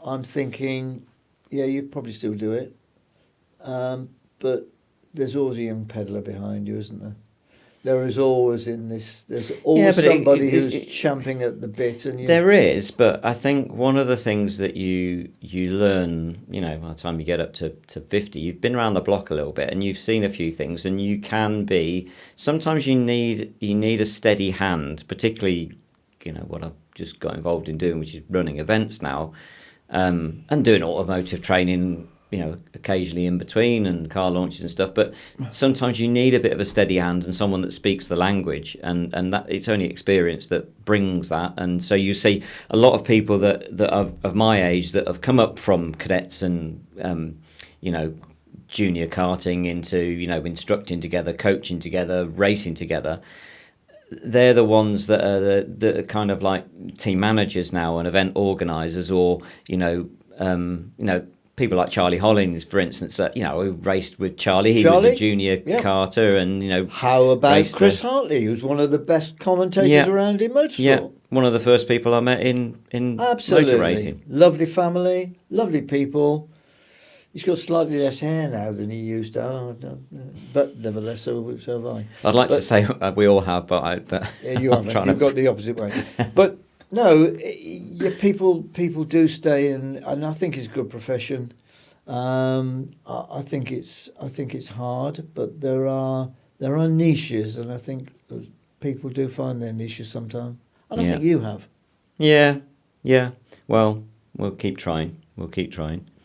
I'm thinking, yeah, you probably still do it, but there's always a young peddler behind you, isn't there? There is always there's always somebody who's champing at the bit, and there is. But I think one of the things that you learn, by the time you get up to 50, you've been around the block a little bit, and you've seen a few things, and you can be. Sometimes you need a steady hand, particularly, what I've just got involved in doing, which is running events now. And doing automotive training occasionally in between and car launches and stuff. But sometimes you need a bit of a steady hand and someone that speaks the language, and that it's only experience that brings that. And so you see a lot of people that are of my age that have come up from cadets and junior karting into instructing together, coaching together, racing together. They're the ones that are kind of like team managers now and event organisers, or people like Charlie Hollins, for instance, who raced with Charlie. He was a junior karter, and How about Chris Hartley, who's one of the best commentators around in motorsport? Yeah, one of the first people I met in motor racing. Lovely family, lovely people. He's got slightly less hair now than he used to, but nevertheless, so have I. I'd like to say we all have, but you haven't. You've got the opposite way. But no, people do stay in, and I think it's a good profession. I think it's hard, but there are niches, and I think people do find their niches sometimes. And I think you have. Yeah. Well, we'll keep trying.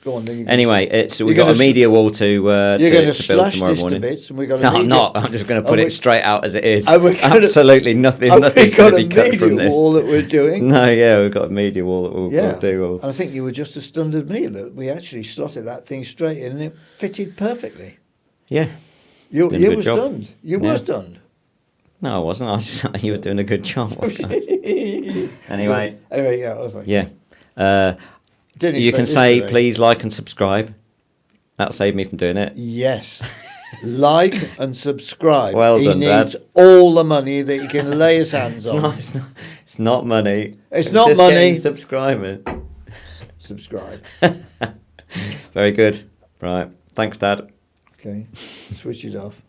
Go on, then. Anyway, we've got a media wall to build tomorrow morning. To bits and we're no, I'm not. I'm just going to put it straight out as it is. Absolutely nothing. Nothing's going to be cut from this. We've got a media wall that we're doing. No, we've got a media wall that we'll do. And I think you were just as stunned as me that we actually slotted that thing straight in and it fitted perfecally. Yeah. You were stunned. You were stunned. No, I wasn't. I was just you were doing a good job. Anyway, yeah, I was like... Yeah. You can say, please like and subscribe. That'll save me from doing it. Yes. Like and subscribe. Well done, He needs all the money that he can lay his hands on. It's not money. It's not money. Subscribing. Subscribe. Very good. Right. Thanks, Dad. Okay. Switch it off.